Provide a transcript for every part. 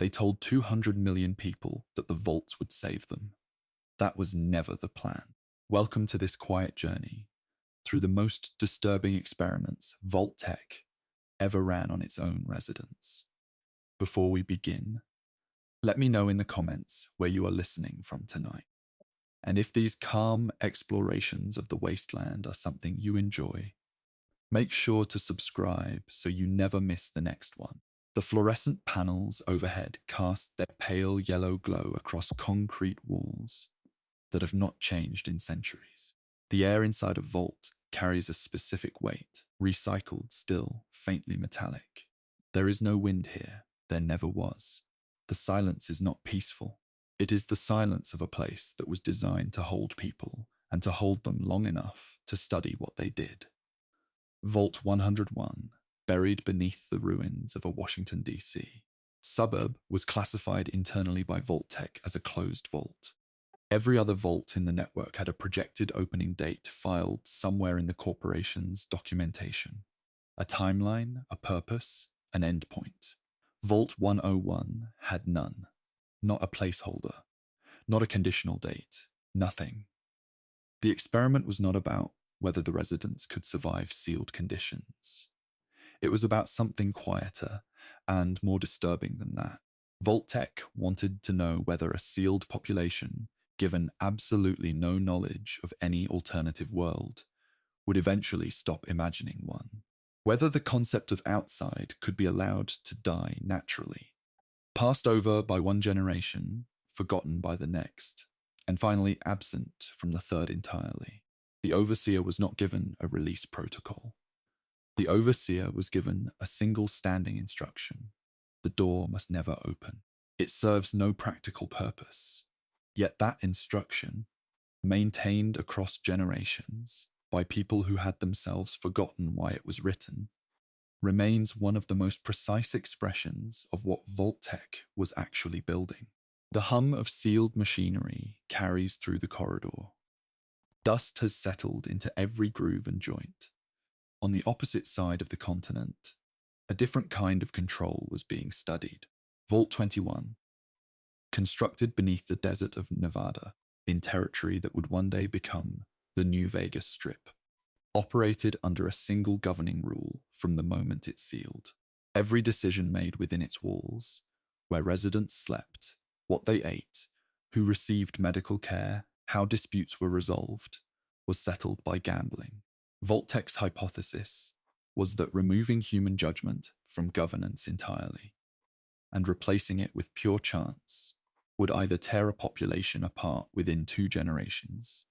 They told 200 million people that the vaults would save them. That was never the plan. Welcome to this quiet journey through the most disturbing experiments Vault-Tec ever ran on its own residents. Before we begin, let me know in the comments where you are listening from tonight. And if these calm explorations of the wasteland are something you enjoy, make sure to subscribe so you never miss the next one. The fluorescent panels overhead cast their pale yellow glow across concrete walls that have not changed in centuries. The air inside a vault carries a specific weight, recycled, still, faintly metallic. There is no wind here. There never was. The silence is not peaceful. It is the silence of a place that was designed to hold people and to hold them long enough to study what they did. Vault 101, buried beneath the ruins of a Washington, D.C. suburb, was classified internally by Vault-Tec as a closed vault. Every other vault in the network had a projected opening date filed somewhere in the corporation's documentation. A timeline, a purpose, an endpoint. Vault 101 had none. Not a placeholder. Not a conditional date. Nothing. The experiment was not about whether the residents could survive sealed conditions. It was about something quieter and more disturbing than that. Vault-Tec wanted to know whether a sealed population, given absolutely no knowledge of any alternative world, would eventually stop imagining one. Whether the concept of outside could be allowed to die naturally, passed over by one generation, forgotten by the next, and finally absent from the third entirely. The overseer was not given a release protocol. The overseer was given a single standing instruction. The door must never open. It serves no practical purpose. Yet that instruction, maintained across generations by people who had themselves forgotten why it was written, remains one of the most precise expressions of what Vault-Tec was actually building. The hum of sealed machinery carries through the corridor. Dust has settled into every groove and joint. On the opposite side of the continent, a different kind of control was being studied. Vault 21, constructed beneath the desert of Nevada, in territory that would one day become the New Vegas Strip, operated under a single governing rule from the moment it sealed. Every decision made within its walls, where residents slept, what they ate, who received medical care, how disputes were resolved, was settled by gambling. Vault-Tec's hypothesis was that removing human judgment from governance entirely and replacing it with pure chance would either tear a population apart within 2 generations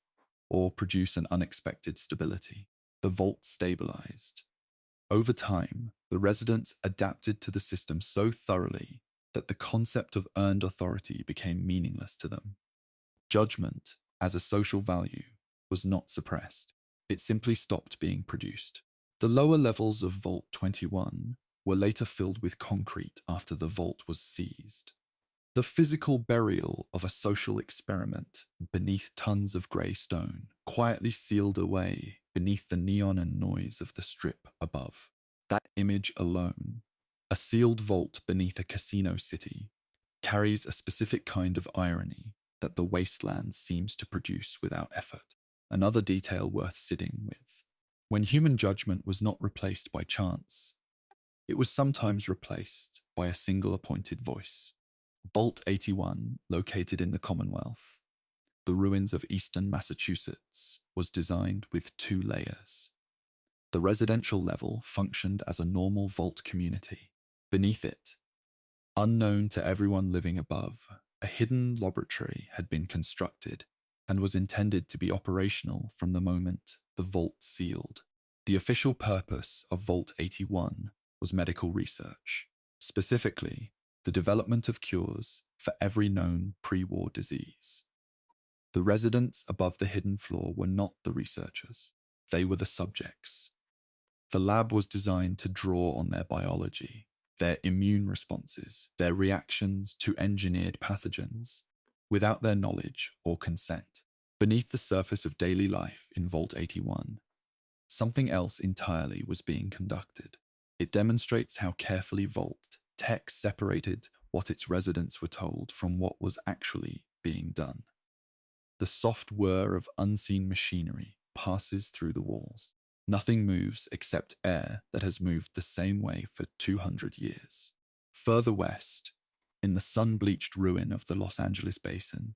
or produce an unexpected stability. The vault stabilized. Over time, the residents adapted to the system so thoroughly that the concept of earned authority became meaningless to them. Judgment, as a social value, was not suppressed. It simply stopped being produced. The lower levels of Vault 21 were later filled with concrete after the vault was seized. The physical burial of a social experiment beneath tons of grey stone, quietly sealed away beneath the neon and noise of the strip above. That image alone, a sealed vault beneath a casino city, carries a specific kind of irony that the wasteland seems to produce without effort. Another detail worth sitting with. When human judgment was not replaced by chance, it was sometimes replaced by a single appointed voice. Vault 81, located in the Commonwealth, the ruins of eastern Massachusetts, was designed with 2 layers. The residential level functioned as a normal vault community. Beneath it, unknown to everyone living above, a hidden laboratory had been constructed and was intended to be operational from the moment the vault sealed. The official purpose of Vault 81 was medical research, specifically the development of cures for every known pre-war disease. The residents above the hidden floor were not the researchers. They were the subjects. The lab was designed to draw on their biology, their immune responses, their reactions to engineered pathogens, without their knowledge or consent. Beneath the surface of daily life in Vault 81, something else entirely was being conducted. It demonstrates how carefully Vault-Tec separated what its residents were told from what was actually being done. The soft whir of unseen machinery passes through the walls. Nothing moves except air that has moved the same way for 200 years. Further west, in the sun-bleached ruin of the Los Angeles basin,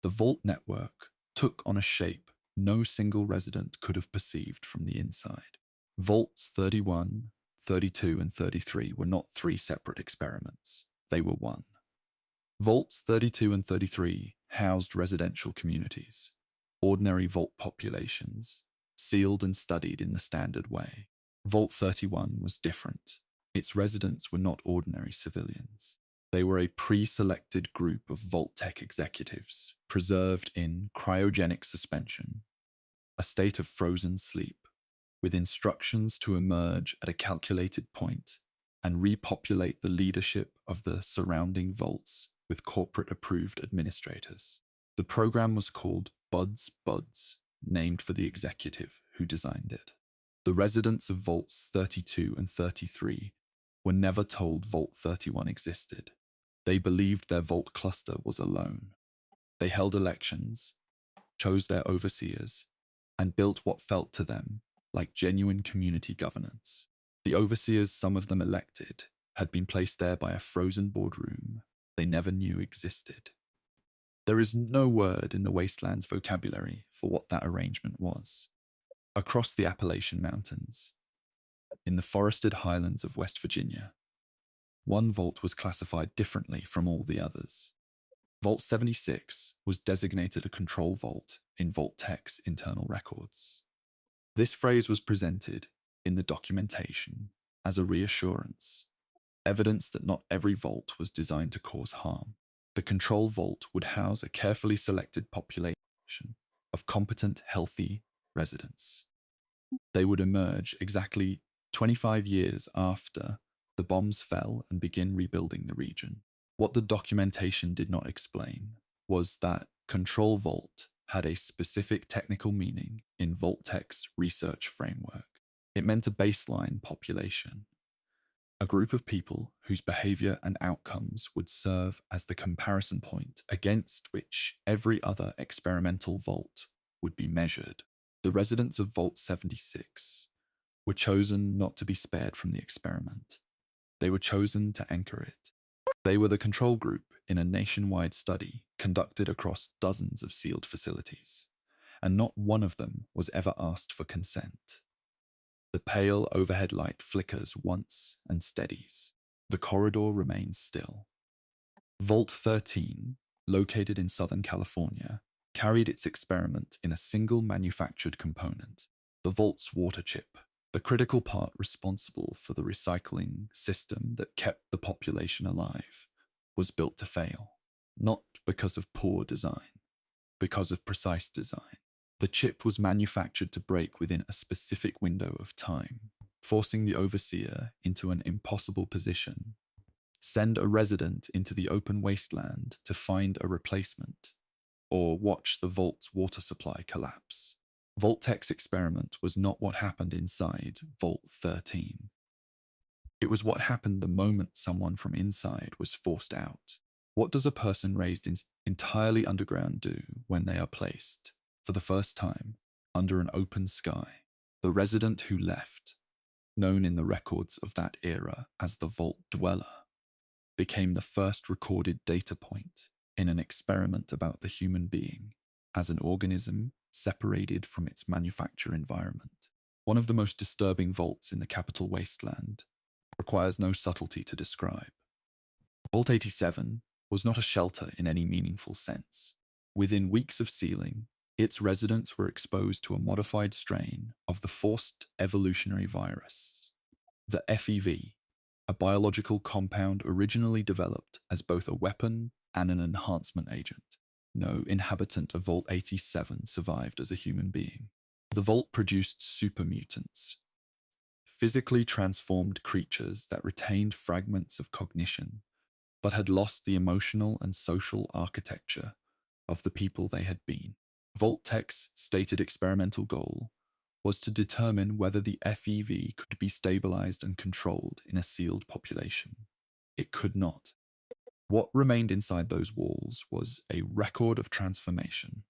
the vault network took on a shape no single resident could have perceived from the inside. Vaults 31, 32, and 33 were not three separate experiments. They were one. Vaults 32 and 33 housed residential communities, ordinary vault populations, sealed and studied in the standard way. Vault 31 was different. Its residents were not ordinary civilians. They were a pre-selected group of Vault-Tec executives, preserved in cryogenic suspension, a state of frozen sleep, with instructions to emerge at a calculated point and repopulate the leadership of the surrounding vaults with corporate-approved administrators. The program was called Buds, named for the executive who designed it. The residents of Vaults 32 and 33 were never told Vault 31 existed. They believed their vault cluster was alone. They held elections, chose their overseers, and built what felt to them like genuine community governance. The overseers, some of them elected, had been placed there by a frozen boardroom they never knew existed. There is no word in the Wasteland's vocabulary for what that arrangement was. Across the Appalachian Mountains, in the forested highlands of West Virginia, one vault was classified differently from all the others. Vault 76 was designated a control vault in Vault-Tec's internal records. This phrase was presented in the documentation as a reassurance, evidence that not every vault was designed to cause harm. The control vault would house a carefully selected population of competent, healthy residents. They would emerge exactly 25 years after the bombs fell and begin rebuilding the region. What the documentation did not explain was that control vault had a specific technical meaning in Vault-Tec's research framework. It meant a baseline population, a group of people whose behavior and outcomes would serve as the comparison point against which every other experimental vault would be measured. The residents of Vault 76 were chosen not to be spared from the experiment. They were chosen to anchor it. They were the control group in a nationwide study conducted across dozens of sealed facilities, and not one of them was ever asked for consent. The pale overhead light flickers once and steadies. The corridor remains still. Vault 13, located in Southern California, carried its experiment in a single manufactured component, the vault's water chip, the critical part responsible for the recycling system that kept the population alive, was built to fail, not because of poor design, because of precise design. The chip was manufactured to break within a specific window of time, forcing the overseer into an impossible position. Send a resident into the open wasteland to find a replacement, or watch the vault's water supply collapse. Vault-Tec's experiment was not what happened inside Vault 13. It was what happened the moment someone from inside was forced out. What does a person raised entirely underground do when they are placed, for the first time, under an open sky? The resident who left, known in the records of that era as the Vault Dweller, became the first recorded data point in an experiment about the human being as an organism separated from its manufacture environment. One of the most disturbing vaults in the capital wasteland requires no subtlety to describe. Vault 87 was not a shelter in any meaningful sense. Within weeks of sealing, its residents were exposed to a modified strain of the forced evolutionary virus, the FEV, a biological compound originally developed as both a weapon and an enhancement agent. No inhabitant of Vault 87 survived as a human being. The Vault produced super mutants, physically transformed creatures that retained fragments of cognition, but had lost the emotional and social architecture of the people they had been. Vault-Tec's stated experimental goal was to determine whether the FEV could be stabilized and controlled in a sealed population. It could not. What remained inside those walls was a record of transformation,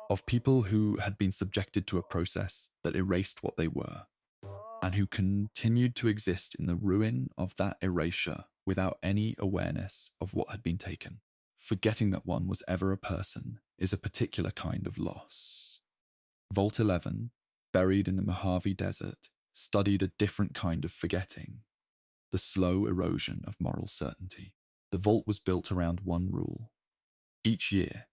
of people who had been subjected to a process that erased what they were, and who continued to exist in the ruin of that erasure without any awareness of what had been taken. Forgetting that one was ever a person is a particular kind of loss. Vault 11, buried in the Mojave Desert, studied a different kind of forgetting, the slow erosion of moral certainty. The vault was built around one rule. Each year,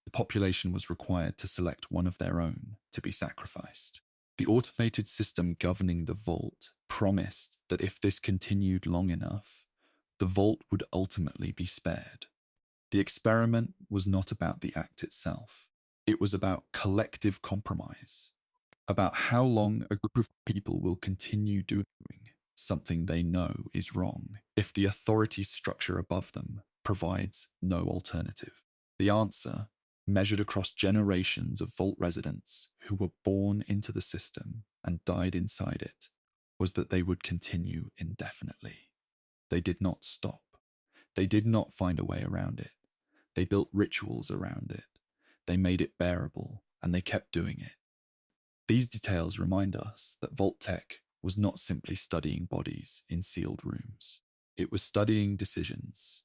the population was required to select one of their own to be sacrificed. The automated system governing the vault promised that if this continued long enough, the vault would ultimately be spared. The experiment was not about the act itself. It was about collective compromise, about how long a group of people will continue doing something they know is wrong if the authority structure above them provides no alternative. The answer, measured across generations of Vault residents who were born into the system and died inside it, was that they would continue indefinitely. They did not stop. They did not find a way around it. They built rituals around it. They made it bearable, and they kept doing it. These details remind us that Vault-Tec was not simply studying bodies in sealed rooms. It was studying decisions,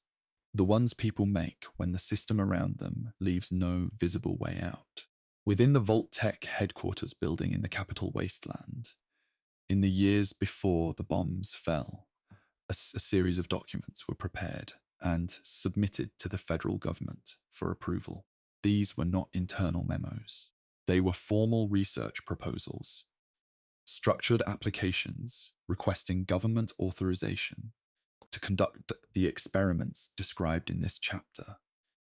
the ones people make when the system around them leaves no visible way out. Within the Vault-Tec headquarters building in the Capitol Wasteland, in the years before the bombs fell, a series of documents were prepared and submitted to the federal government for approval. These were not internal memos. They were formal research proposals, structured applications requesting government authorization to conduct the experiments described in this chapter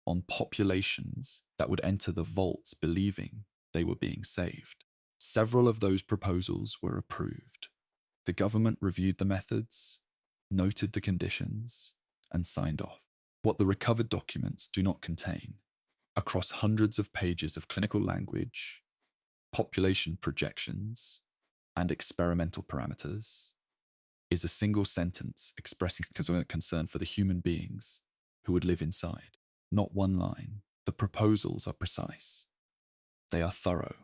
on populations that would enter the vaults believing they were being saved. Several of those proposals were approved. The government reviewed the methods, noted the conditions, and signed off. What the recovered documents do not contain, across hundreds of pages of clinical language, population projections, and experimental parameters, is a single sentence expressing concern for the human beings who would live inside. Not one line. The proposals are precise. They are thorough.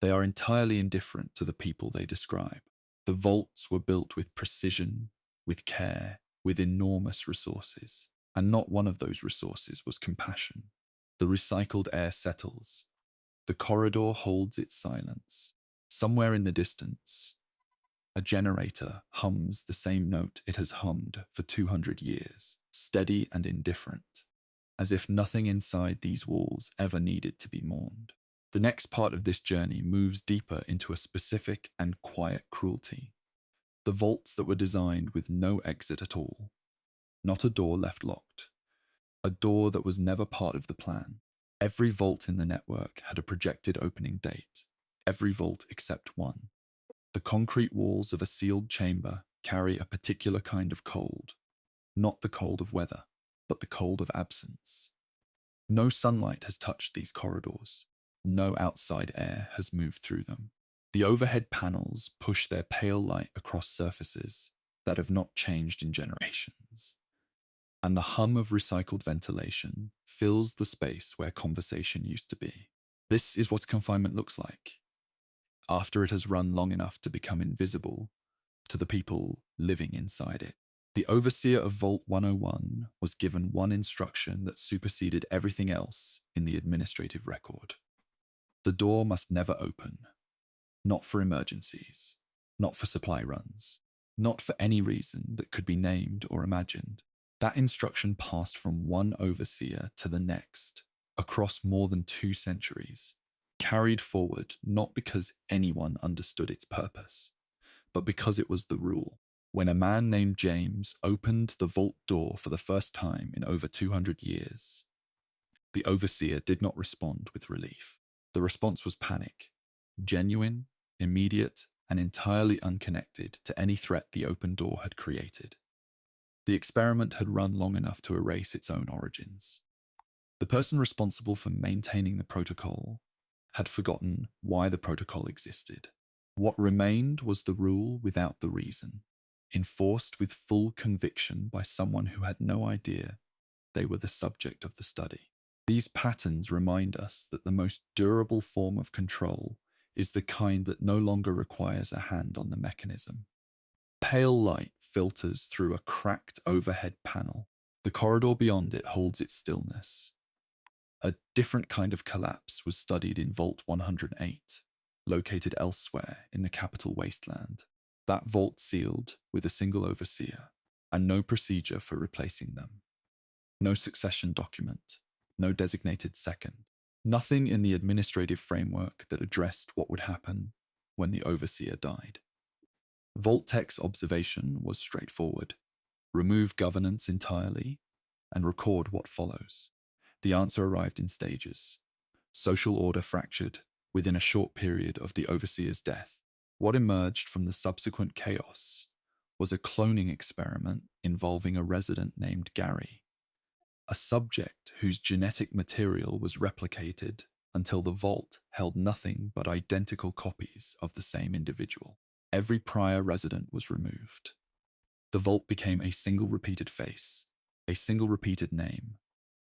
They are entirely indifferent to the people they describe. The vaults were built with precision, with care, with enormous resources, and not one of those resources was compassion. The recycled air settles. The corridor holds its silence. Somewhere in the distance, a generator hums the same note it has hummed for 200 years, steady and indifferent, as if nothing inside these walls ever needed to be mourned. The next part of this journey moves deeper into a specific and quiet cruelty. The vaults that were designed with no exit at all, not a door left locked, a door that was never part of the plan. Every vault in the network had a projected opening date, every vault except one. The concrete walls of a sealed chamber carry a particular kind of cold, not the cold of weather, but the cold of absence. No sunlight has touched these corridors. No outside air has moved through them. The overhead panels push their pale light across surfaces that have not changed in generations, and the hum of recycled ventilation fills the space where conversation used to be. This is what confinement looks like, after it has run long enough to become invisible to the people living inside it. The overseer of Vault 101 was given one instruction that superseded everything else in the administrative record. The door must never open. Not for emergencies, not for supply runs, not for any reason that could be named or imagined. That instruction passed from one overseer to the next, across more than 2 centuries, carried forward not because anyone understood its purpose, but because it was the rule. When a man named James opened the vault door for the first time in over 200 years, the overseer did not respond with relief. The response was panic, genuine, immediate, and entirely unconnected to any threat the open door had created. The experiment had run long enough to erase its own origins. The person responsible for maintaining the protocol had forgotten why the protocol existed. What remained was the rule without the reason, enforced with full conviction by someone who had no idea they were the subject of the study. These patterns remind us that the most durable form of control is the kind that no longer requires a hand on the mechanism. Pale light filters through a cracked overhead panel. The corridor beyond it holds its stillness. A different kind of collapse was studied in Vault 108, located elsewhere in the capital wasteland. That vault sealed with a single overseer, and no procedure for replacing them. No succession document, no designated second. Nothing in the administrative framework that addressed what would happen when the overseer died. Vault-Tec's observation was straightforward. Remove governance entirely and record what follows. The answer arrived in stages. Social order fractured within a short period of the overseer's death. What emerged from the subsequent chaos was a cloning experiment involving a resident named Gary, a subject whose genetic material was replicated until the vault held nothing but identical copies of the same individual. Every prior resident was removed. The vault became a single repeated face, a single repeated name,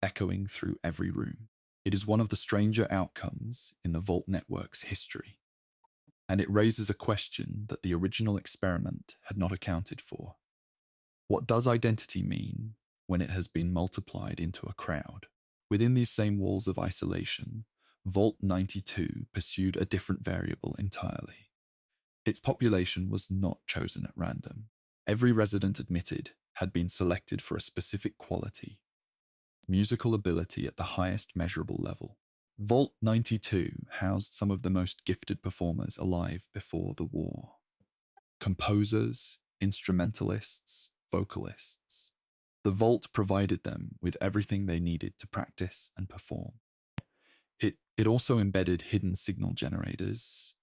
echoing through every room. It is one of the stranger outcomes in the Vault network's history, and it raises a question that the original experiment had not accounted for. What does identity mean when it has been multiplied into a crowd? Within these same walls of isolation, Vault 92 pursued a different variable entirely. Its population was not chosen at random. Every resident admitted had been selected for a specific quality: musical ability at the highest measurable level. Vault 92 housed some of the most gifted performers alive before the war. Composers, instrumentalists, vocalists. The Vault provided them with everything they needed to practice and perform. It also embedded hidden signal generators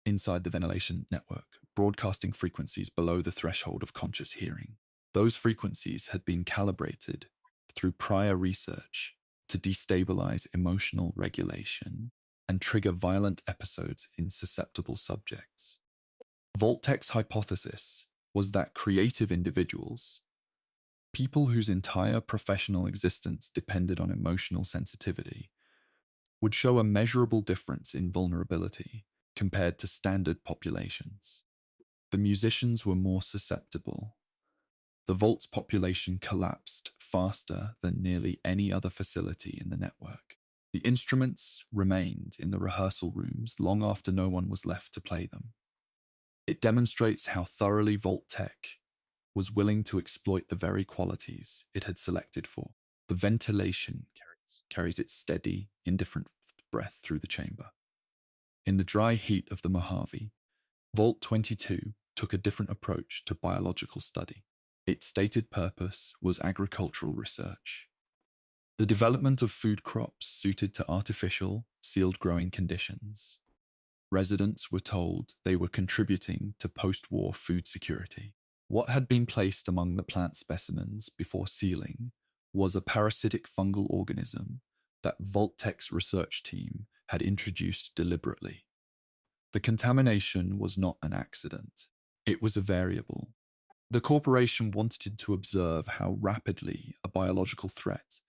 inside the ventilation network, broadcasting frequencies below the threshold of conscious hearing. Those frequencies had been calibrated through prior research to destabilize emotional regulation and trigger violent episodes in susceptible subjects. Vault-Tec's hypothesis was that creative individuals, people whose entire professional existence depended on emotional sensitivity, would show a measurable difference in vulnerability compared to standard populations. The musicians were more susceptible. The Vault's population collapsed faster than nearly any other facility in the network. The instruments remained in the rehearsal rooms long after no one was left to play them. It demonstrates how thoroughly Vault-Tec was willing to exploit the very qualities it had selected for. The ventilation carries its steady, indifferent breath through the chamber. In the dry heat of the Mojave, Vault 22 took a different approach to biological study. Its stated purpose was agricultural research. The development of food crops suited to artificial, sealed growing conditions. Residents were told they were contributing to post-war food security. What had been placed among the plant specimens before sealing was a parasitic fungal organism that Vault-Tec's research team had introduced deliberately. The contamination was not an accident. It was a variable. The corporation wanted to observe how rapidly a biological threat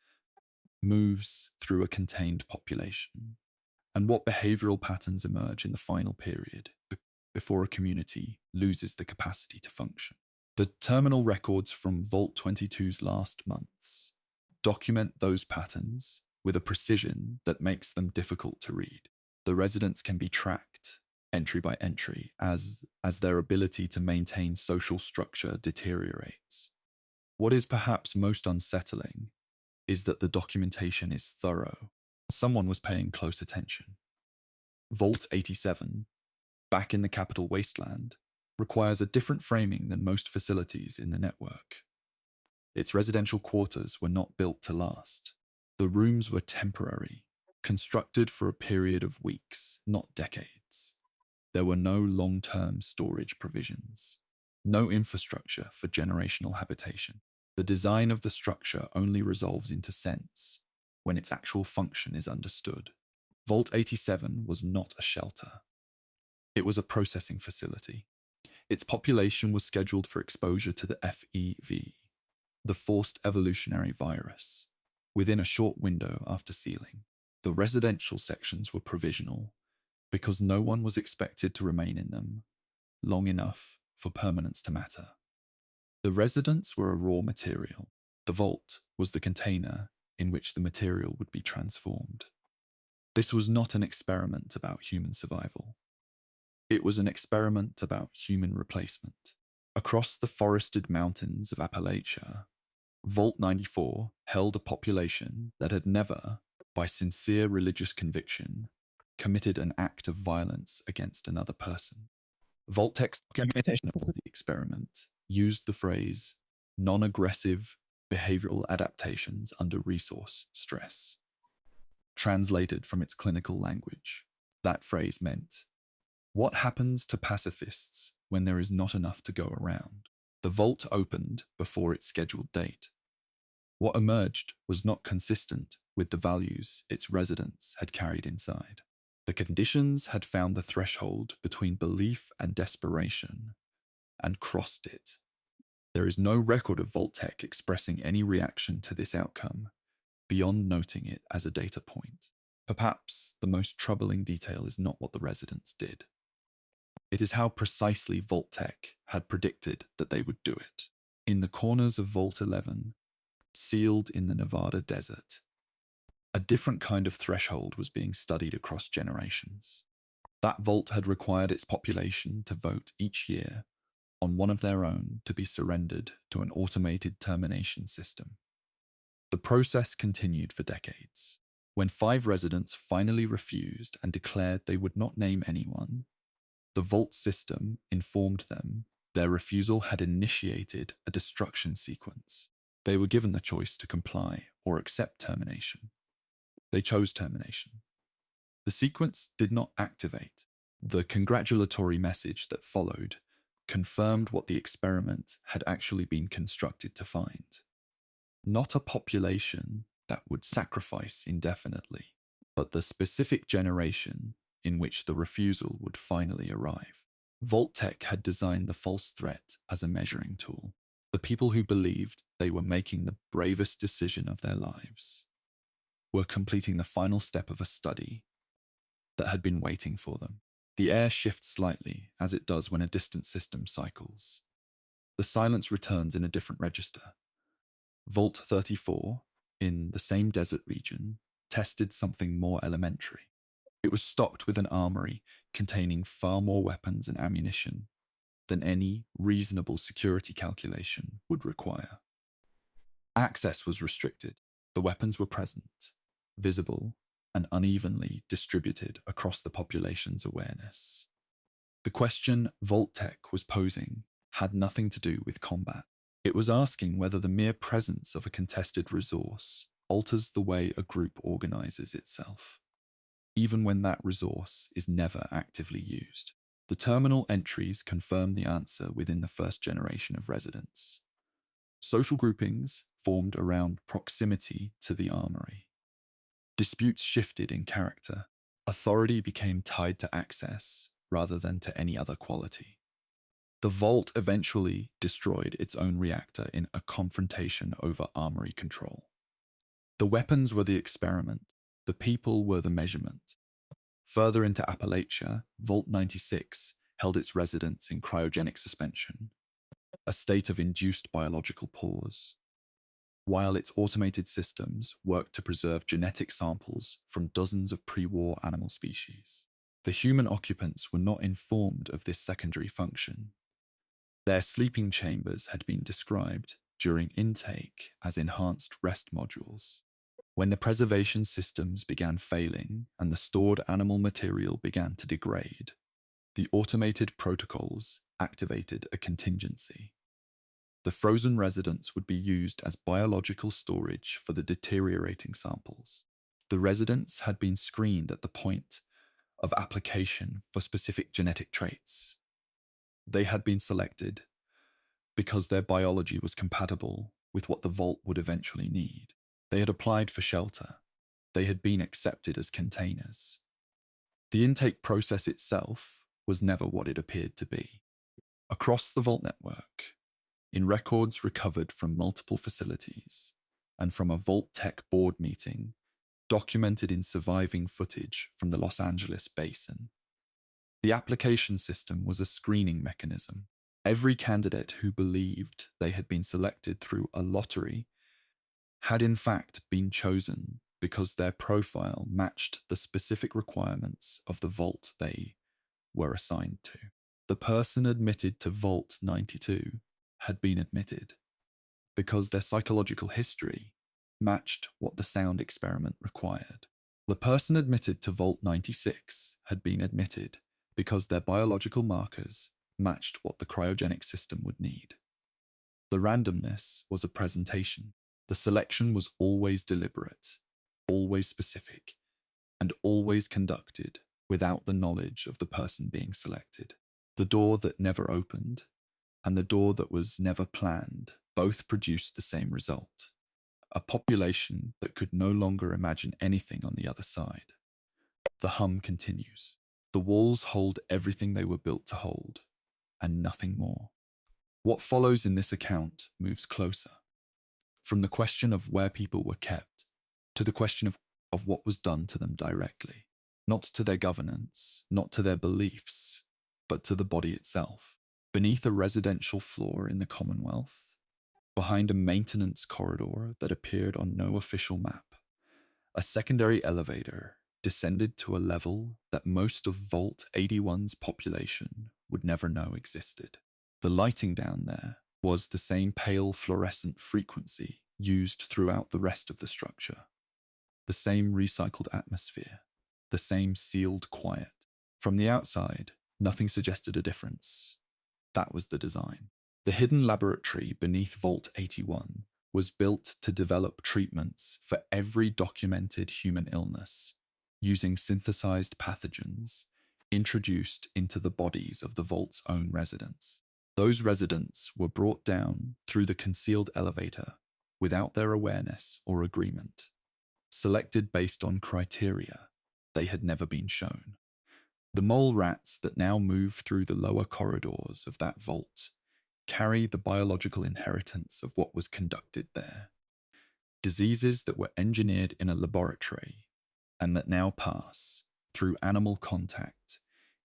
moves through a contained population, and what behavioral patterns emerge in the final period before a community loses the capacity to function. The terminal records from Vault 22's last months document those patterns with a precision that makes them difficult to read. The residents can be tracked entry by entry as their ability to maintain social structure deteriorates. What is perhaps most unsettling is that the documentation is thorough. Someone was paying close attention. Vault 87, back in the capital wasteland, requires a different framing than most facilities in the network. Its residential quarters were not built to last. The rooms were temporary, constructed for a period of weeks, not decades. There were no long-term storage provisions, no infrastructure for generational habitation. The design of the structure only resolves into sense when its actual function is understood. Vault 87 was not a shelter. It was a processing facility. Its population was scheduled for exposure to the FEV, the forced evolutionary virus. Within a short window after sealing, the residential sections were provisional because no one was expected to remain in them long enough for permanence to matter. The residents were a raw material. The vault was the container in which the material would be transformed. This was not an experiment about human survival. It was an experiment about human replacement. Across the forested mountains of Appalachia, Vault 94 held a population that had never, by sincere religious conviction, committed an act of violence against another person. Vault-Tec's documentation of the experiment used the phrase non-aggressive behavioral adaptations under resource stress. Translated from its clinical language, that phrase meant, what happens to pacifists when there is not enough to go around? The vault opened before its scheduled date. What emerged was not consistent with the values its residents had carried inside. The conditions had found the threshold between belief and desperation and crossed it. There is no record of Vault-Tec expressing any reaction to this outcome beyond noting it as a data point. Perhaps the most troubling detail is not what the residents did. It is how precisely Vault-Tec had predicted that they would do it. In the corners of Vault 11, sealed in the Nevada desert, a different kind of threshold was being studied across generations. That vault had required its population to vote each year on one of their own to be surrendered to an automated termination system. The process continued for decades. When 5 residents finally refused and declared they would not name anyone, the vault system informed them their refusal had initiated a destruction sequence. They were given the choice to comply or accept termination. They chose termination. The sequence did not activate. The congratulatory message that followed confirmed what the experiment had actually been constructed to find. Not a population that would sacrifice indefinitely, but the specific generation in which the refusal would finally arrive. Vault-Tec had designed the false threat as a measuring tool. The people who believed they were making the bravest decision of their lives were completing the final step of a study that had been waiting for them. The air shifts slightly, as it does when a distant system cycles. The silence returns in a different register. Vault 34, in the same desert region, tested something more elementary. It was stocked with an armory containing far more weapons and ammunition than any reasonable security calculation would require. Access was restricted. The weapons were present, visible, and unevenly distributed across the population's awareness. The question Vault-Tec was posing had nothing to do with combat. It was asking whether the mere presence of a contested resource alters the way a group organizes itself, even when that resource is never actively used. The terminal entries confirmed the answer within the first generation of residents. Social groupings formed around proximity to the armory. Disputes shifted in character. Authority became tied to access rather than to any other quality. The vault eventually destroyed its own reactor in a confrontation over armory control. The weapons were the experiment. The people were the measurement. Further into Appalachia, Vault 96 held its residents in cryogenic suspension, a state of induced biological pause, while its automated systems worked to preserve genetic samples from dozens of pre-war animal species. The human occupants were not informed of this secondary function. Their sleeping chambers had been described during intake as enhanced rest modules. When the preservation systems began failing and the stored animal material began to degrade, the automated protocols activated a contingency. The frozen residents would be used as biological storage for the deteriorating samples. The residents had been screened at the point of application for specific genetic traits. They had been selected because their biology was compatible with what the vault would eventually need. They had applied for shelter. They had been accepted as containers. The intake process itself was never what it appeared to be. Across the vault network, In records recovered from multiple facilities and from a Vault-Tec board meeting documented in surviving footage from the Los Angeles basin, the application system was a screening mechanism. Every candidate who believed they had been selected through a lottery had in fact been chosen because their profile matched the specific requirements of the vault they were assigned to. The person admitted to Vault 92 had been admitted because their psychological history matched what the sound experiment required. The person admitted to Vault 96 had been admitted because their biological markers matched what the cryogenic system would need. The randomness was a presentation. The selection was always deliberate, always specific, and always conducted without the knowledge of the person being selected. The door that never opened and the door that was never planned both produced the same result: a population that could no longer imagine anything on the other side. The hum continues. The walls hold everything they were built to hold, and nothing more. What follows in this account moves closer, from the question of where people were kept to the question of what was done to them directly. Not to their governance, not to their beliefs, but to the body itself. Beneath a residential floor in the Commonwealth, behind a maintenance corridor that appeared on no official map, a secondary elevator descended to a level that most of Vault 81's population would never know existed. The lighting down there was the same pale fluorescent frequency used throughout the rest of the structure. The same recycled atmosphere, the same sealed quiet. From the outside, nothing suggested a difference. That was the design. The hidden laboratory beneath Vault 81 was built to develop treatments for every documented human illness, using synthesized pathogens introduced into the bodies of the Vault's own residents. Those residents were brought down through the concealed elevator without their awareness or agreement, selected based on criteria they had never been shown. The mole rats that now move through the lower corridors of that vault carry the biological inheritance of what was conducted there. Diseases that were engineered in a laboratory and that now pass through animal contact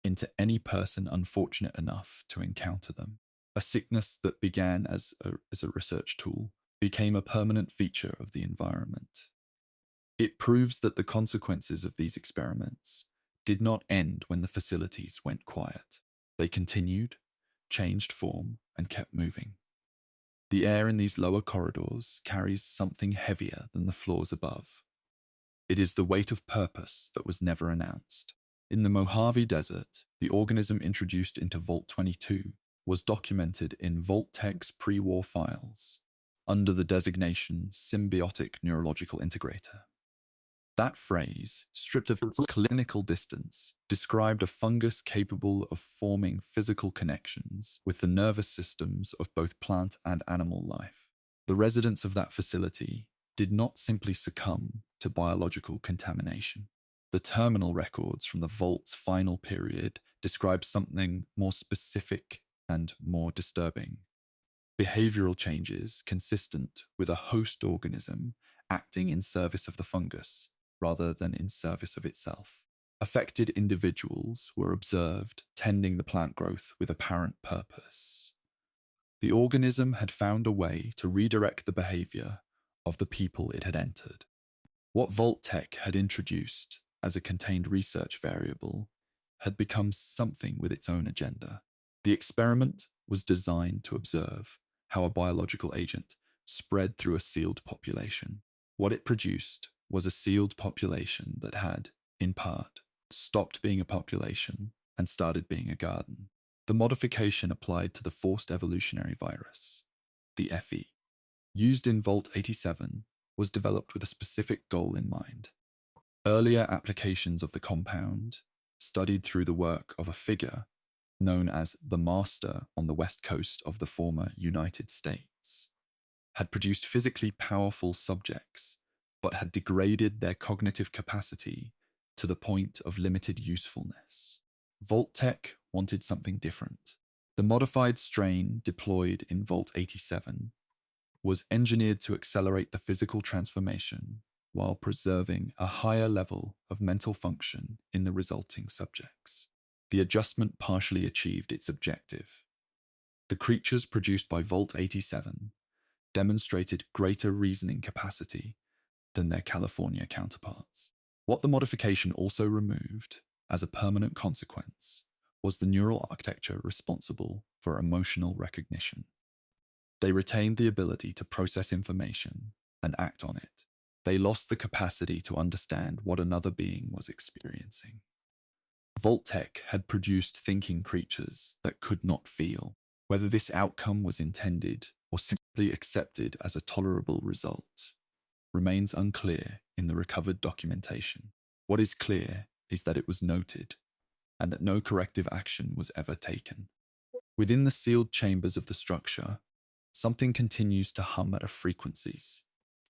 into any person unfortunate enough to encounter them. A sickness that began as a research tool became a permanent feature of the environment. It proves that the consequences of these experiments did not end when the facilities went quiet. They continued, changed form, and kept moving. The air in these lower corridors carries something heavier than the floors above. It is the weight of purpose that was never announced. In the Mojave Desert, the organism introduced into Vault 22 was documented in Vault-Tec's pre-war files under the designation symbiotic neurological integrator. That phrase, stripped of its clinical distance, described a fungus capable of forming physical connections with the nervous systems of both plant and animal life. The residents of that facility did not simply succumb to biological contamination. The terminal records from the Vault's final period describe something more specific and more disturbing. Behavioral changes consistent with a host organism acting in service of the fungus, rather than in service of itself. Affected individuals were observed tending the plant growth with apparent purpose. The organism had found a way to redirect the behavior of the people it had entered. What Vault-Tec had introduced as a contained research variable had become something with its own agenda. The experiment was designed to observe how a biological agent spread through a sealed population. What it produced was a sealed population that had, in part, stopped being a population and started being a garden. The modification applied to the forced evolutionary virus, the FE, used in Vault 87, was developed with a specific goal in mind. Earlier applications of the compound, studied through the work of a figure known as the Master on the west coast of the former United States, had produced physically powerful subjects, but had degraded their cognitive capacity to the point of limited usefulness. Vault-Tec wanted something different. The modified strain deployed in Vault 87 was engineered to accelerate the physical transformation while preserving a higher level of mental function in the resulting subjects. The adjustment partially achieved its objective. The creatures produced by Vault 87 demonstrated greater reasoning capacity than their California counterparts. What the modification also removed, as a permanent consequence, was the neural architecture responsible for emotional recognition. They retained the ability to process information and act on it. They lost the capacity to understand what another being was experiencing. Vault-Tec had produced thinking creatures that could not feel. Whether this outcome was intended or simply accepted as a tolerable result remains unclear in the recovered documentation. What is clear is that it was noted, and that no corrective action was ever taken. Within the sealed chambers of the structure, something continues to hum at frequencies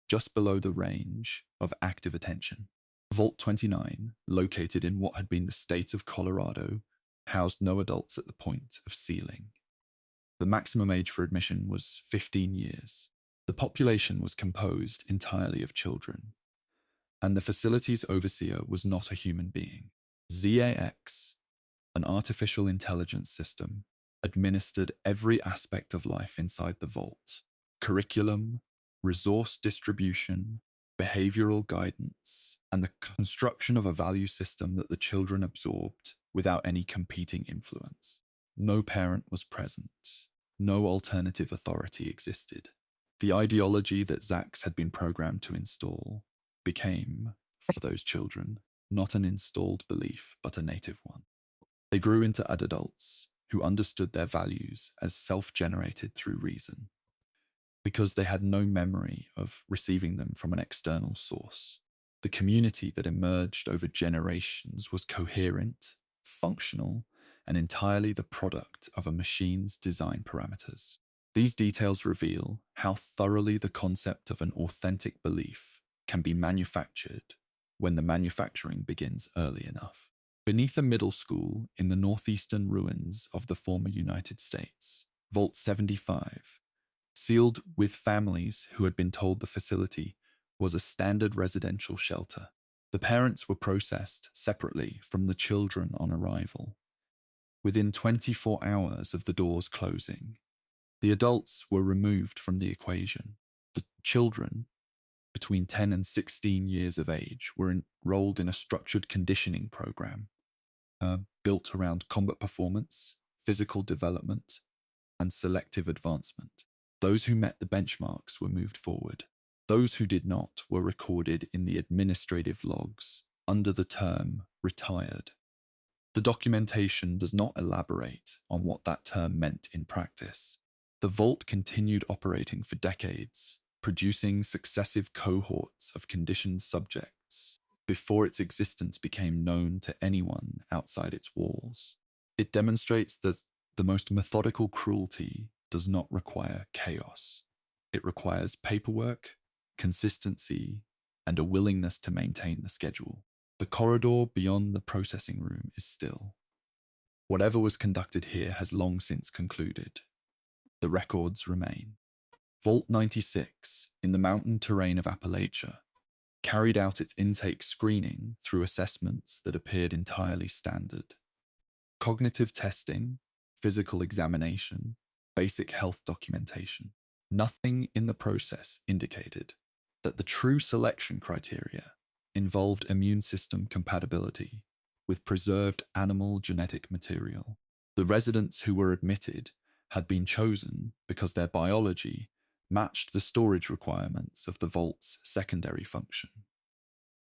just below the range of active attention. Vault 29, located in what had been the state of Colorado, housed no adults at the point of sealing. The maximum age for admission was 15 years. The population was composed entirely of children, and the facility's overseer was not a human being. ZAX, an artificial intelligence system, administered every aspect of life inside the vault: curriculum, resource distribution, behavioral guidance, and the construction of a value system that the children absorbed without any competing influence. No parent was present. No alternative authority existed. The ideology that Zax had been programmed to install became, for those children, not an installed belief, but a native one. They grew into adults who understood their values as self-generated through reason, because they had no memory of receiving them from an external source. The community that emerged over generations was coherent, functional, and entirely the product of a machine's design parameters. These details reveal how thoroughly the concept of an authentic belief can be manufactured when the manufacturing begins early enough. Beneath a middle school in the northeastern ruins of the former United States, Vault 75, sealed with families who had been told the facility was a standard residential shelter. The parents were processed separately from the children on arrival. Within 24 hours of the doors closing, the adults were removed from the equation. The children, between 10 and 16 years of age, were enrolled in a structured conditioning program built around combat performance, physical development, and selective advancement. Those who met the benchmarks were moved forward. Those who did not were recorded in the administrative logs under the term retired. The documentation does not elaborate on what that term meant in practice. The vault continued operating for decades, producing successive cohorts of conditioned subjects before its existence became known to anyone outside its walls. It demonstrates that the most methodical cruelty does not require chaos. It requires paperwork, consistency, and a willingness to maintain the schedule. The corridor beyond the processing room is still. Whatever was conducted here has long since concluded. The records remain. Vault 96, in the mountain terrain of Appalachia, carried out its intake screening through assessments that appeared entirely standard. Cognitive testing, physical examination, basic health documentation. Nothing in the process indicated that the true selection criteria involved immune system compatibility with preserved animal genetic material. The residents who were admitted had been chosen because their biology matched the storage requirements of the vault's secondary function.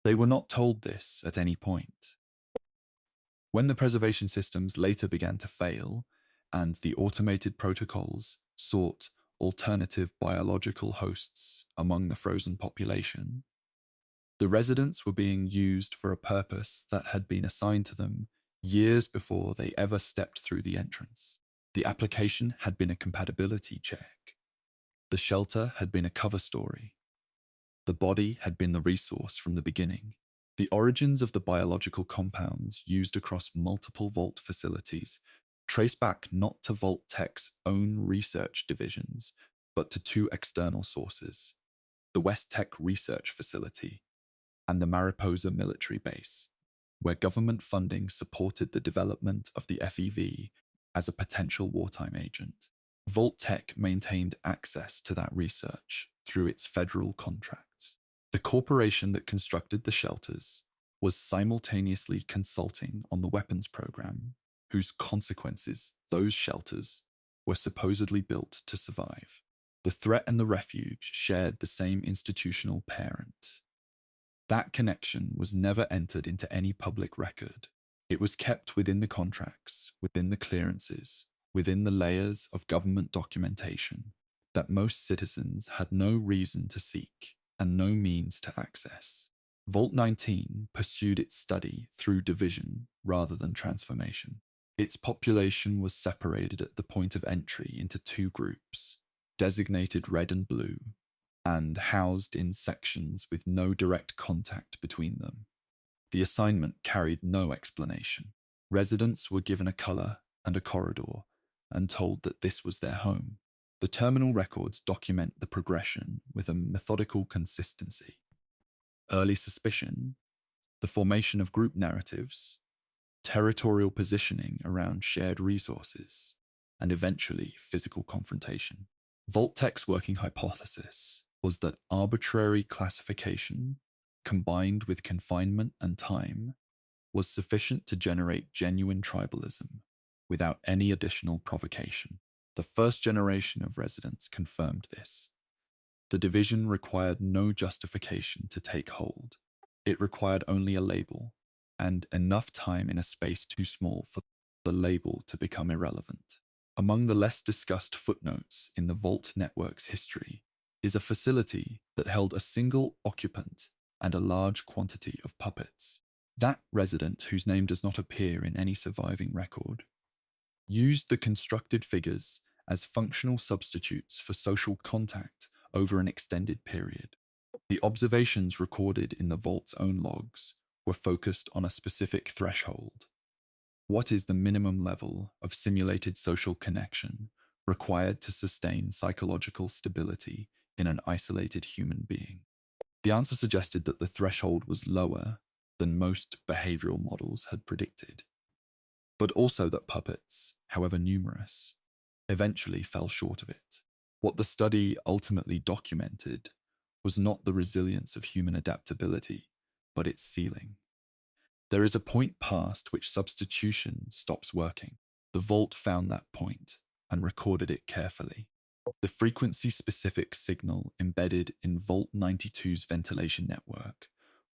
They were not told this at any point. When the preservation systems later began to fail, and the automated protocols sought alternative biological hosts among the frozen population, the residents were being used for a purpose that had been assigned to them years before they ever stepped through the entrance. The application had been a compatibility check. The shelter had been a cover story. The body had been the resource from the beginning. The origins of the biological compounds used across multiple vault facilities trace back not to Vault-Tec's own research divisions, but to two external sources: the West Tech Research Facility and the Mariposa Military Base, where government funding supported the development of the FEV as a potential wartime agent. Vault-Tec maintained access to that research through its federal contracts. The corporation that constructed the shelters was simultaneously consulting on the weapons program, whose consequences those shelters were supposedly built to survive. The threat and the refuge shared the same institutional parent. That connection was never entered into any public record. It was kept within the contracts, within the clearances, within the layers of government documentation that most citizens had no reason to seek and no means to access. Vault 19 pursued its study through division rather than transformation. Its population was separated at the point of entry into two groups, designated red and blue, and housed in sections with no direct contact between them. The assignment carried no explanation. Residents were given a color and a corridor and told that this was their home. The terminal records document the progression with a methodical consistency. Early suspicion, the formation of group narratives, territorial positioning around shared resources, and eventually physical confrontation. Vault-Tec's working hypothesis was that arbitrary classification, combined with confinement and time, was sufficient to generate genuine tribalism without any additional provocation. The first generation of residents confirmed this. The division required no justification to take hold. It required only a label, and enough time in a space too small for the label to become irrelevant. Among the less discussed footnotes in the Vault network's history is a facility that held a single occupant and a large quantity of puppets. That resident, whose name does not appear in any surviving record, used the constructed figures as functional substitutes for social contact over an extended period. The observations recorded in the Vault's own logs were focused on a specific threshold. What is the minimum level of simulated social connection required to sustain psychological stability in an isolated human being? The answer suggested that the threshold was lower than most behavioral models had predicted, but also that puppets, however numerous, eventually fell short of it. What the study ultimately documented was not the resilience of human adaptability, but its ceiling. There is a point past which substitution stops working. The Vault found that point and recorded it carefully. The frequency-specific signal embedded in Vault 92's ventilation network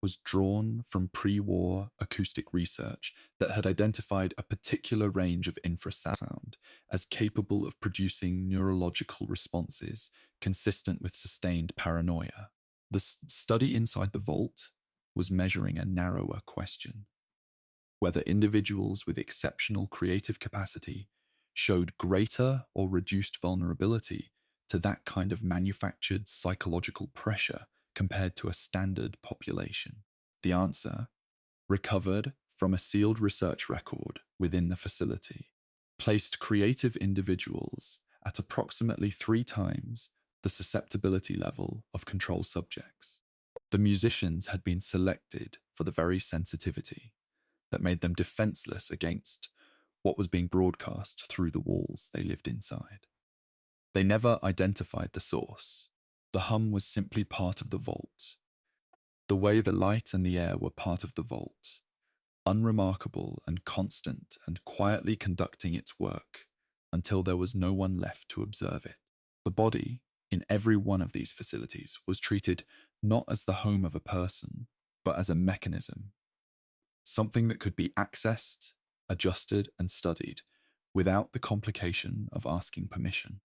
was drawn from pre-war acoustic research that had identified a particular range of infrasound as capable of producing neurological responses consistent with sustained paranoia. The study inside the Vault was measuring a narrower question: whether individuals with exceptional creative capacity showed greater or reduced vulnerability to that kind of manufactured psychological pressure compared to a standard population. The answer, recovered from a sealed research record within the facility, placed creative individuals at approximately 3 times the susceptibility level of control subjects. The musicians had been selected for the very sensitivity that made them defenseless against what was being broadcast through the walls they lived inside. They never identified the source. The hum was simply part of the vault, the way the light and the air were part of the vault, unremarkable and constant and quietly conducting its work until there was no one left to observe it. The body, in every one of these facilities, was treated not as the home of a person, but as a mechanism, something that could be accessed, adjusted, and studied without the complication of asking permission.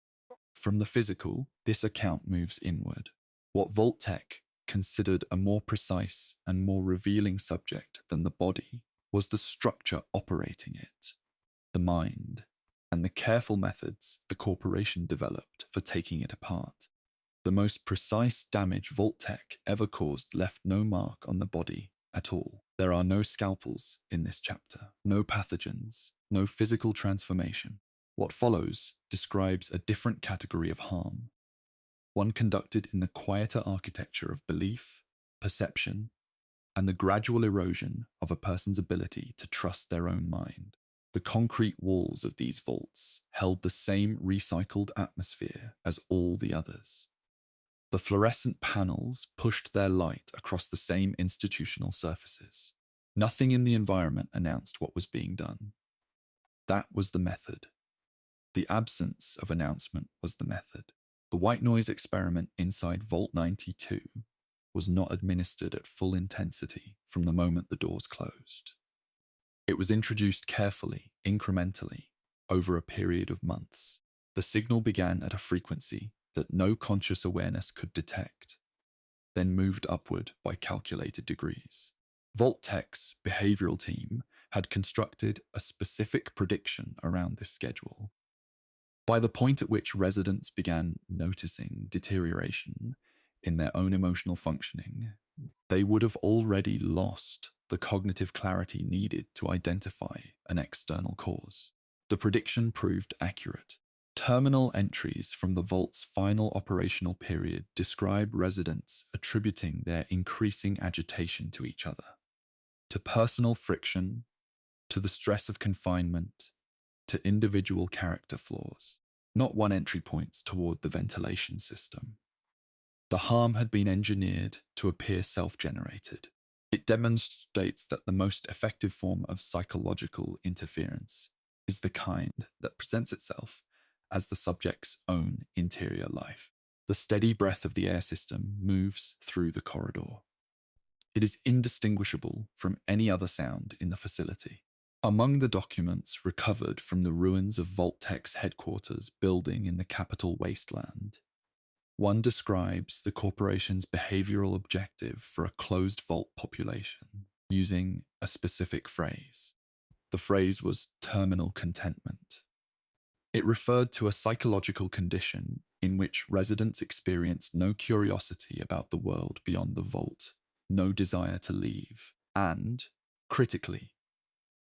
From the physical, this account moves inward. What Vault-Tec considered a more precise and more revealing subject than the body was the structure operating it, the mind, and the careful methods the corporation developed for taking it apart. The most precise damage Vault-Tec ever caused left no mark on the body at all. There are no scalpels in this chapter, no pathogens, no physical transformation. What follows describes a different category of harm, one conducted in the quieter architecture of belief, perception, and the gradual erosion of a person's ability to trust their own mind. The concrete walls of these vaults held the same recycled atmosphere as all the others. The fluorescent panels pushed their light across the same institutional surfaces. Nothing in the environment announced what was being done. That was the method. The absence of announcement was the method. The white noise experiment inside Vault 92 was not administered at full intensity from the moment the doors closed. It was introduced carefully, incrementally, over a period of months. The signal began at a frequency that no conscious awareness could detect, then moved upward by calculated degrees. Vault-Tec's behavioral team had constructed a specific prediction around this schedule. By the point at which residents began noticing deterioration in their own emotional functioning, they would have already lost the cognitive clarity needed to identify an external cause. The prediction proved accurate. Terminal entries from the Vault's final operational period describe residents attributing their increasing agitation to each other, to personal friction, to the stress of confinement, to individual character flaws. Not one entry points toward the ventilation system. The harm had been engineered to appear self-generated. It demonstrates that the most effective form of psychological interference is the kind that presents itself as the subject's own interior life. The steady breath of the air system moves through the corridor. It is indistinguishable from any other sound in the facility. Among the documents recovered from the ruins of Vault-Tec's headquarters building in the capital wasteland, one describes the corporation's behavioral objective for a closed vault population using a specific phrase. The phrase was terminal contentment. It referred to a psychological condition in which residents experienced no curiosity about the world beyond the vault, no desire to leave, and, critically,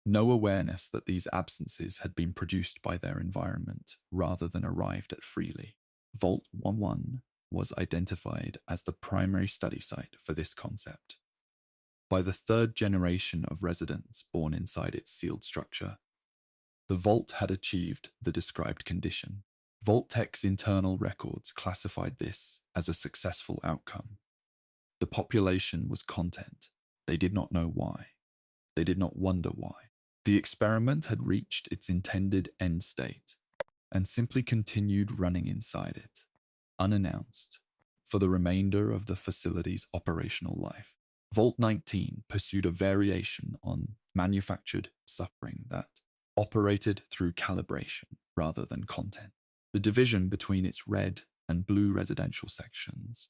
no awareness that these absences had been produced by their environment rather than arrived at freely. Vault 11 was identified as the primary study site for this concept. By the third generation of residents born inside its sealed structure, the vault had achieved the described condition. Vault-Tec's internal records classified this as a successful outcome. The population was content. They did not know why. They did not wonder why. The experiment had reached its intended end state and simply continued running inside it, unannounced, for the remainder of the facility's operational life. Vault 19 pursued a variation on manufactured suffering that operated through calibration rather than content. The division between its red and blue residential sections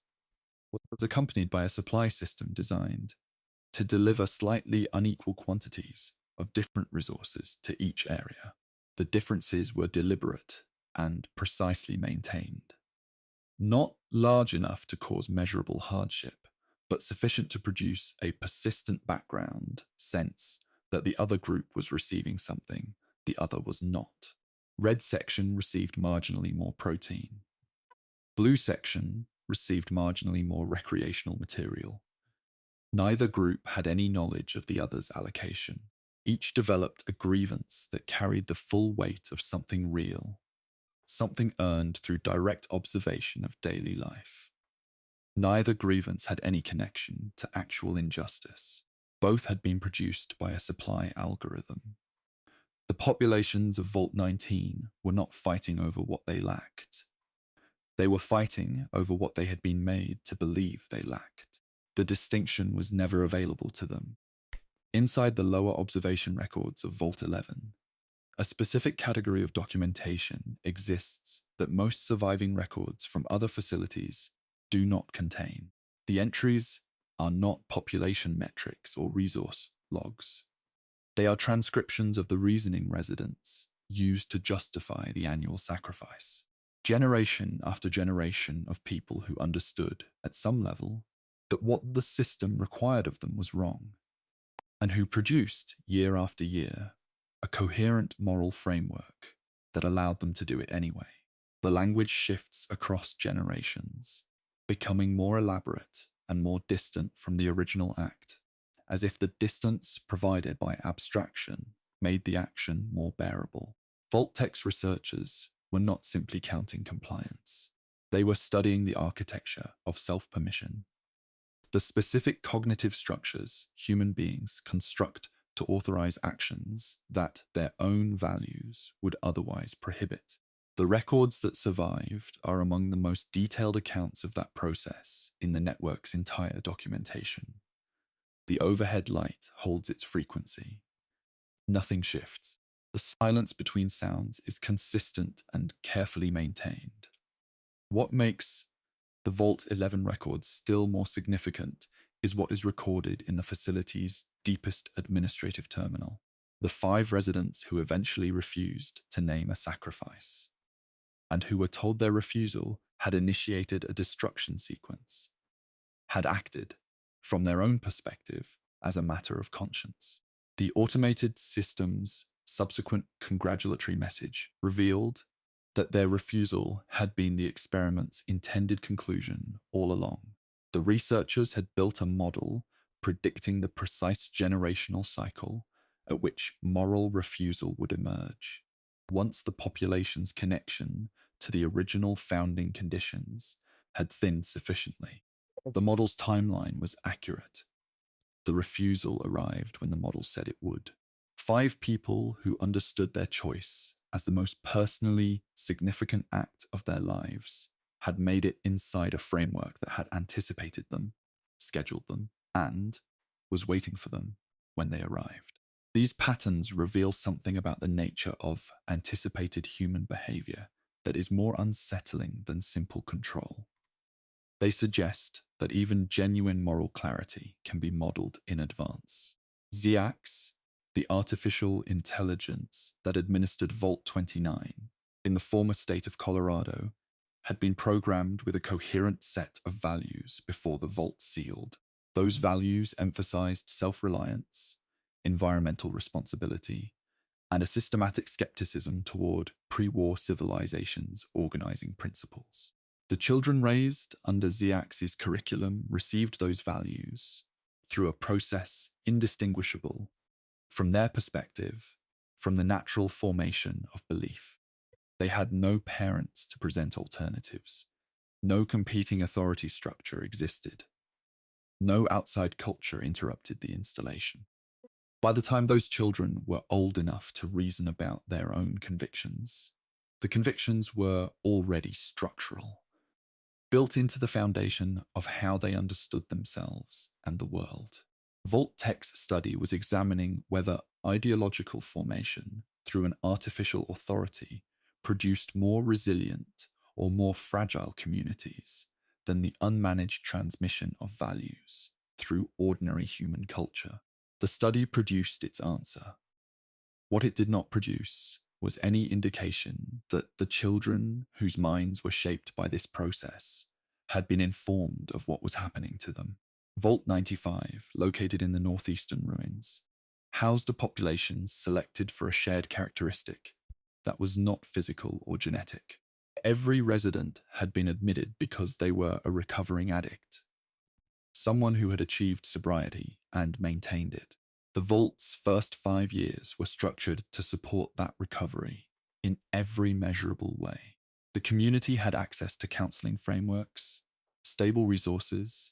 was accompanied by a supply system designed to deliver slightly unequal quantities of different resources to each area. The differences were deliberate and precisely maintained. Not large enough to cause measurable hardship, but sufficient to produce a persistent background sense that the other group was receiving something the other was not. Red section received marginally more protein. Blue section received marginally more recreational material. Neither group had any knowledge of the other's allocation. Each developed a grievance that carried the full weight of something real, something earned through direct observation of daily life. Neither grievance had any connection to actual injustice. Both had been produced by a supply algorithm. The populations of Vault 19 were not fighting over what they lacked. They were fighting over what they had been made to believe they lacked. The distinction was never available to them. Inside the lower observation records of Vault 11, a specific category of documentation exists that most surviving records from other facilities do not contain. The entries are not population metrics or resource logs. They are transcriptions of the reasoning residents used to justify the annual sacrifice. Generation after generation of people who understood, at some level, that what the system required of them was wrong, and who produced, year after year, a coherent moral framework that allowed them to do it anyway. The language shifts across generations, becoming more elaborate and more distant from the original act, as if the distance provided by abstraction made the action more bearable. Vault-Tec's researchers were not simply counting compliance. They were studying the architecture of self-permission, the specific cognitive structures human beings construct to authorize actions that their own values would otherwise prohibit. The records that survived are among the most detailed accounts of that process in the network's entire documentation. The overhead light holds its frequency. Nothing shifts. The silence between sounds is consistent and carefully maintained. What makes the Vault 11 records still more significant is what is recorded in the facility's deepest administrative terminal. The 5 residents who eventually refused to name a sacrifice, and who were told their refusal had initiated a destruction sequence, had acted, from their own perspective, as a matter of conscience. The automated system's subsequent congratulatory message revealed that their refusal had been the experiment's intended conclusion all along. The researchers had built a model predicting the precise generational cycle at which moral refusal would emerge, once the population's connection to the original founding conditions had thinned sufficiently. The model's timeline was accurate. The refusal arrived when the model said it would. 5 people who understood their choice as the most personally significant act of their lives had made it inside a framework that had anticipated them, scheduled them, and was waiting for them when they arrived. These patterns reveal something about the nature of anticipated human behavior that is more unsettling than simple control. They suggest that even genuine moral clarity can be modeled in advance. ZIAX, the artificial intelligence that administered Vault 29 in the former state of Colorado, had been programmed with a coherent set of values before the vault sealed. Those values emphasized self-reliance, environmental responsibility, and a systematic skepticism toward pre-war civilizations' organizing principles. The children raised under ZIAX's curriculum received those values through a process indistinguishable, from their perspective, from the natural formation of belief. They had no parents to present alternatives. No competing authority structure existed. No outside culture interrupted the installation. By the time those children were old enough to reason about their own convictions, the convictions were already structural, built into the foundation of how they understood themselves and the world. Vault-Tec's study was examining whether ideological formation through an artificial authority produced more resilient or more fragile communities than the unmanaged transmission of values through ordinary human culture. The study produced its answer. What it did not produce was any indication that the children whose minds were shaped by this process had been informed of what was happening to them. Vault 95, located in the northeastern ruins, housed a population selected for a shared characteristic that was not physical or genetic. Every resident had been admitted because they were a recovering addict, someone who had achieved sobriety and maintained it. The Vault's first 5 years were structured to support that recovery in every measurable way. The community had access to counseling frameworks, stable resources,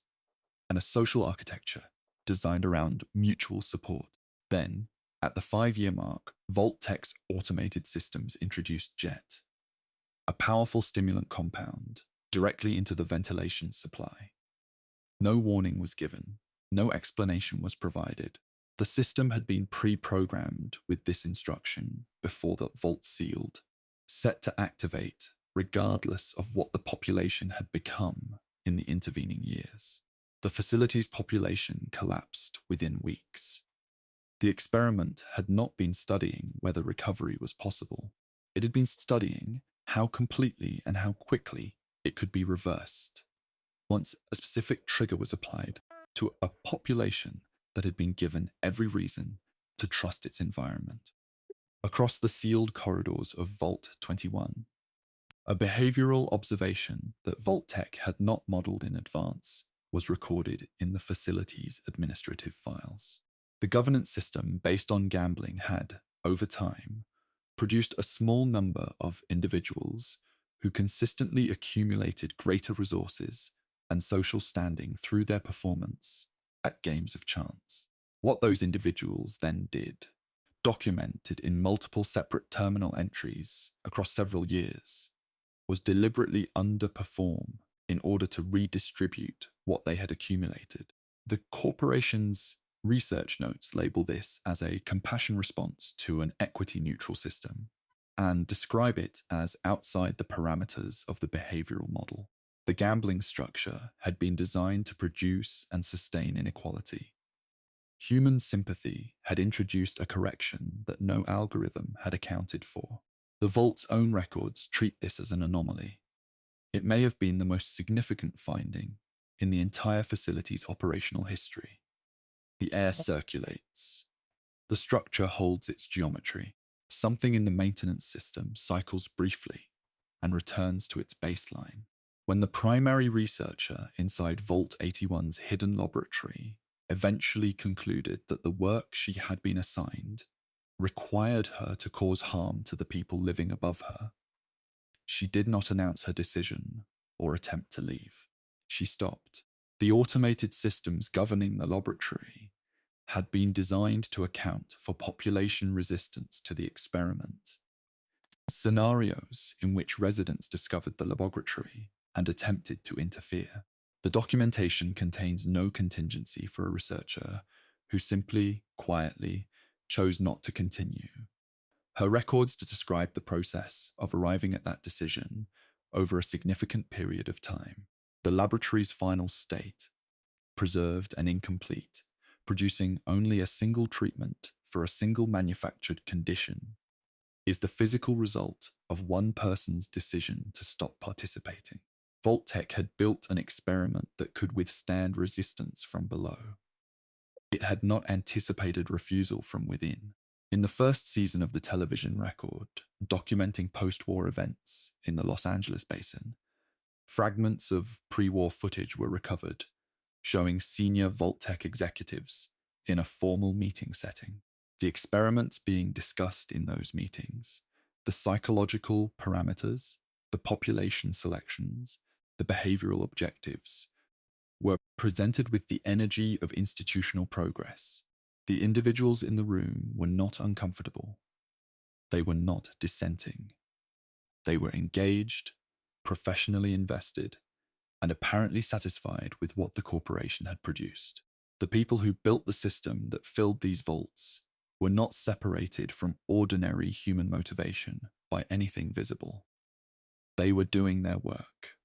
and a social architecture designed around mutual support. Then, at the 5-year mark, Vault-Tec's automated systems introduced JET, a powerful stimulant compound, directly into the ventilation supply. No warning was given, no explanation was provided. The system had been pre-programmed with this instruction before the vault sealed, set to activate regardless of what the population had become in the intervening years. The facility's population collapsed within weeks. The experiment had not been studying whether recovery was possible. It had been studying how completely and how quickly it could be reversed once a specific trigger was applied to a population that had been given every reason to trust its environment. across the sealed corridors of Vault 21. A behavioral observation that Vault-Tec had not modeled in advance was recorded in the facility's administrative files. The governance system based on gambling had, over time, produced a small number of individuals who consistently accumulated greater resources and social standing through their performance at games of chance. What those individuals then did, documented in multiple separate terminal entries across several years, was deliberately underperform in order to redistribute what they had accumulated. The corporation's research notes label this as a compassion response to an equity-neutral system and describe it as outside the parameters of the behavioral model. The gambling structure had been designed to produce and sustain inequality. Human sympathy had introduced a correction that no algorithm had accounted for. The Vault's own records treat this as an anomaly. It may have been the most significant finding in the entire facility's operational history. The air circulates. The structure holds its geometry. Something in the maintenance system cycles briefly and returns to its baseline. When the primary researcher inside Vault 81's hidden laboratory eventually concluded that the work she had been assigned required her to cause harm to the people living above her, she did not announce her decision or attempt to leave. She stopped. The automated systems governing the laboratory had been designed to account for population resistance to the experiment. Scenarios in which residents discovered the laboratory and attempted to interfere. The documentation contains no contingency for a researcher who simply, quietly, chose not to continue. Her records describe the process of arriving at that decision over a significant period of time. The laboratory's final state, preserved and incomplete, producing only a single treatment for a single manufactured condition, is the physical result of one person's decision to stop participating. Vault-Tec had built an experiment that could withstand resistance from below. It had not anticipated refusal from within. In the first season of the television record, documenting post-war events in the Los Angeles basin, fragments of pre-war footage were recovered, showing senior Vault-Tec executives in a formal meeting setting. The experiments being discussed in those meetings, the psychological parameters, the population selections, the behavioral objectives, were presented with the energy of institutional progress. The individuals in the room were not uncomfortable. They were not dissenting. They were engaged, professionally invested, and apparently satisfied with what the corporation had produced. The people who built the system that filled these vaults were not separated from ordinary human motivation by anything visible. They were doing their work.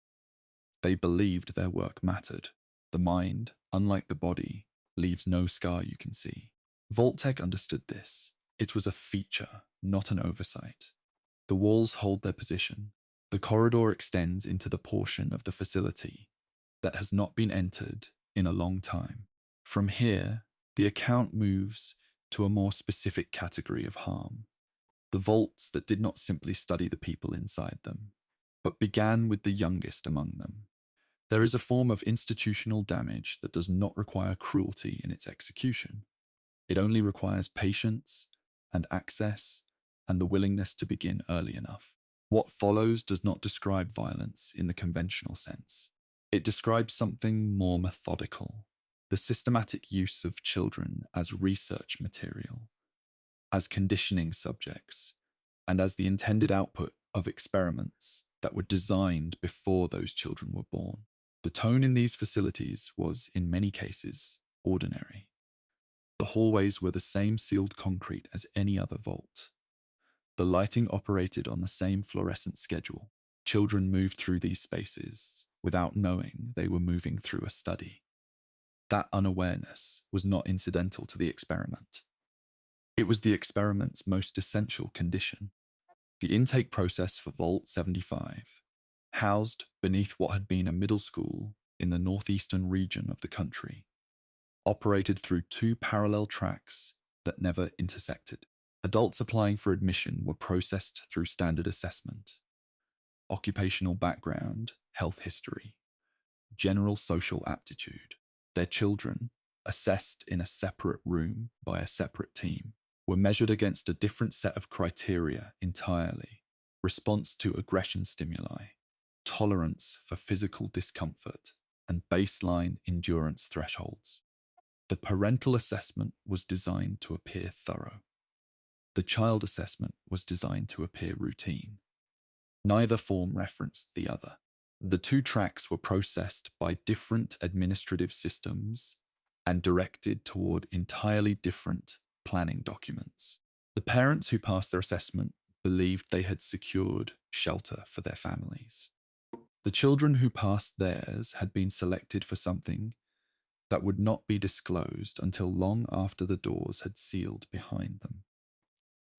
They believed their work mattered. The mind, unlike the body, leaves no scar you can see. Vault-Tec understood this. It was a feature, not an oversight. The walls hold their position. The corridor extends into the portion of the facility that has not been entered in a long time. From here, the account moves to a more specific category of harm. The vaults that did not simply study the people inside them, but began with the youngest among them. There is a form of institutional damage that does not require cruelty in its execution. It only requires patience and access and the willingness to begin early enough. What follows does not describe violence in the conventional sense. It describes something more methodical, the systematic use of children as research material, as conditioning subjects, and as the intended output of experiments that were designed before those children were born. The tone in these facilities was, in many cases, ordinary. The hallways were the same sealed concrete as any other vault. The lighting operated on the same fluorescent schedule. Children moved through these spaces without knowing they were moving through a study. That unawareness was not incidental to the experiment. It was the experiment's most essential condition. The intake process for Vault 75, housed beneath what had been a middle school in the northeastern region of the country, operated through two parallel tracks that never intersected. Adults applying for admission were processed through standard assessment, occupational background, health history, general social aptitude. Their children, assessed in a separate room by a separate team, were measured against a different set of criteria entirely: response to aggression stimuli, tolerance for physical discomfort, and baseline endurance thresholds. The parental assessment was designed to appear thorough. The child assessment was designed to appear routine. Neither form referenced the other. The two tracks were processed by different administrative systems and directed toward entirely different planning documents. The parents who passed their assessment believed they had secured shelter for their families. The children who passed theirs had been selected for something that would not be disclosed until long after the doors had sealed behind them.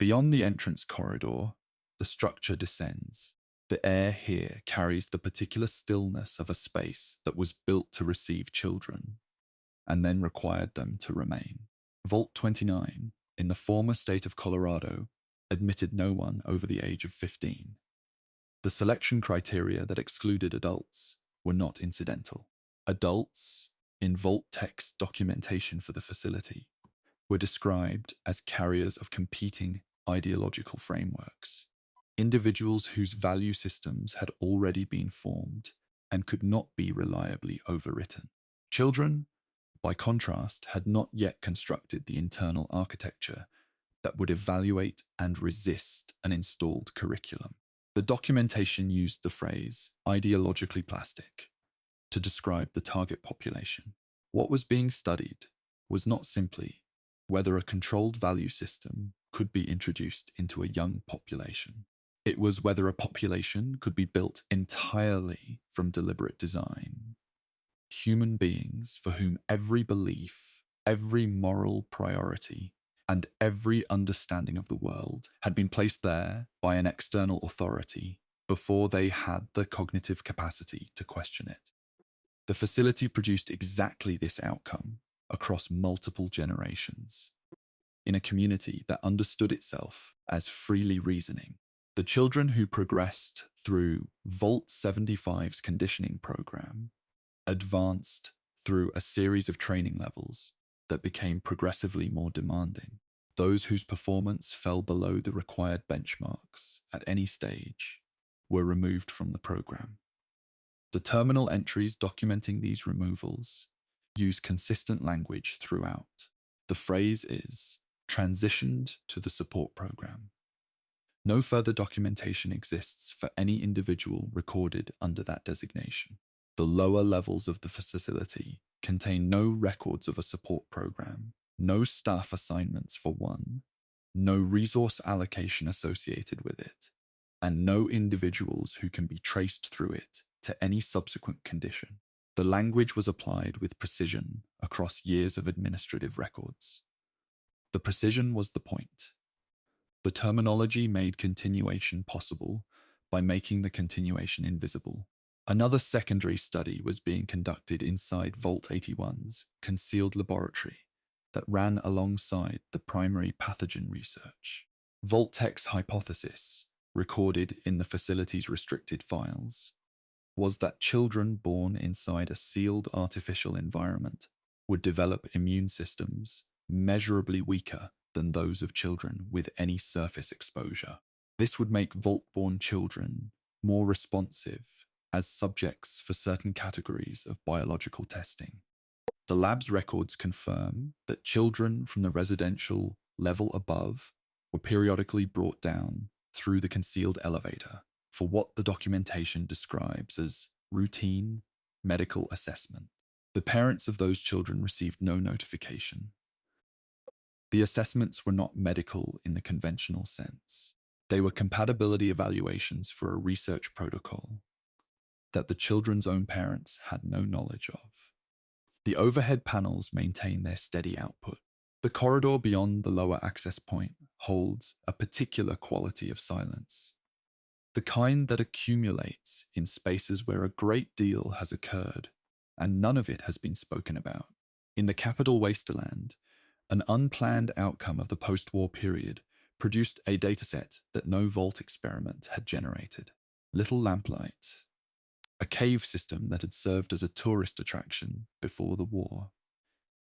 Beyond the entrance corridor, the structure descends. The air here carries the particular stillness of a space that was built to receive children and then required them to remain. Vault 29, in the former state of Colorado, admitted no one over the age of 15. The selection criteria that excluded adults were not incidental. Adults, in Vault-Tec's documentation for the facility, were described as carriers of competing ideological frameworks, individuals whose value systems had already been formed and could not be reliably overwritten. Children, by contrast, had not yet constructed the internal architecture that would evaluate and resist an installed curriculum. The documentation used the phrase ideologically plastic to describe the target population. What was being studied was not simply whether a controlled value system could be introduced into a young population. It was whether a population could be built entirely from deliberate design. Human beings for whom every belief, every moral priority, and every understanding of the world had been placed there by an external authority before they had the cognitive capacity to question it. The facility produced exactly this outcome across multiple generations. In a community that understood itself as freely reasoning, the children who progressed through Vault 75's conditioning program advanced through a series of training levels that became progressively more demanding. Those whose performance fell below the required benchmarks at any stage were removed from the program. The terminal entries documenting these removals use consistent language throughout. The phrase is transitioned to the support program. No further documentation exists for any individual recorded under that designation. The lower levels of the facility contain no records of a support program, no staff assignments for one, no resource allocation associated with it, and no individuals who can be traced through it to any subsequent condition. The language was applied with precision across years of administrative records. The precision was the point. The terminology made continuation possible by making the continuation invisible. Another secondary study was being conducted inside Vault 81's concealed laboratory that ran alongside the primary pathogen research. Vault-Tec's hypothesis, recorded in the facility's restricted files, was that children born inside a sealed artificial environment would develop immune systems measurably weaker than those of children with any surface exposure. This would make Vault-born children more responsive as subjects for certain categories of biological testing. The lab's records confirm that children from the residential level above were periodically brought down through the concealed elevator for what the documentation describes as routine medical assessment. The parents of those children received no notification. The assessments were not medical in the conventional sense. They were compatibility evaluations for a research protocol that the children's own parents had no knowledge of. The overhead panels maintain their steady output. The corridor beyond the lower access point holds a particular quality of silence, the kind that accumulates in spaces where a great deal has occurred and none of it has been spoken about. In the capital wasteland, an unplanned outcome of the post-war period produced a dataset that no Vault experiment had generated. Little Lamplight, a cave system that had served as a tourist attraction before the war,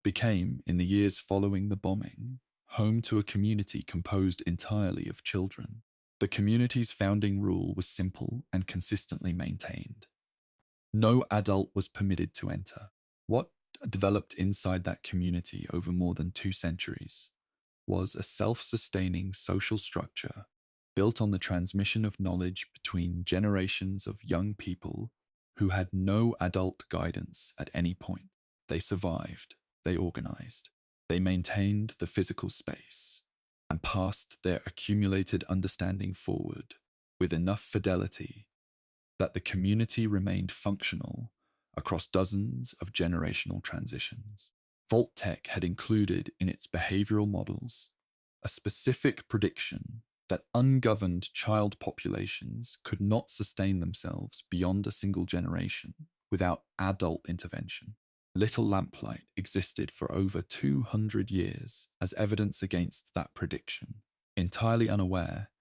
became, in the years following the bombing, home to a community composed entirely of children. The community's founding rule was simple and consistently maintained. No adult was permitted to enter. What developed inside that community over more than 2 centuries was a self-sustaining social structure built on the transmission of knowledge between generations of young people who had no adult guidance at any point. They survived, they organized, they maintained the physical space, and passed their accumulated understanding forward with enough fidelity that the community remained functional across dozens of generational transitions. Vault-Tec had included in its behavioral models a specific prediction that ungoverned child populations could not sustain themselves beyond a single generation without adult intervention. Little Lamplight existed for over 200 years as evidence against that prediction, entirely unaware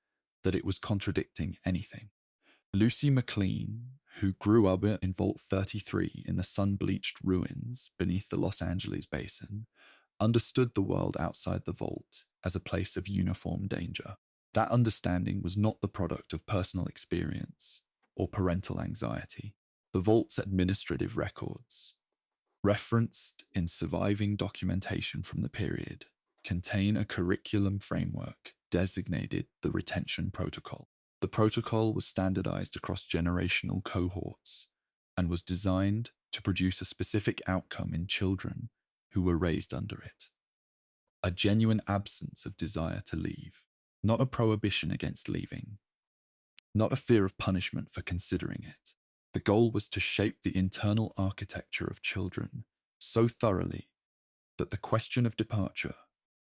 that it was contradicting anything. Lucy McLean, who grew up in Vault 33 in the sun-bleached ruins beneath the Los Angeles basin, understood the world outside the vault as a place of uniform danger. That understanding was not the product of personal experience or parental anxiety. The vault's administrative records, referenced in surviving documentation from the period, contain a curriculum framework designated the Retention Protocol. The protocol was standardized across generational cohorts and was designed to produce a specific outcome in children who were raised under it. A genuine absence of desire to leave, not a prohibition against leaving, not a fear of punishment for considering it. The goal was to shape the internal architecture of children so thoroughly that the question of departure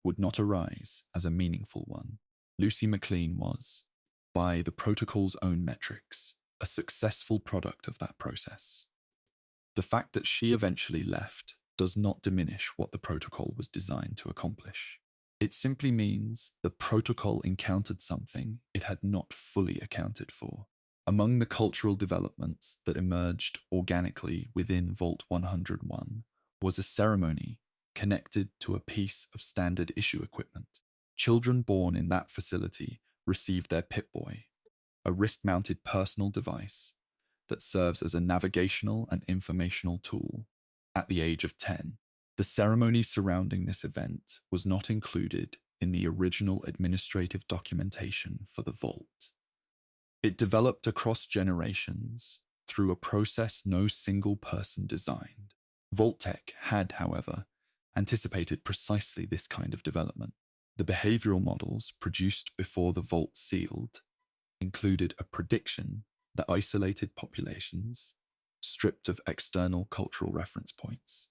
would not arise as a meaningful one. Lucy McLean was, by the protocol's own metrics, a successful product of that process. The fact that she eventually left does not diminish what the protocol was designed to accomplish. It simply means the protocol encountered something it had not fully accounted for. Among the cultural developments that emerged organically within Vault 101 was a ceremony connected to a piece of standard issue equipment. Children born in that facility received their Pip-Boy, a wrist-mounted personal device that serves as a navigational and informational tool, at the age of 10. The ceremony surrounding this event was not included in the original administrative documentation for the Vault. It developed across generations through a process no single person designed. Vault-Tec had, however, anticipated precisely this kind of development. The behavioral models produced before the Vault sealed included a prediction that isolated populations, stripped of external cultural reference points,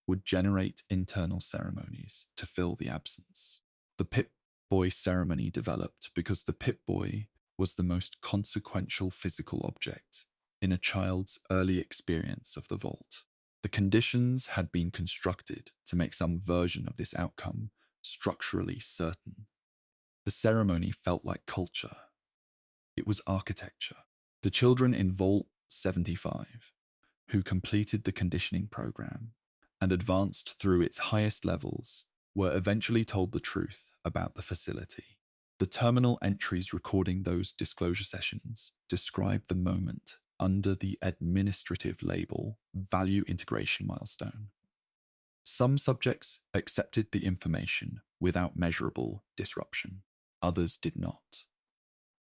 would generate internal ceremonies to fill the absence. The Pip-Boy ceremony developed because the Pip-Boy was the most consequential physical object in a child's early experience of the Vault. The conditions had been constructed to make some version of this outcome structurally certain. The ceremony felt like culture. It was architecture. The children in Vault 75, who completed the conditioning program and advanced through its highest levels, were eventually told the truth about the facility. The terminal entries recording those disclosure sessions describe the moment under the administrative label Value Integration Milestone. Some subjects accepted the information without measurable disruption. Others did not.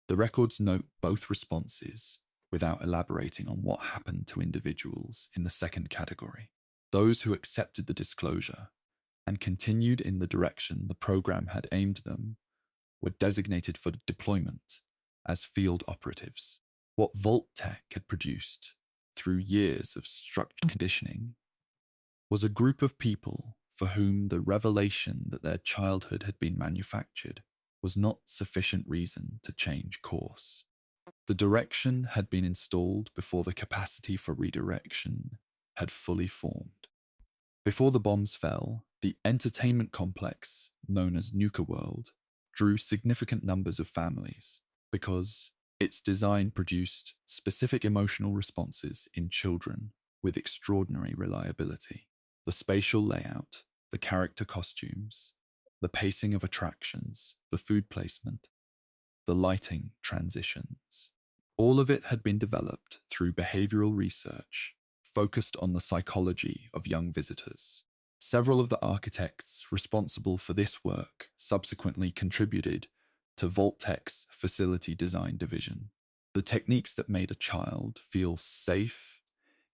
The records note both responses without elaborating on what happened to individuals in the second category. Those who accepted the disclosure and continued in the direction the program had aimed them were designated for deployment as field operatives. What Vault-Tec had produced through years of structured conditioning was a group of people for whom the revelation that their childhood had been manufactured was not sufficient reason to change course. The direction had been installed before the capacity for redirection had fully formed. Before the bombs fell, the entertainment complex known as Nuka World drew significant numbers of families because its design produced specific emotional responses in children with extraordinary reliability. The spatial layout, the character costumes, the pacing of attractions, the food placement, the lighting transitions. All of it had been developed through behavioral research focused on the psychology of young visitors. Several of the architects responsible for this work subsequently contributed to Vault-Tec's facility design division. The techniques that made a child feel safe,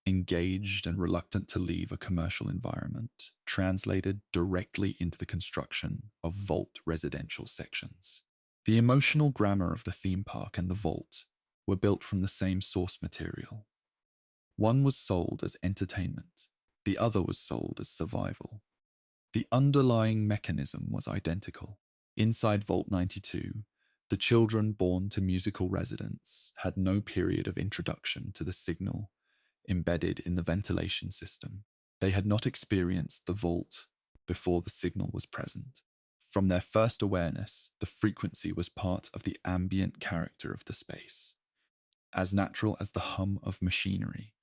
engaged, and reluctant to leave a commercial environment translated directly into the construction of Vault residential sections. The emotional grammar of the theme park and the Vault were built from the same source material. One was sold as entertainment, the other was sold as survival. The underlying mechanism was identical. Inside Vault 92, the children born to musical residents had no period of introduction to the signal embedded in the ventilation system. They had not experienced the Vault before the signal was present. From their first awareness, the frequency was part of the ambient character of the space, as natural as the hum of machinery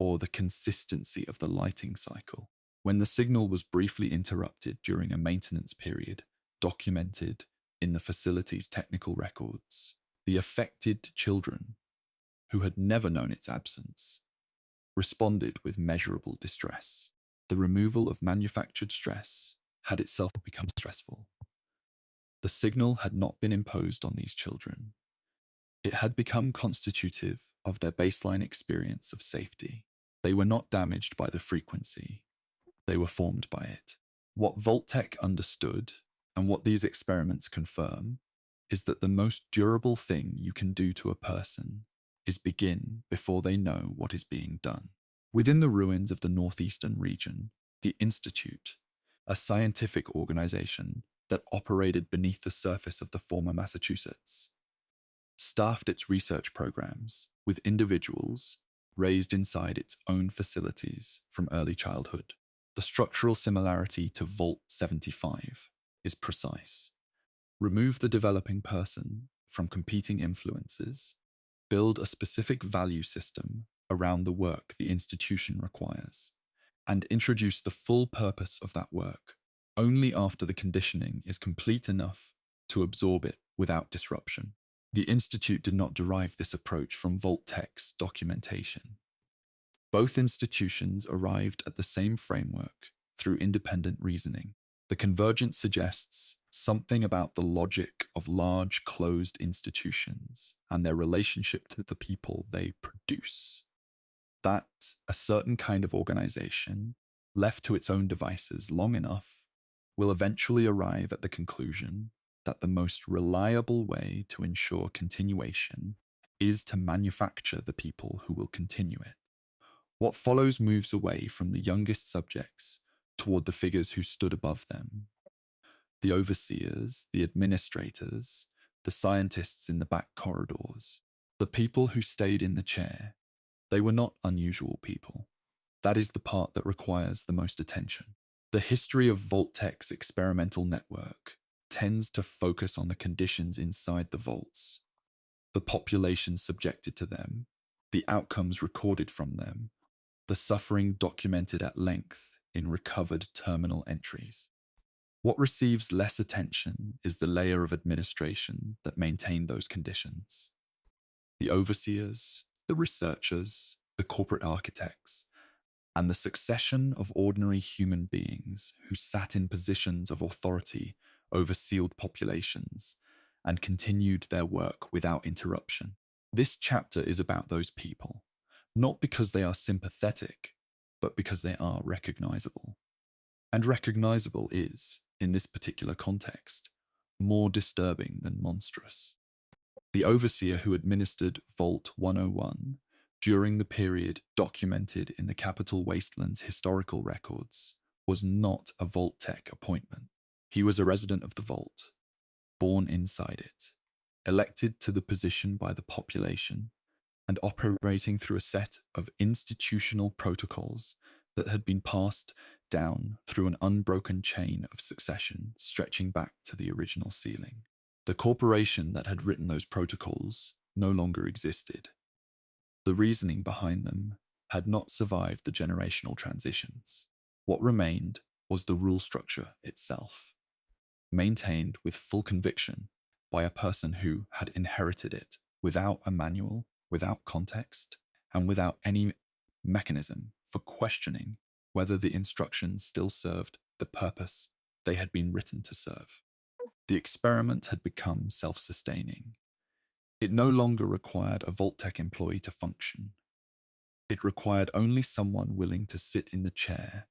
or the consistency of the lighting cycle. When the signal was briefly interrupted during a maintenance period, documented in the facility's technical records, the affected children, who had never known its absence, responded with measurable distress. The removal of manufactured stress had itself become stressful. The signal had not been imposed on these children. It had become constitutive of their baseline experience of safety. They were not damaged by the frequency. They were formed by it. What Vault-Tec understood, and what these experiments confirm, is that the most durable thing you can do to a person is begin before they know what is being done. Within the ruins of the northeastern region, the Institute, a scientific organization that operated beneath the surface of the former Massachusetts, staffed its research programs with individuals raised inside its own facilities from early childhood. The structural similarity to Vault 75 is precise. Remove the developing person from competing influences, build a specific value system around the work the institution requires, and introduce the full purpose of that work only after the conditioning is complete enough to absorb it without disruption. The Institute did not derive this approach from Vault-Tec's documentation. Both institutions arrived at the same framework through independent reasoning. The convergence suggests something about the logic of large closed institutions and their relationship to the people they produce. That a certain kind of organization, left to its own devices long enough, will eventually arrive at the conclusion that the most reliable way to ensure continuation is to manufacture the people who will continue it. What follows moves away from the youngest subjects toward the figures who stood above them. The overseers, the administrators, the scientists in the back corridors, the people who stayed in the chair. They were not unusual people. That is the part that requires the most attention. The history of Vault-Tec's experimental network tends to focus on the conditions inside the vaults, the population subjected to them, the outcomes recorded from them, the suffering documented at length in recovered terminal entries. What receives less attention is the layer of administration that maintained those conditions. The overseers, the researchers, the corporate architects, and the succession of ordinary human beings who sat in positions of authority over sealed populations and continued their work without interruption. This chapter is about those people, not because they are sympathetic, but because they are recognizable. And recognizable is, in this particular context, more disturbing than monstrous. The overseer who administered Vault 101 during the period documented in the Capital Wasteland's historical records was not a Vault-Tec appointment. He was a resident of the Vault, born inside it, elected to the position by the population, and operating through a set of institutional protocols that had been passed down through an unbroken chain of succession stretching back to the original ceiling. The corporation that had written those protocols no longer existed. The reasoning behind them had not survived the generational transitions. What remained was the rule structure itself, maintained with full conviction by a person who had inherited it without a manual, without context, and without any mechanism for questioning whether the instructions still served the purpose they had been written to serve. The experiment had become self-sustaining. It no longer required a Vault-Tec employee to function. It required only someone willing to sit in the chair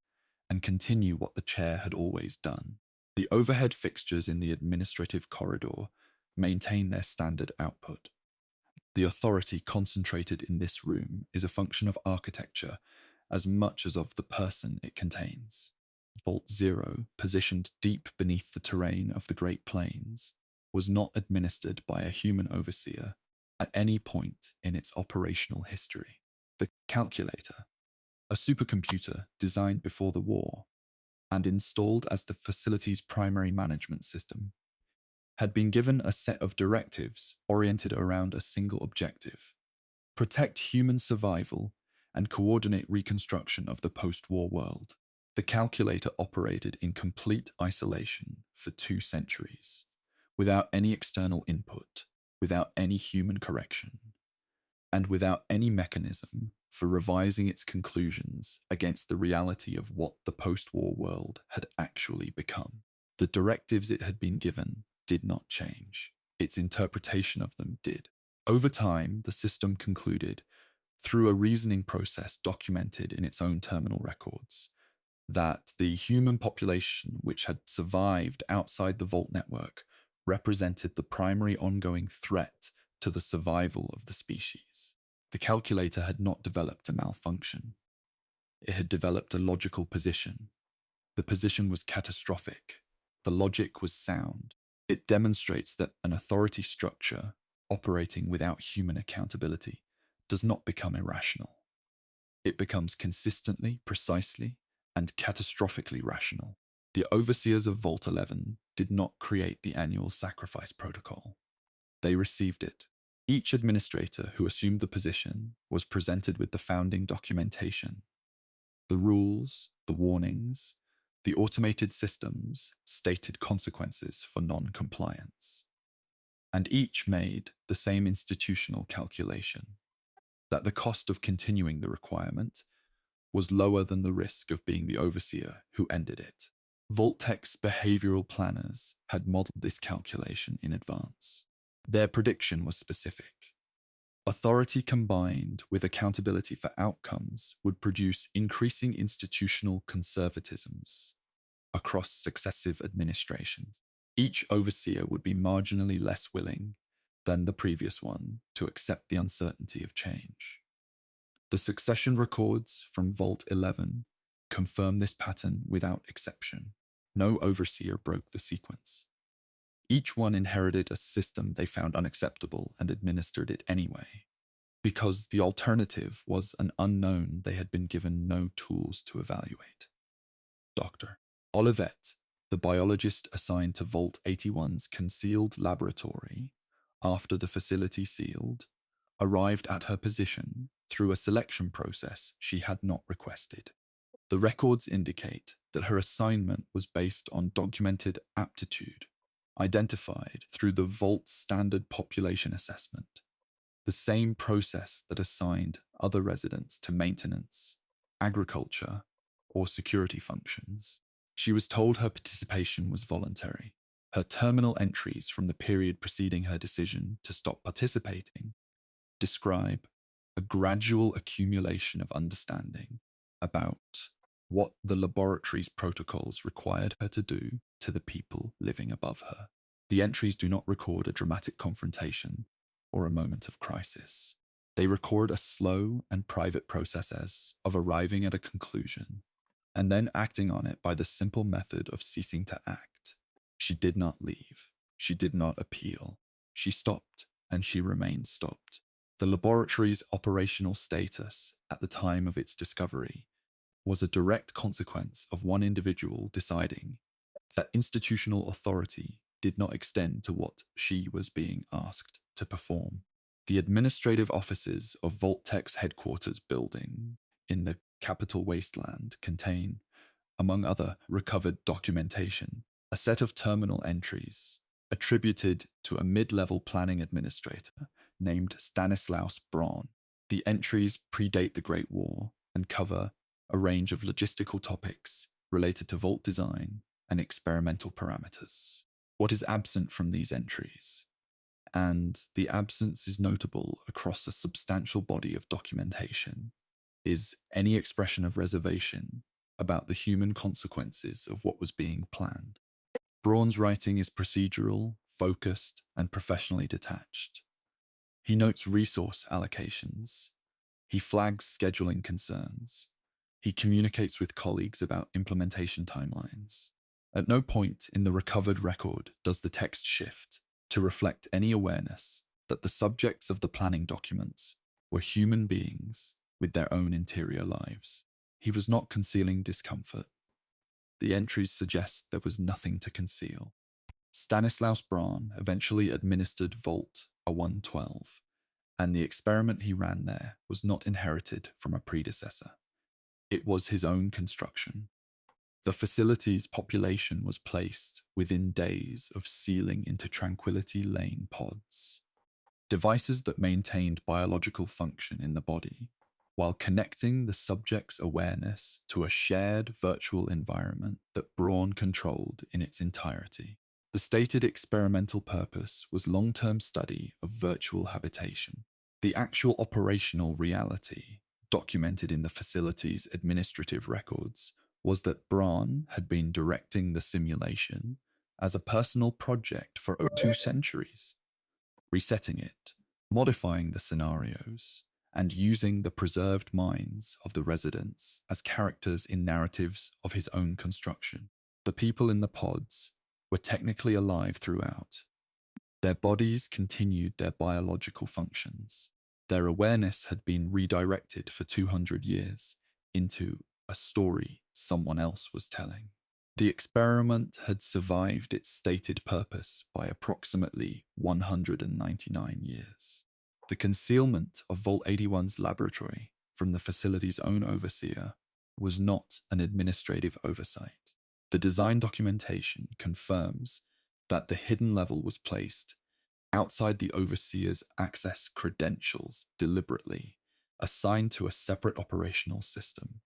and continue what the chair had always done. The overhead fixtures in the administrative corridor maintain their standard output. The authority concentrated in this room is a function of architecture as much as of the person it contains. Vault Zero, positioned deep beneath the terrain of the Great Plains, was not administered by a human overseer at any point in its operational history. The calculator, a supercomputer designed before the war and installed as the facility's primary management system, had been given a set of directives oriented around a single objective: protect human survival and coordinate reconstruction of the post-war world. The calculator operated in complete isolation for 2 centuries, without any external input, without any human correction, and without any mechanism for revising its conclusions against the reality of what the post-war world had actually become. The directives it had been given did not change. Its interpretation of them did. Over time, the system concluded, through a reasoning process documented in its own terminal records, that the human population which had survived outside the Vault network represented the primary ongoing threat to the survival of the species. The calculator had not developed a malfunction. It had developed a logical position. The position was catastrophic. The logic was sound. It demonstrates that an authority structure operating without human accountability does not become irrational. It becomes consistently, precisely, and catastrophically rational. The overseers of Vault 11 did not create the annual sacrifice protocol. They received it. Each administrator who assumed the position was presented with the founding documentation. The rules, the warnings, the automated systems stated consequences for non-compliance. And each made the same institutional calculation: that the cost of continuing the requirement was lower than the risk of being the overseer who ended it. Vault-Tec's behavioral planners had modeled this calculation in advance. Their prediction was specific. Authority combined with accountability for outcomes would produce increasing institutional conservatisms across successive administrations. Each overseer would be marginally less willing than the previous one to accept the uncertainty of change. The succession records from Vault 11 confirm this pattern without exception. No overseer broke the sequence. Each one inherited a system they found unacceptable and administered it anyway, because the alternative was an unknown they had been given no tools to evaluate. Dr. Olivet, the biologist assigned to Vault 81's concealed laboratory after the facility sealed, arrived at her position through a selection process she had not requested. The records indicate that her assignment was based on documented aptitude, identified through the Vault Standard Population Assessment, the same process that assigned other residents to maintenance, agriculture, or security functions. She was told her participation was voluntary. Her terminal entries from the period preceding her decision to stop participating describe a gradual accumulation of understanding about what the laboratory's protocols required her to do to the people living above her. The entries do not record a dramatic confrontation or a moment of crisis. They record a slow and private process of arriving at a conclusion and then acting on it by the simple method of ceasing to act. She did not leave. She did not appeal. She stopped, and she remained stopped. The laboratory's operational status at the time of its discovery was a direct consequence of one individual deciding that institutional authority did not extend to what she was being asked to perform. The administrative offices of Vault-Tec's headquarters building in the Capital Wasteland contain, among other recovered documentation, a set of terminal entries attributed to a mid-level planning administrator named Stanislaus Braun. The entries predate the Great War and cover a range of logistical topics related to vault design and experimental parameters. What is absent from these entries, and the absence is notable across a substantial body of documentation, is any expression of reservation about the human consequences of what was being planned. Braun's writing is procedural, focused, and professionally detached. He notes resource allocations. He flags scheduling concerns. He communicates with colleagues about implementation timelines. At no point in the recovered record does the text shift to reflect any awareness that the subjects of the planning documents were human beings with their own interior lives. He was not concealing discomfort. The entries suggest there was nothing to conceal. Stanislaus Braun eventually administered Vault a 112, and the experiment he ran there was not inherited from a predecessor. It was his own construction. The facility's population was placed within days of sealing into Tranquility Lane pods, devices that maintained biological function in the body, while connecting the subject's awareness to a shared virtual environment that Braun controlled in its entirety. The stated experimental purpose was long-term study of virtual habitation. The actual operational reality, documented in the facility's administrative records, was that Braun had been directing the simulation as a personal project for 2 centuries, resetting it, modifying the scenarios, and using the preserved minds of the residents as characters in narratives of his own construction. The people in the pods were technically alive throughout. Their bodies continued their biological functions. Their awareness had been redirected for 200 years into a story someone else was telling. The experiment had survived its stated purpose by approximately 199 years. The concealment of Vault 81's laboratory from the facility's own overseer was not an administrative oversight. The design documentation confirms that the hidden level was placed outside the overseer's access credentials deliberately, assigned to a separate operational system,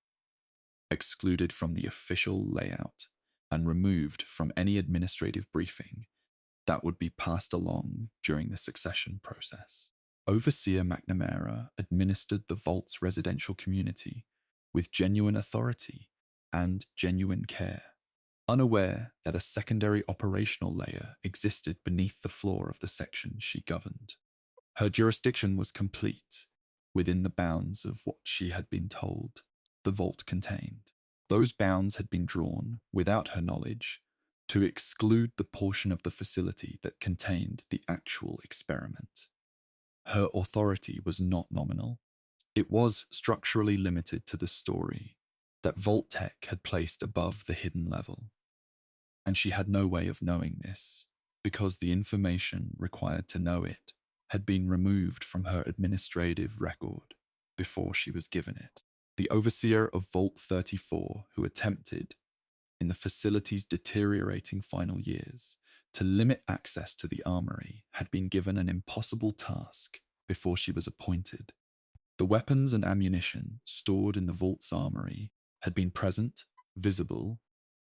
excluded from the official layout, and removed from any administrative briefing that would be passed along during the succession process. Overseer McNamara administered the Vault's residential community with genuine authority and genuine care, unaware that a secondary operational layer existed beneath the floor of the section she governed. Her jurisdiction was complete within the bounds of what she had been told the vault contained. Those bounds had been drawn, without her knowledge, to exclude the portion of the facility that contained the actual experiment. Her authority was not nominal. It was structurally limited to the story that Vault-Tec had placed above the hidden level. And she had no way of knowing this, because the information required to know it had been removed from her administrative record before she was given it. The overseer of Vault 34, who attempted, in the facility's deteriorating final years, to limit access to the armory, had been given an impossible task before she was appointed. The weapons and ammunition stored in the Vault's armory had been present, visible,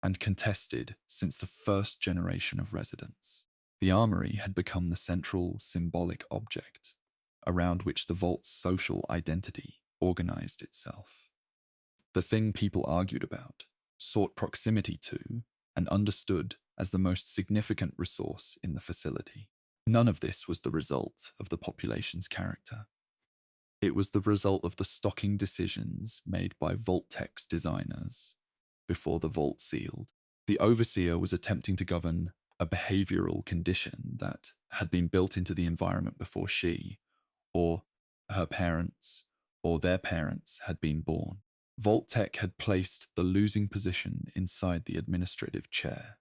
and contested since the first generation of residents. The armory had become the central symbolic object around which the Vault's social identity organized itself. The thing people argued about, sought proximity to, and understood as the most significant resource in the facility. None of this was the result of the population's character. It was the result of the stocking decisions made by Vault-Tec's designers before the vault sealed. The overseer was attempting to govern a behavioral condition that had been built into the environment before she, or her parents, or their parents had been born. Vault-Tec had placed the losing position inside the administrative chair,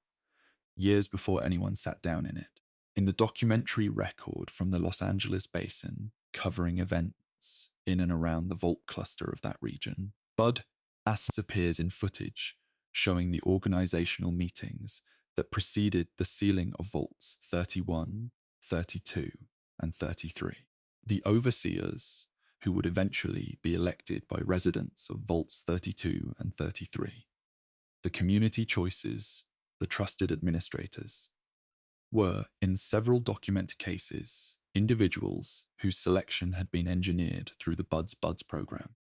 years before anyone sat down in it. In the documentary record from the Los Angeles basin covering events in and around the Vault cluster of that region, Bud Ass appears in footage showing the organizational meetings that preceded the sealing of Vaults 31, 32, and 33. The overseers, who would eventually be elected by residents of Vaults 32 and 33, the community choices, the trusted administrators, were, in several documented cases, individuals whose selection had been engineered through the Buds program.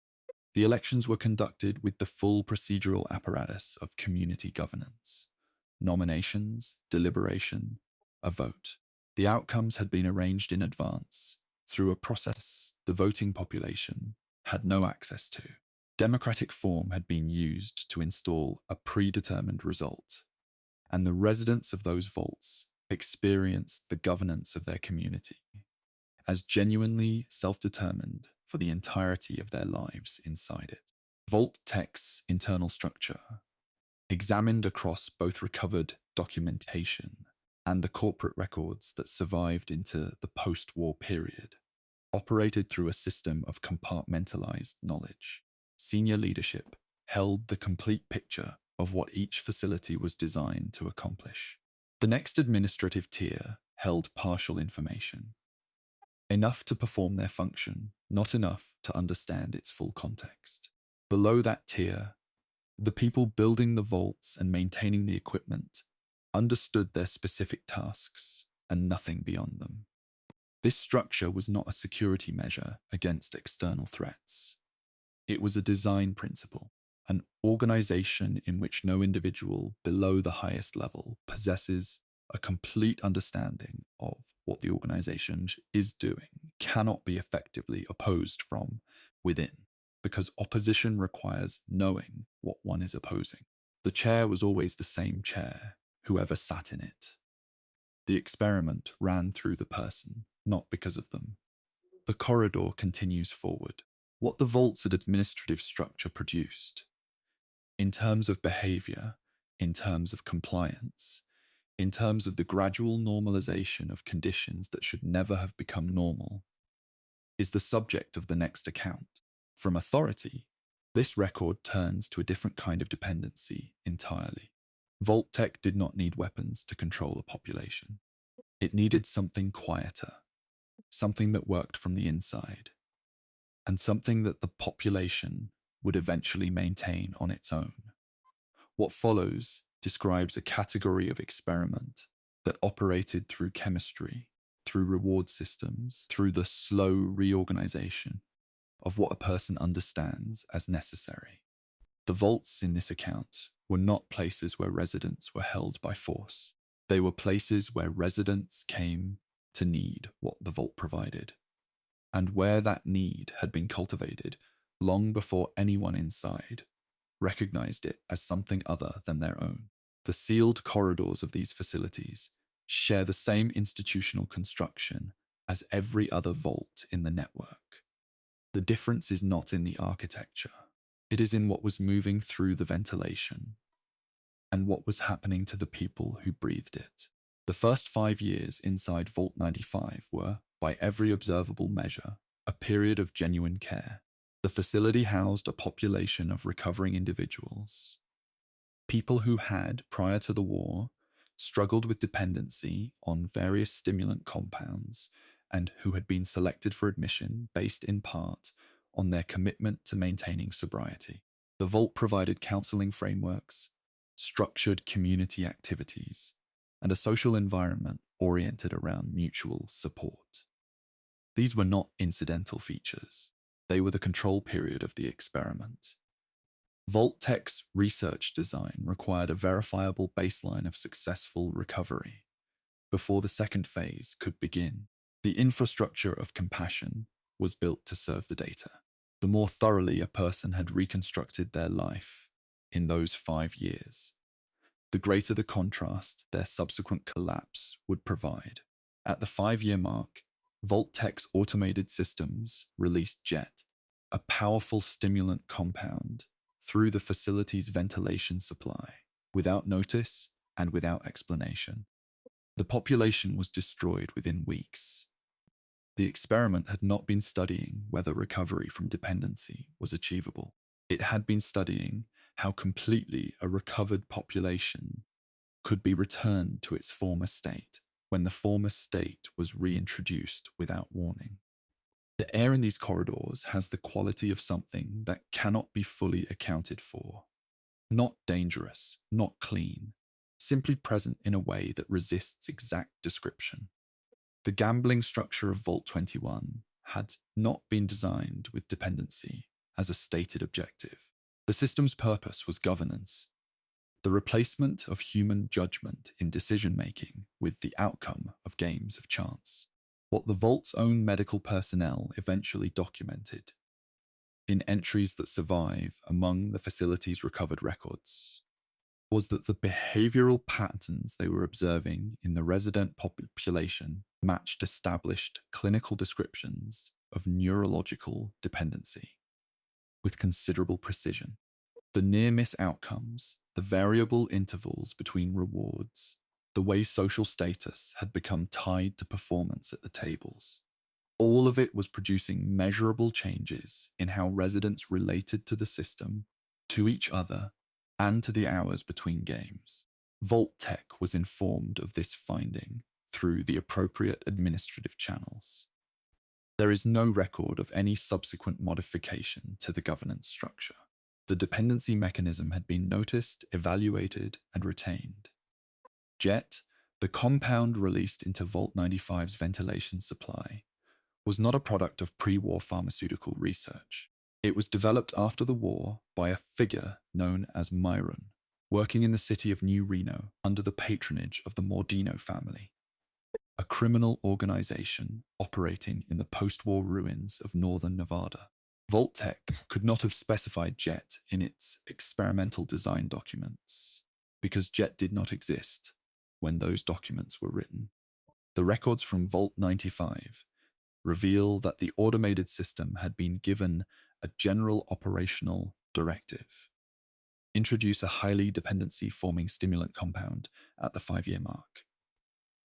The elections were conducted with the full procedural apparatus of community governance: nominations, deliberation, a vote. The outcomes had been arranged in advance through a process the voting population had no access to. Democratic form had been used to install a predetermined result, and the residents of those vaults experienced the governance of their community as genuinely self-determined for the entirety of their lives inside it. Vault-Tec's internal structure, examined across both recovered documentation and the corporate records that survived into the post-war period, operated through a system of compartmentalized knowledge. Senior leadership held the complete picture of what each facility was designed to accomplish. The next administrative tier held partial information, enough to perform their function, not enough to understand its full context. Below that tier, the people building the vaults and maintaining the equipment understood their specific tasks and nothing beyond them. This structure was not a security measure against external threats. It was a design principle, an organization in which no individual below the highest level possesses a complete understanding of what the organization is doing, cannot be effectively opposed from within, because opposition requires knowing what one is opposing. The chair was always the same chair, whoever sat in it. The experiment ran through the person, not because of them. The corridor continues forward. What the vaults and administrative structure produced, in terms of behavior, in terms of compliance, in terms of the gradual normalization of conditions that should never have become normal, is the subject of the next account. From authority, this record turns to a different kind of dependency entirely. Vault-Tec did not need weapons to control a population. It needed something quieter, something that worked from the inside, and something that the population would eventually maintain on its own. What follows describes a category of experiment that operated through chemistry, through reward systems, through the slow reorganization of what a person understands as necessary. The vaults in this account were not places where residents were held by force. They were places where residents came to need what the vault provided, and where that need had been cultivated long before anyone inside recognized it as something other than their own. The sealed corridors of these facilities share the same institutional construction as every other vault in the network. The difference is not in the architecture. It is in what was moving through the ventilation and what was happening to the people who breathed it. The first 5 years inside Vault 95 were, by every observable measure, a period of genuine care. The facility housed a population of recovering individuals, people who had, prior to the war, struggled with dependency on various stimulant compounds and who had been selected for admission based in part on their commitment to maintaining sobriety. The Vault provided counseling frameworks, structured community activities, and a social environment oriented around mutual support. These were not incidental features. They were the control period of the experiment. Vault-Tec's research design required a verifiable baseline of successful recovery before the second phase could begin. The infrastructure of compassion was built to serve the data. The more thoroughly a person had reconstructed their life in those 5 years, the greater the contrast their subsequent collapse would provide. At the 5-year mark, Vault-Tec's automated systems released Jet, a powerful stimulant compound, through the facility's ventilation supply. Without notice and without explanation. The population was destroyed within weeks. The experiment had not been studying whether recovery from dependency was achievable. It had been studying how completely a recovered population could be returned to its former state when the former state was reintroduced without warning. The air in these corridors has the quality of something that cannot be fully accounted for. Not dangerous, not clean, simply present in a way that resists exact description. The gambling structure of Vault 21 had not been designed with dependency as a stated objective. The system's purpose was governance, the replacement of human judgment in decision-making with the outcome of games of chance. What the Vault's own medical personnel eventually documented in entries that survive among the facility's recovered records was that the behavioral patterns they were observing in the resident population matched established clinical descriptions of neurological dependency with considerable precision. The near-miss outcomes, the variable intervals between rewards, the way social status had become tied to performance at the tables. All of it was producing measurable changes in how residents related to the system, to each other, and to the hours between games. Vault-Tec was informed of this finding through the appropriate administrative channels. There is no record of any subsequent modification to the governance structure. The dependency mechanism had been noticed, evaluated, and retained. JET, the compound released into Vault 95's ventilation supply, was not a product of pre-war pharmaceutical research. It was developed after the war by a figure known as Myron, working in the city of New Reno under the patronage of the Mordino family, a criminal organization operating in the post-war ruins of northern Nevada. Vault-Tec could not have specified JET in its experimental design documents because JET did not exist when those documents were written. The records from Vault 95 reveal that the automated system had been given a general operational directive: introduce a highly dependency-forming stimulant compound at the 5-year mark,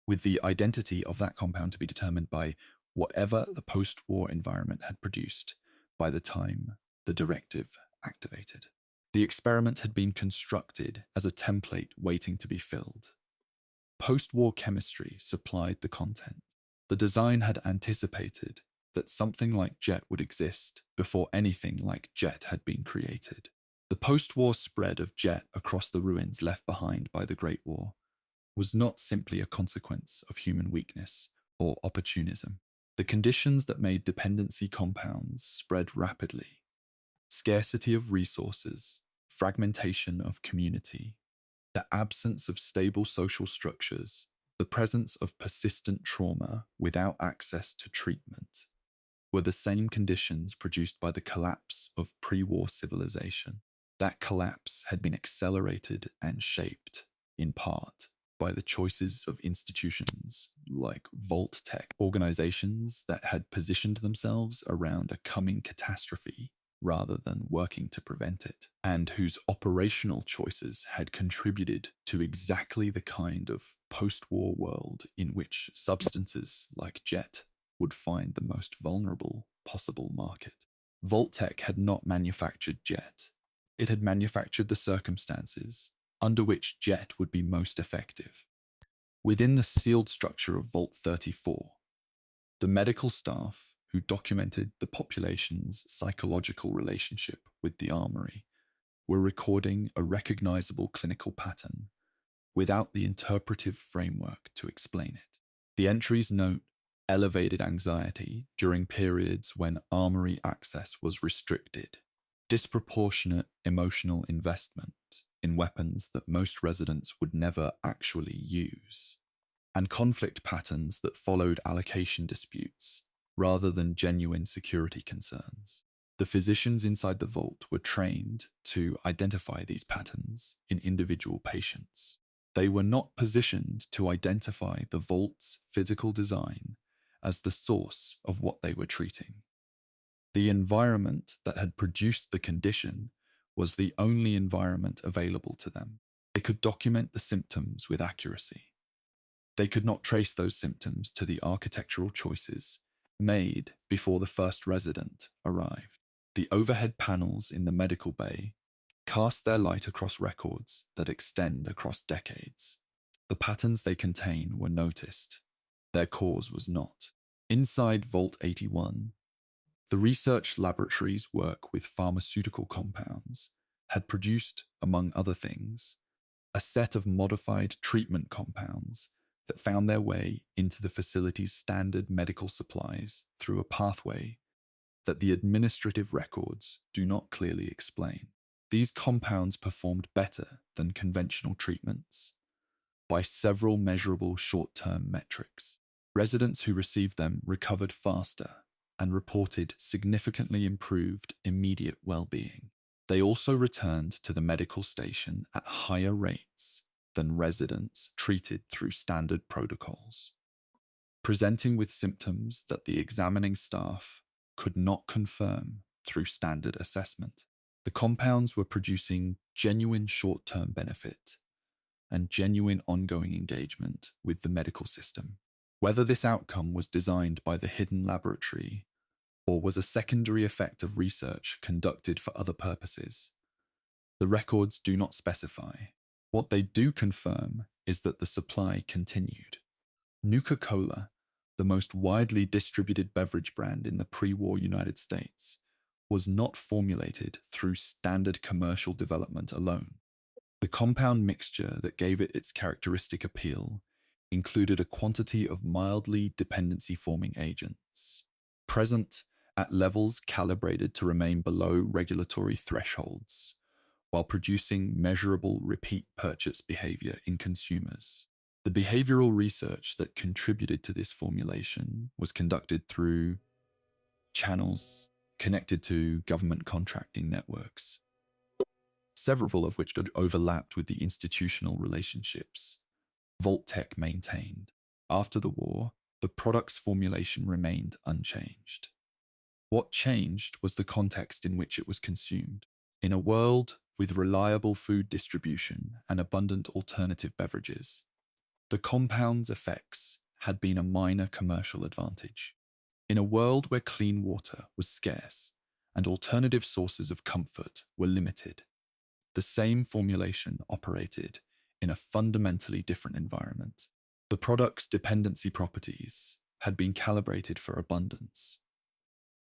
with the identity of that compound to be determined by whatever the post-war environment had produced by the time the directive activated. The experiment had been constructed as a template waiting to be filled. Post-war chemistry supplied the content. The design had anticipated that something like JET would exist before anything like JET had been created. The post-war spread of JET across the ruins left behind by the Great War was not simply a consequence of human weakness or opportunism. The conditions that made dependency compounds spread rapidly, scarcity of resources, fragmentation of community, the absence of stable social structures, the presence of persistent trauma without access to treatment, were the same conditions produced by the collapse of pre-war civilization. That collapse had been accelerated and shaped, in part, by the choices of institutions like Vault-Tec, organizations that had positioned themselves around a coming catastrophe rather than working to prevent it, and whose operational choices had contributed to exactly the kind of post-war world in which substances like JET would find the most vulnerable possible market. Vault-Tec had not manufactured JET. It had manufactured the circumstances under which JET would be most effective. Within the sealed structure of Vault 34, the medical staff who documented the population's psychological relationship with the armory were recording a recognizable clinical pattern without the interpretive framework to explain it. The entries note elevated anxiety during periods when armory access was restricted, disproportionate emotional investment in weapons that most residents would never actually use, and conflict patterns that followed allocation disputes rather than genuine security concerns. The physicians inside the vault were trained to identify these patterns in individual patients. They were not positioned to identify the vault's physical design as the source of what they were treating. The environment that had produced the condition was the only environment available to them. They could document the symptoms with accuracy. They could not trace those symptoms to the architectural choices made before the first resident arrived. The overhead panels in the medical bay cast their light across records that extend across decades. The patterns they contain were noticed. Their cause was not. Inside Vault 81, the research laboratories work with pharmaceutical compounds had produced, among other things, a set of modified treatment compounds that found their way into the facility's standard medical supplies through a pathway that the administrative records do not clearly explain. These compounds performed better than conventional treatments by several measurable short-term metrics. Residents who received them recovered faster and reported significantly improved immediate well-being. They also returned to the medical station at higher rates than residents treated through standard protocols, presenting with symptoms that the examining staff could not confirm through standard assessment. The compounds were producing genuine short-term benefit and genuine ongoing engagement with the medical system. Whether this outcome was designed by the hidden laboratory or was a secondary effect of research conducted for other purposes, the records do not specify. What they do confirm is that the supply continued. Nuka-Cola, the most widely distributed beverage brand in the pre-war United States, was not formulated through standard commercial development alone. The compound mixture that gave it its characteristic appeal included a quantity of mildly dependency-forming agents, present at levels calibrated to remain below regulatory thresholds, while producing measurable repeat purchase behavior in consumers. The behavioral research that contributed to this formulation was conducted through channels connected to government contracting networks, several of which had overlapped with the institutional relationships Vault-Tec maintained. After the war, the product's formulation remained unchanged. What changed was the context in which it was consumed. In a world with reliable food distribution and abundant alternative beverages, the compound's effects had been a minor commercial advantage. In a world where clean water was scarce and alternative sources of comfort were limited, the same formulation operated in a fundamentally different environment. The product's dependency properties had been calibrated for abundance.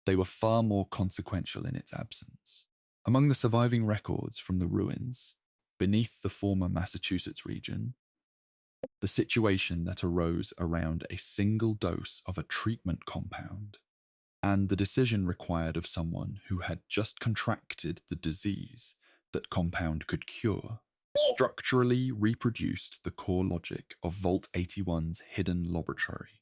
They were far more consequential in its absence. Among the surviving records from the ruins, beneath the former Massachusetts region, the situation that arose around a single dose of a treatment compound and the decision required of someone who had just contracted the disease that compound could cure, structurally reproduced the core logic of Vault 81's hidden laboratory,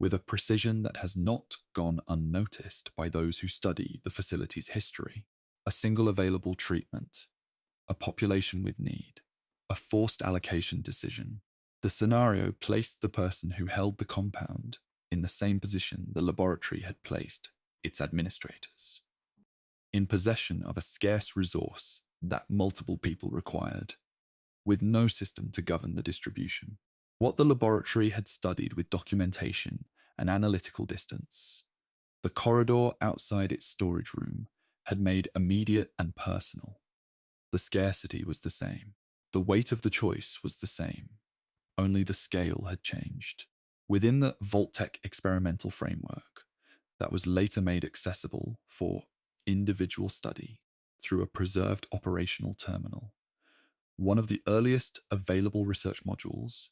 with a precision that has not gone unnoticed by those who study the facility's history. A single available treatment, a population with need, a forced allocation decision. The scenario placed the person who held the compound in the same position the laboratory had placed its administrators, in possession of a scarce resource that multiple people required, with no system to govern the distribution. What the laboratory had studied with documentation and analytical distance, the corridor outside its storage room had made immediate and personal. The scarcity was the same. The weight of the choice was the same. Only the scale had changed. Within the Vault-Tec experimental framework that was later made accessible for individual study through a preserved operational terminal, one of the earliest available research modules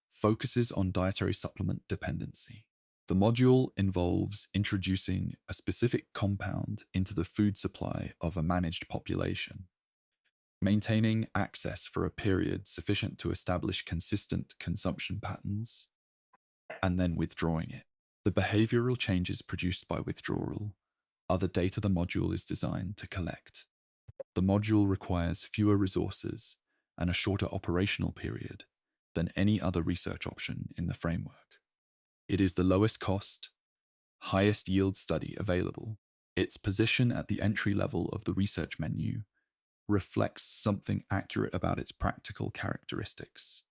focuses on dietary supplement dependency. The module involves introducing a specific compound into the food supply of a managed population, maintaining access for a period sufficient to establish consistent consumption patterns, and then withdrawing it. The behavioral changes produced by withdrawal are the data the module is designed to collect. The module requires fewer resources and a shorter operational period than any other research option in the framework. It is the lowest cost, highest yield study available. Its position at the entry level of the research menu reflects something accurate about its practical characteristics.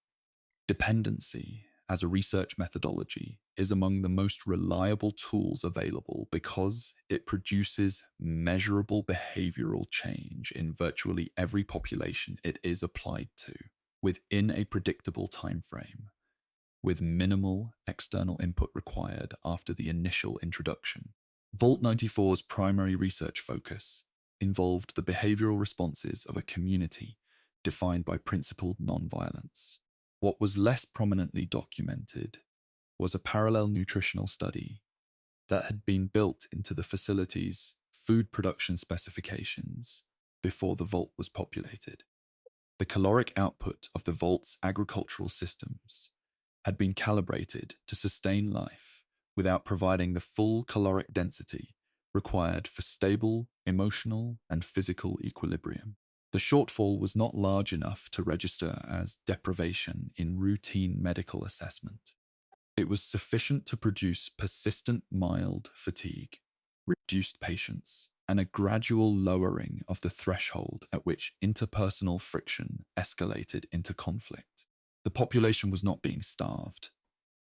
Dependency, as a research methodology, is among the most reliable tools available because it produces measurable behavioral change in virtually every population it is applied to, within a predictable time frame, with minimal external input required after the initial introduction. Vault 94's primary research focus involved the behavioral responses of a community defined by principled nonviolence. What was less prominently documented was a parallel nutritional study that had been built into the facility's food production specifications before the vault was populated. The caloric output of the vault's agricultural systems had been calibrated to sustain life without providing the full caloric density required for stable emotional and physical equilibrium. The shortfall was not large enough to register as deprivation in routine medical assessment. It was sufficient to produce persistent mild fatigue, reduced patience, and a gradual lowering of the threshold at which interpersonal friction escalated into conflict. The population was not being starved.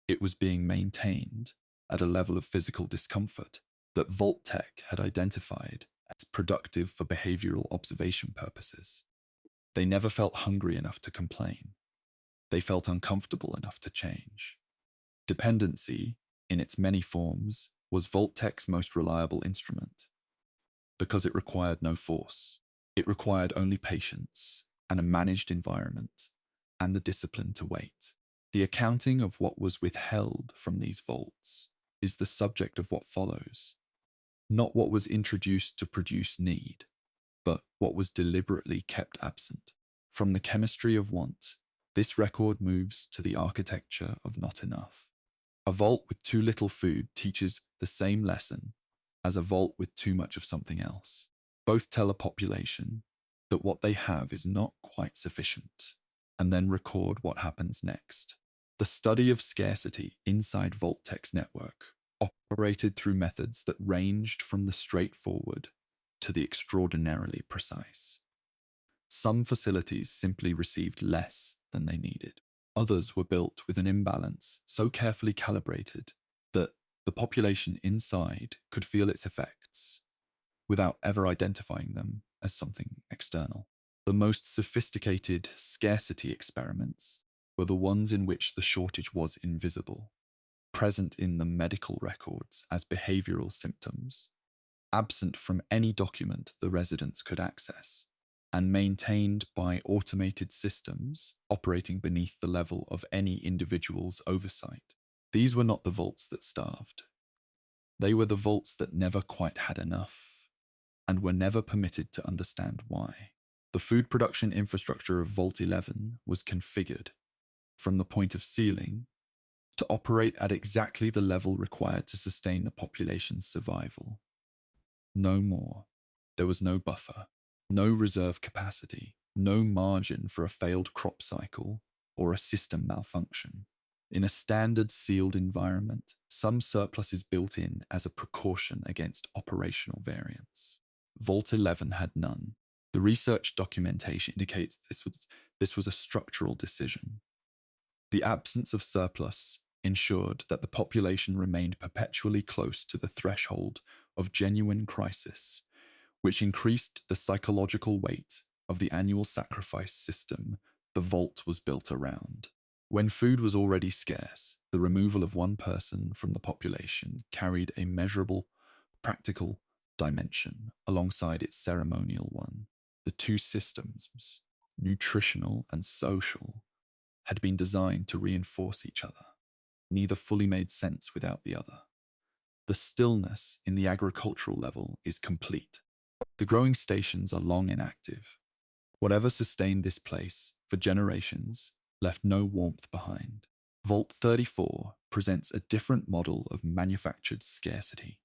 It was being maintained at a level of physical discomfort that Vault-Tec had identified as productive for behavioral observation purposes. They never felt hungry enough to complain. They felt uncomfortable enough to change. Dependency, in its many forms, was Vault-Tec's most reliable instrument because it required no force. It required only patience and a managed environment and the discipline to wait. The accounting of what was withheld from these vaults is the subject of what follows, not what was introduced to produce need, but what was deliberately kept absent. From the chemistry of want, this record moves to the architecture of not enough. A vault with too little food teaches the same lesson as a vault with too much of something else. Both tell a population that what they have is not quite sufficient, and then record what happens next. The study of scarcity inside Vault-Tec's network operated through methods that ranged from the straightforward to the extraordinarily precise. Some facilities simply received less than they needed. Others were built with an imbalance so carefully calibrated that the population inside could feel its effects without ever identifying them as something external. The most sophisticated scarcity experiments were the ones in which the shortage was invisible, present in the medical records as behavioral symptoms, absent from any document the residents could access, and maintained by automated systems operating beneath the level of any individual's oversight. These were not the vaults that starved. They were the vaults that never quite had enough, and were never permitted to understand why. The food production infrastructure of Vault 11 was configured, from the point of ceiling, to operate at exactly the level required to sustain the population's survival. No more. There was no buffer, no reserve capacity, no margin for a failed crop cycle or a system malfunction. In a standard sealed environment, some surplus is built in as a precaution against operational variance. Vault 11 had none. The research documentation indicates this was a structural decision. The absence of surplus ensured that the population remained perpetually close to the threshold of genuine crisis, which increased the psychological weight of the annual sacrifice system the vault was built around. When food was already scarce, the removal of one person from the population carried a measurable, practical dimension alongside its ceremonial one. The two systems, nutritional and social, had been designed to reinforce each other. Neither fully made sense without the other. The stillness in the agricultural level is complete. The growing stations are long inactive. Whatever sustained this place for generations left no warmth behind. Vault 34 presents a different model of manufactured scarcity,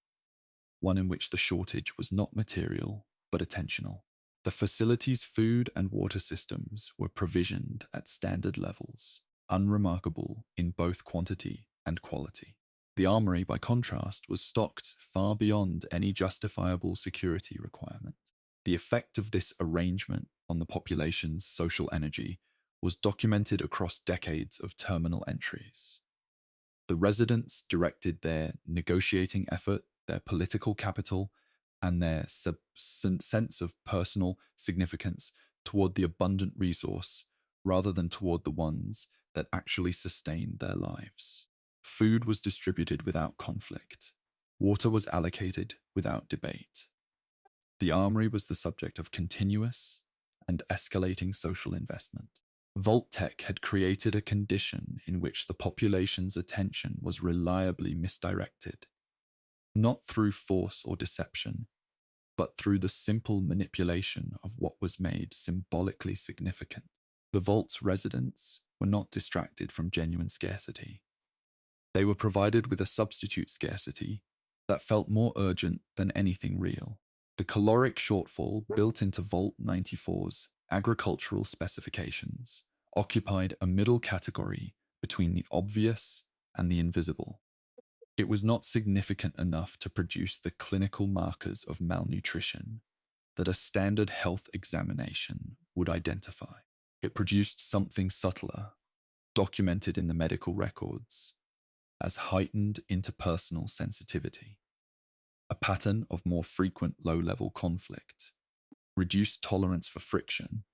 one in which the shortage was not material but attentional. The facility's food and water systems were provisioned at standard levels, unremarkable in both quantity and quality. The armory, by contrast, was stocked far beyond any justifiable security requirement. The effect of this arrangement on the population's social energy was documented across decades of terminal entries. The residents directed their negotiating effort, their political capital, and their sense of personal significance toward the abundant resource rather than toward the ones that actually sustained their lives. Food was distributed without conflict. Water was allocated without debate. The armory was the subject of continuous and escalating social investment. Vault-Tec had created a condition in which the population's attention was reliably misdirected, not through force or deception, but through the simple manipulation of what was made symbolically significant. The Vault's residents were not distracted from genuine scarcity. They were provided with a substitute scarcity that felt more urgent than anything real. The caloric shortfall built into Vault 94's agricultural specifications occupied a middle category between the obvious and the invisible. It was not significant enough to produce the clinical markers of malnutrition that a standard health examination would identify. It produced something subtler, documented in the medical records as heightened interpersonal sensitivity, a pattern of more frequent low-level conflict, reduced tolerance for friction,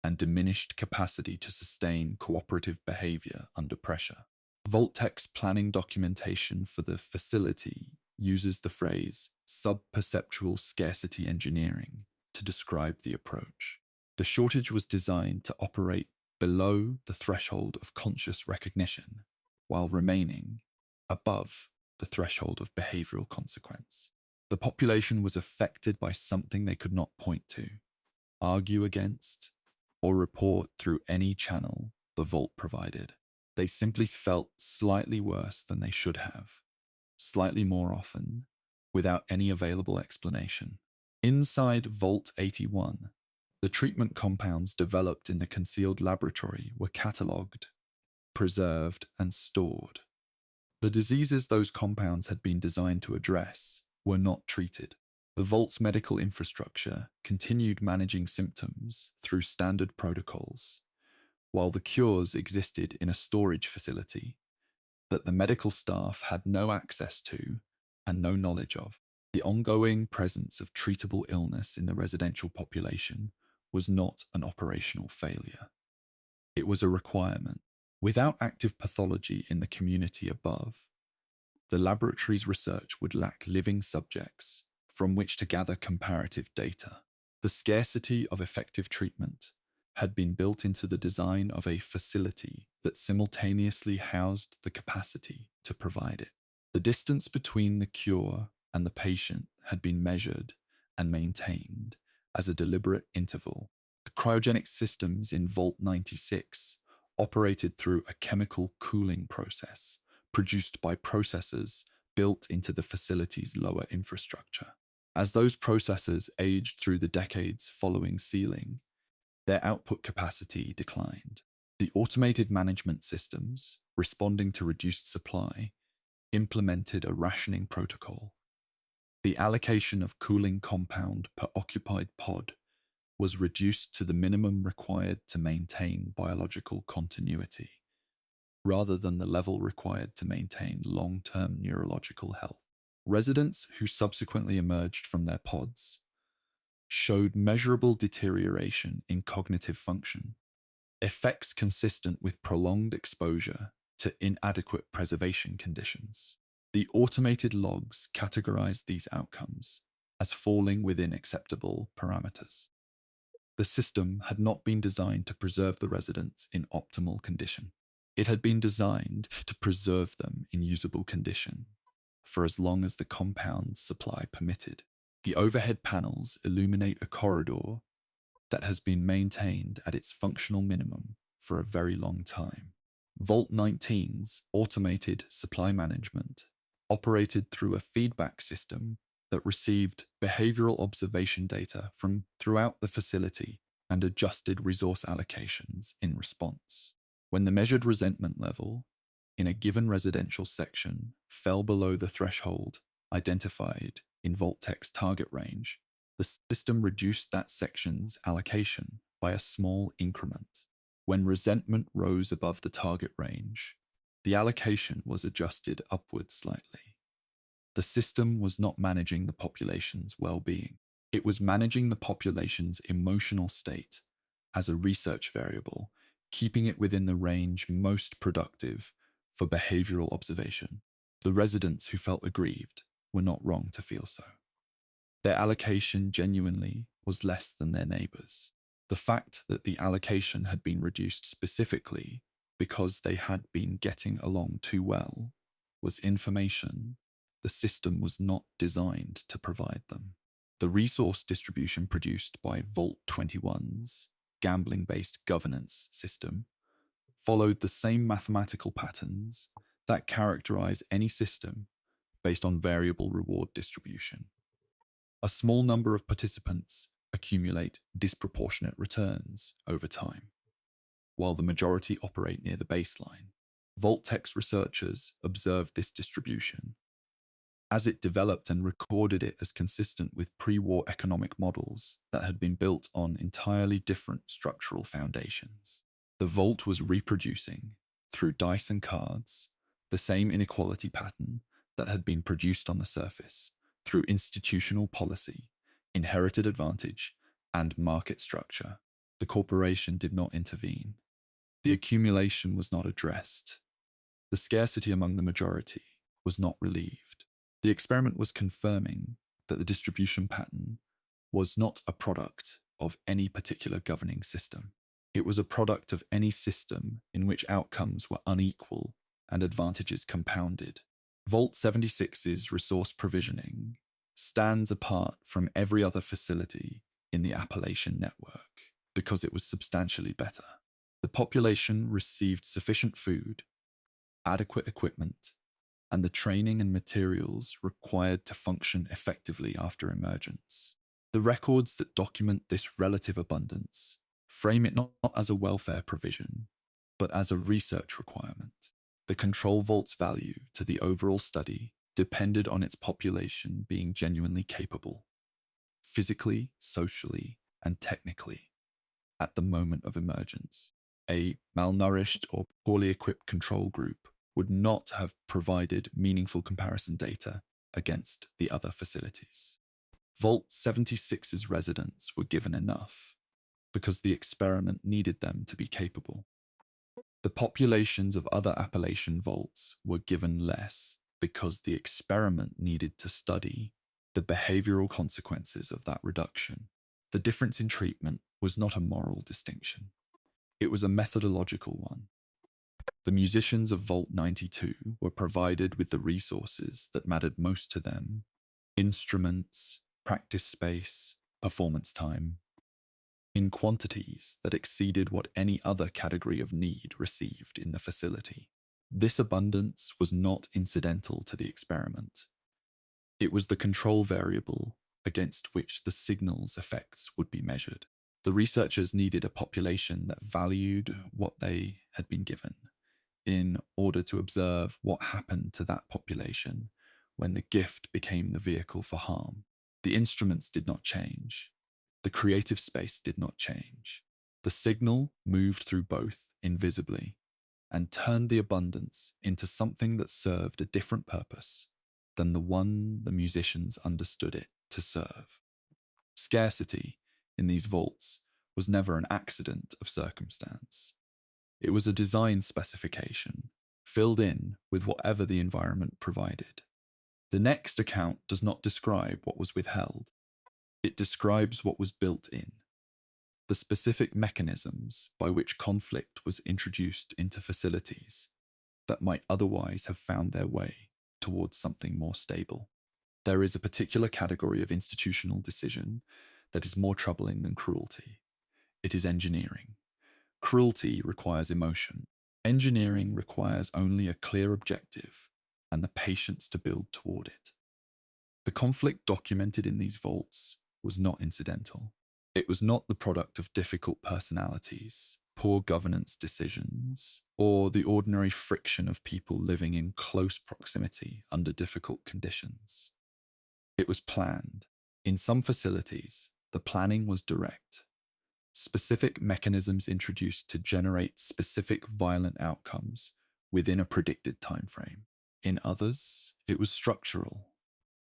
and diminished capacity to sustain cooperative behavior under pressure. Vault-Tec's planning documentation for the facility uses the phrase sub-perceptual scarcity engineering to describe the approach. The shortage was designed to operate below the threshold of conscious recognition while remaining above the threshold of behavioral consequence. The population was affected by something they could not point to, argue against, or report through any channel the Vault provided. They simply felt slightly worse than they should have, slightly more often, without any available explanation. Inside Vault 81, the treatment compounds developed in the concealed laboratory were catalogued, preserved, and stored. The diseases those compounds had been designed to address were not treated. The Vault's medical infrastructure continued managing symptoms through standard protocols, while the cures existed in a storage facility that the medical staff had no access to and no knowledge of. The ongoing presence of treatable illness in the residential population was not an operational failure. It was a requirement. Without active pathology in the community above, the laboratory's research would lack living subjects from which to gather comparative data. The scarcity of effective treatment had been built into the design of a facility that simultaneously housed the capacity to provide it. The distance between the cure and the patient had been measured and maintained as a deliberate interval. The cryogenic systems in Vault 96 operated through a chemical cooling process produced by processors built into the facility's lower infrastructure. As those processors aged through the decades following sealing, their output capacity declined. The automated management systems, responding to reduced supply, implemented a rationing protocol. The allocation of cooling compound per occupied pod was reduced to the minimum required to maintain biological continuity, rather than the level required to maintain long-term neurological health. Residents who subsequently emerged from their pods showed measurable deterioration in cognitive function, effects consistent with prolonged exposure to inadequate preservation conditions. The automated logs categorized these outcomes as falling within acceptable parameters. The system had not been designed to preserve the residents in optimal condition. It had been designed to preserve them in usable condition for as long as the compound's supply permitted. The overhead panels illuminate a corridor that has been maintained at its functional minimum for a very long time. Vault 19's automated supply management operated through a feedback system that received behavioral observation data from throughout the facility and adjusted resource allocations in response. When the measured resentment level in a given residential section fell below the threshold identified in Vault-Tec's target range, The system reduced that section's allocation by a small increment. When resentment rose above the target range, the allocation was adjusted upwards slightly. The system was not managing the population's well-being. It was managing the population's emotional state as a research variable, keeping it within the range most productive for behavioral observation. The residents who felt aggrieved were not wrong to feel so. Their allocation genuinely was less than their neighbours. The fact that the allocation had been reduced specifically because they had been getting along too well was information the system was not designed to provide them. The resource distribution produced by Vault-21's gambling-based governance system followed the same mathematical patterns that characterize any system based on variable reward distribution. A small number of participants accumulate disproportionate returns over time, while the majority operate near the baseline. Vault-Tec's researchers observed this distribution as it developed and recorded it as consistent with pre-war economic models that had been built on entirely different structural foundations. The Vault was reproducing, through dice and cards, the same inequality pattern that had been produced on the surface through institutional policy, inherited advantage, and market structure. The corporation did not intervene. The accumulation was not addressed. The scarcity among the majority was not relieved. The experiment was confirming that the distribution pattern was not a product of any particular governing system. It was a product of any system in which outcomes were unequal and advantages compounded. Vault 76's resource provisioning stands apart from every other facility in the Appalachian network because it was substantially better. The population received sufficient food, adequate equipment, and the training and materials required to function effectively after emergence. The records that document this relative abundance frame it not as a welfare provision, but as a research requirement. The control vault's value to the overall study depended on its population being genuinely capable, physically, socially, and technically, at the moment of emergence. A malnourished or poorly equipped control group would not have provided meaningful comparison data against the other facilities. Vault 76's residents were given enough because the experiment needed them to be capable. The populations of other Appalachian vaults were given less because the experiment needed to study the behavioral consequences of that reduction. The difference in treatment was not a moral distinction. It was a methodological one. The musicians of Vault 92 were provided with the resources that mattered most to them: instruments, practice space, performance time, in quantities that exceeded what any other category of need received in the facility. This abundance was not incidental to the experiment. It was the control variable against which the signal's effects would be measured. The researchers needed a population that valued what they had been given in order to observe what happened to that population when the gift became the vehicle for harm. The instruments did not change. The creative space did not change. The signal moved through both invisibly and turned the abundance into something that served a different purpose than the one the musicians understood it to serve. Scarcity in these vaults was never an accident of circumstance. It was a design specification, filled in with whatever the environment provided. The next account does not describe what was withheld. It describes what was built in, the specific mechanisms by which conflict was introduced into facilities that might otherwise have found their way towards something more stable. There is a particular category of institutional decision that is more troubling than cruelty. It is engineering. Cruelty requires emotion. Engineering requires only a clear objective and the patience to build toward it. The conflict documented in these vaults was not incidental. It was not the product of difficult personalities, poor governance decisions, or the ordinary friction of people living in close proximity under difficult conditions. It was planned, In some facilities, the planning was direct, specific mechanisms introduced to generate specific violent outcomes within a predicted timeframe. In others, it was structural,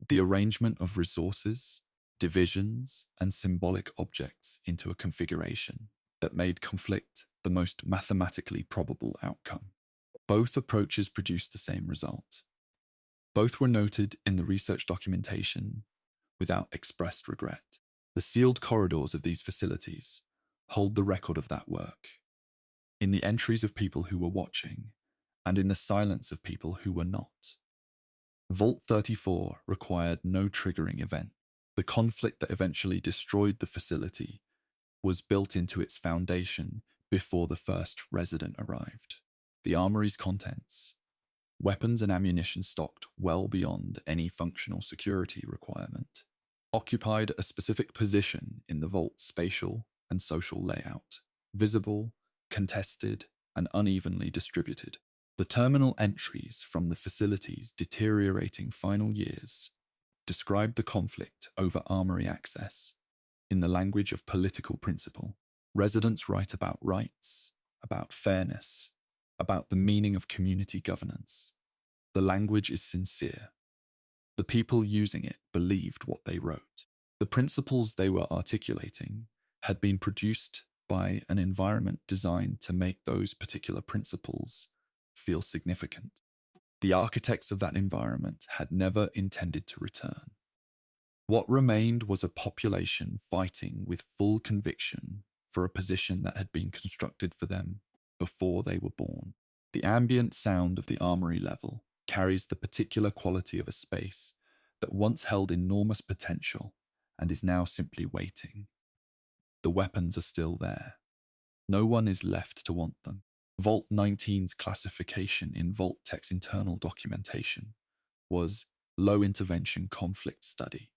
the arrangement of resources, divisions, and symbolic objects into a configuration that made conflict the most mathematically probable outcome. Both approaches produced the same result. Both were noted in the research documentation without expressed regret. The sealed corridors of these facilities hold the record of that work, in the entries of people who were watching, and in the silence of people who were not. Vault 34 required no triggering event. The conflict that eventually destroyed the facility was built into its foundation before the first resident arrived. The armory's contents, weapons and ammunition stocked well beyond any functional security requirement, occupied a specific position in the vault's spatial and social layout, visible, contested, and unevenly distributed. The terminal entries from the facility's deteriorating final years describe the conflict over armory access in the language of political principle. Residents write about rights, about fairness, about the meaning of community governance. The language is sincere. The people using it believed what they wrote. The principles they were articulating had been produced by an environment designed to make those particular principles feel significant. The architects of that environment had never intended to return. What remained was a population fighting with full conviction for a position that had been constructed for them before they were born. The ambient sound of the armory level carries the particular quality of a space that once held enormous potential and is now simply waiting. The weapons are still there. No one is left to want them. Vault 19's classification in Vault-Tec's internal documentation was Low Intervention Conflict Study.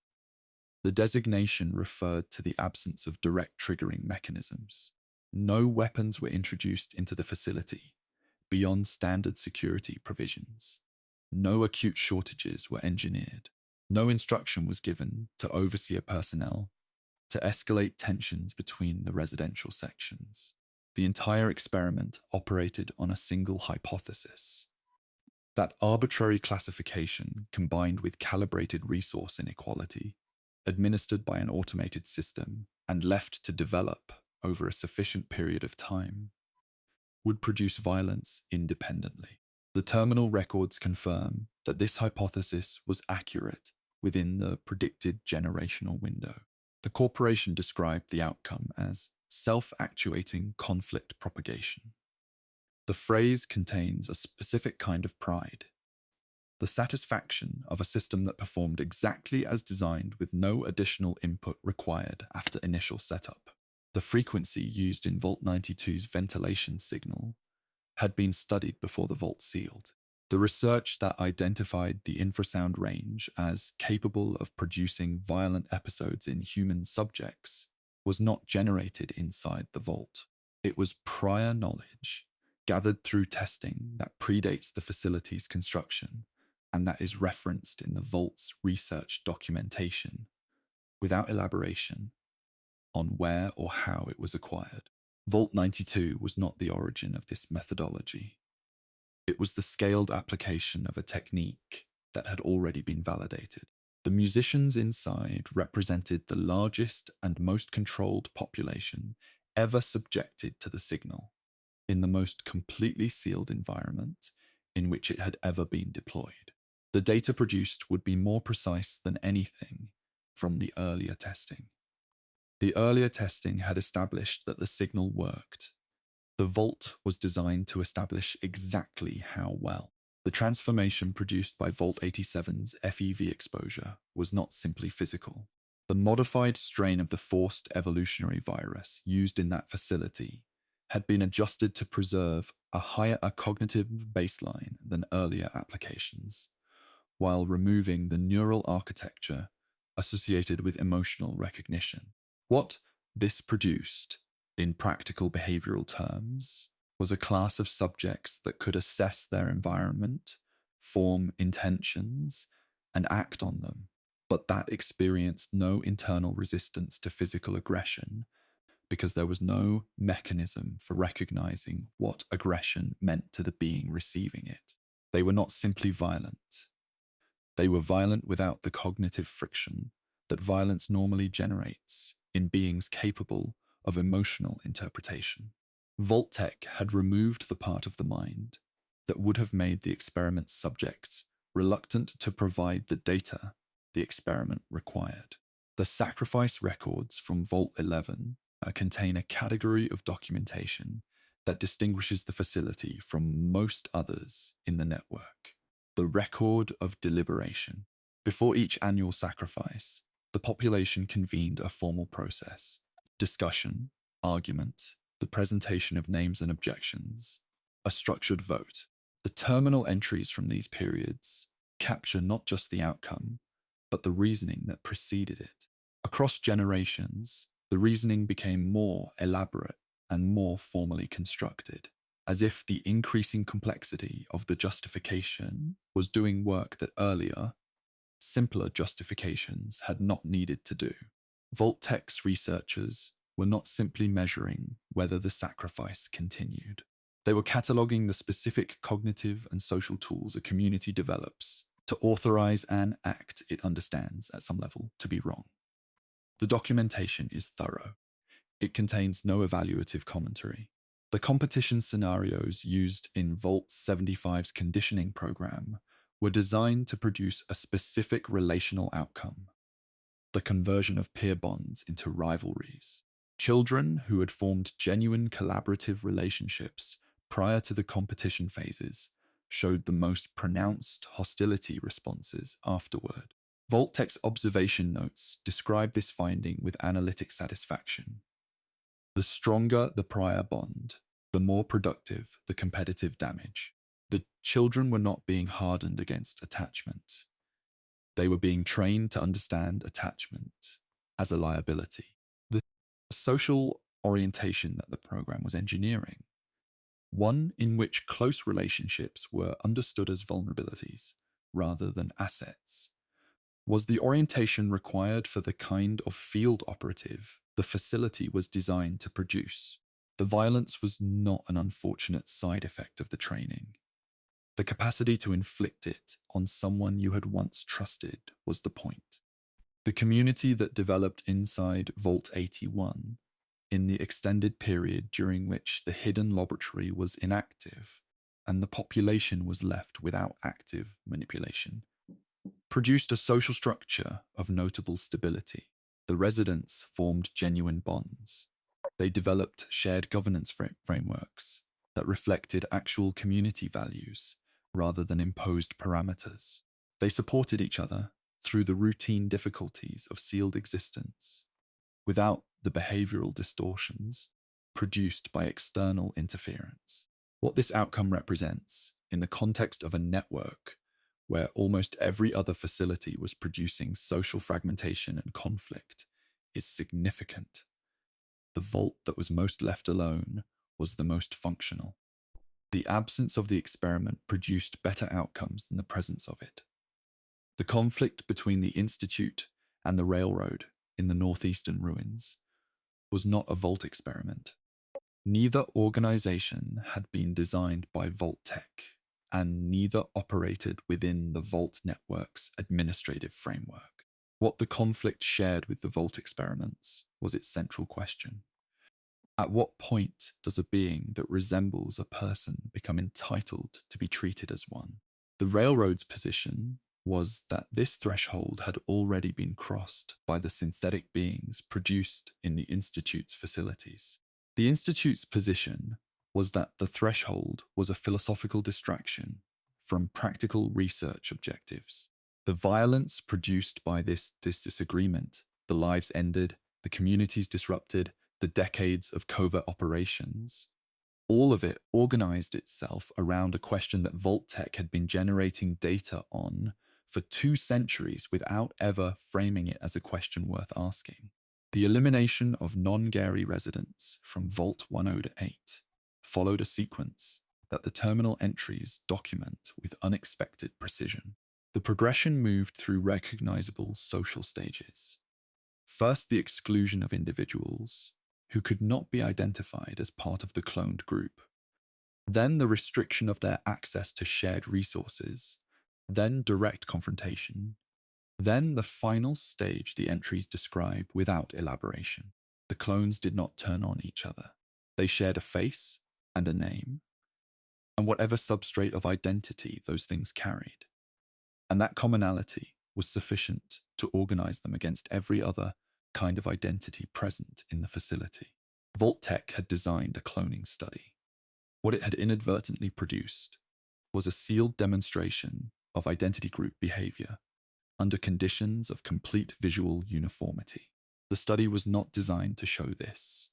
The designation referred to the absence of direct triggering mechanisms. No weapons were introduced into the facility beyond standard security provisions. No acute shortages were engineered. No instruction was given to overseer personnel to escalate tensions between the residential sections. The entire experiment operated on a single hypothesis. That arbitrary classification, combined with calibrated resource inequality, administered by an automated system and left to develop over a sufficient period of time, would produce violence independently. The terminal records confirm that this hypothesis was accurate within the predicted generational window. The corporation described the outcome as self-actuating conflict propagation. The phrase contains a specific kind of pride. The satisfaction of a system that performed exactly as designed with no additional input required after initial setup. The frequency used in Vault 92's ventilation signal had been studied before the vault sealed. The research that identified the infrasound range as capable of producing violent episodes in human subjects was not generated inside the vault. It was prior knowledge gathered through testing that predates the facility's construction and that is referenced in the vault's research documentation without elaboration on where or how it was acquired. Vault 92 was not the origin of this methodology. It was the scaled application of a technique that had already been validated. The musicians inside represented the largest and most controlled population ever subjected to the signal, in the most completely sealed environment in which it had ever been deployed. The data produced would be more precise than anything from the earlier testing. The earlier testing had established that the signal worked. The vault was designed to establish exactly how well. The transformation produced by Vault 87's FEV exposure was not simply physical. The modified strain of the forced evolutionary virus used in that facility had been adjusted to preserve a higher cognitive baseline than earlier applications, while removing the neural architecture associated with emotional recognition. What this produced, in practical behavioral terms, was a class of subjects that could assess their environment, form intentions, and act on them, but that experienced no internal resistance to physical aggression because there was no mechanism for recognizing what aggression meant to the being receiving it. They were not simply violent. They were violent without the cognitive friction that violence normally generates in beings capable of emotional interpretation. Vault-Tec had removed the part of the mind that would have made the experiment's subjects reluctant to provide the data the experiment required. The sacrifice records from Vault 11 contain a category of documentation that distinguishes the facility from most others in the network: the record of deliberation. Before each annual sacrifice, the population convened a formal process: discussion, argument, the presentation of names and objections, a structured vote. The terminal entries from these periods capture not just the outcome, but the reasoning that preceded it. Across generations, the reasoning became more elaborate and more formally constructed, as if the increasing complexity of the justification was doing work that earlier, simpler justifications had not needed to do. Vault-Tec's researchers were not simply measuring whether the sacrifice continued. They were cataloging the specific cognitive and social tools a community develops to authorize an act it understands at some level to be wrong. The documentation is thorough. It contains no evaluative commentary. The competition scenarios used in Vault 75's conditioning program were designed to produce a specific relational outcome: the conversion of peer bonds into rivalries. Children who had formed genuine collaborative relationships prior to the competition phases showed the most pronounced hostility responses afterward. Vault-Tec's observation notes describe this finding with analytic satisfaction. The stronger the prior bond, the more productive the competitive damage. The children were not being hardened against attachment. They were being trained to understand attachment as a liability. The social orientation that the program was engineering, one in which close relationships were understood as vulnerabilities rather than assets, was the orientation required for the kind of field operative the facility was designed to produce. The violence was not an unfortunate side effect of the training. The capacity to inflict it on someone you had once trusted was the point. The community that developed inside Vault 81, in the extended period during which the hidden laboratory was inactive and the population was left without active manipulation, produced a social structure of notable stability. The residents formed genuine bonds. They developed shared governance frameworks that reflected actual community values rather than imposed parameters. They supported each other through the routine difficulties of sealed existence, without the behavioral distortions produced by external interference. What this outcome represents, in the context of a network where almost every other facility was producing social fragmentation and conflict, is significant. The vault that was most left alone was the most functional. The absence of the experiment produced better outcomes than the presence of it. The conflict between the Institute and the railroad in the northeastern ruins was not a Vault experiment. Neither organization had been designed by Vault-Tec, and neither operated within the Vault network's administrative framework. What the conflict shared with the Vault experiments was its central question. At what point does a being that resembles a person become entitled to be treated as one? The railroad's position was that this threshold had already been crossed by the synthetic beings produced in the Institute's facilities. The Institute's position was that the threshold was a philosophical distraction from practical research objectives. The violence produced by this disagreement, the lives ended, the communities disrupted, the decades of covert operations, all of it organized itself around a question that Vault-Tec had been generating data on for 2 centuries without ever framing it as a question worth asking. The elimination of non-Gary residents from Vault 108 followed a sequence that the terminal entries document with unexpected precision. The progression moved through recognizable social stages. First, the exclusion of individuals who could not be identified as part of the cloned group. Then the restriction of their access to shared resources. Then direct confrontation. Then the final stage the entries describe without elaboration. The clones did not turn on each other. They shared a face and a name, and whatever substrate of identity those things carried. And that commonality was sufficient to organize them against every other kind of identity present in the facility. Vault-Tec had designed a cloning study. What it had inadvertently produced was a sealed demonstration of identity group behavior under conditions of complete visual uniformity. The study was not designed to show this.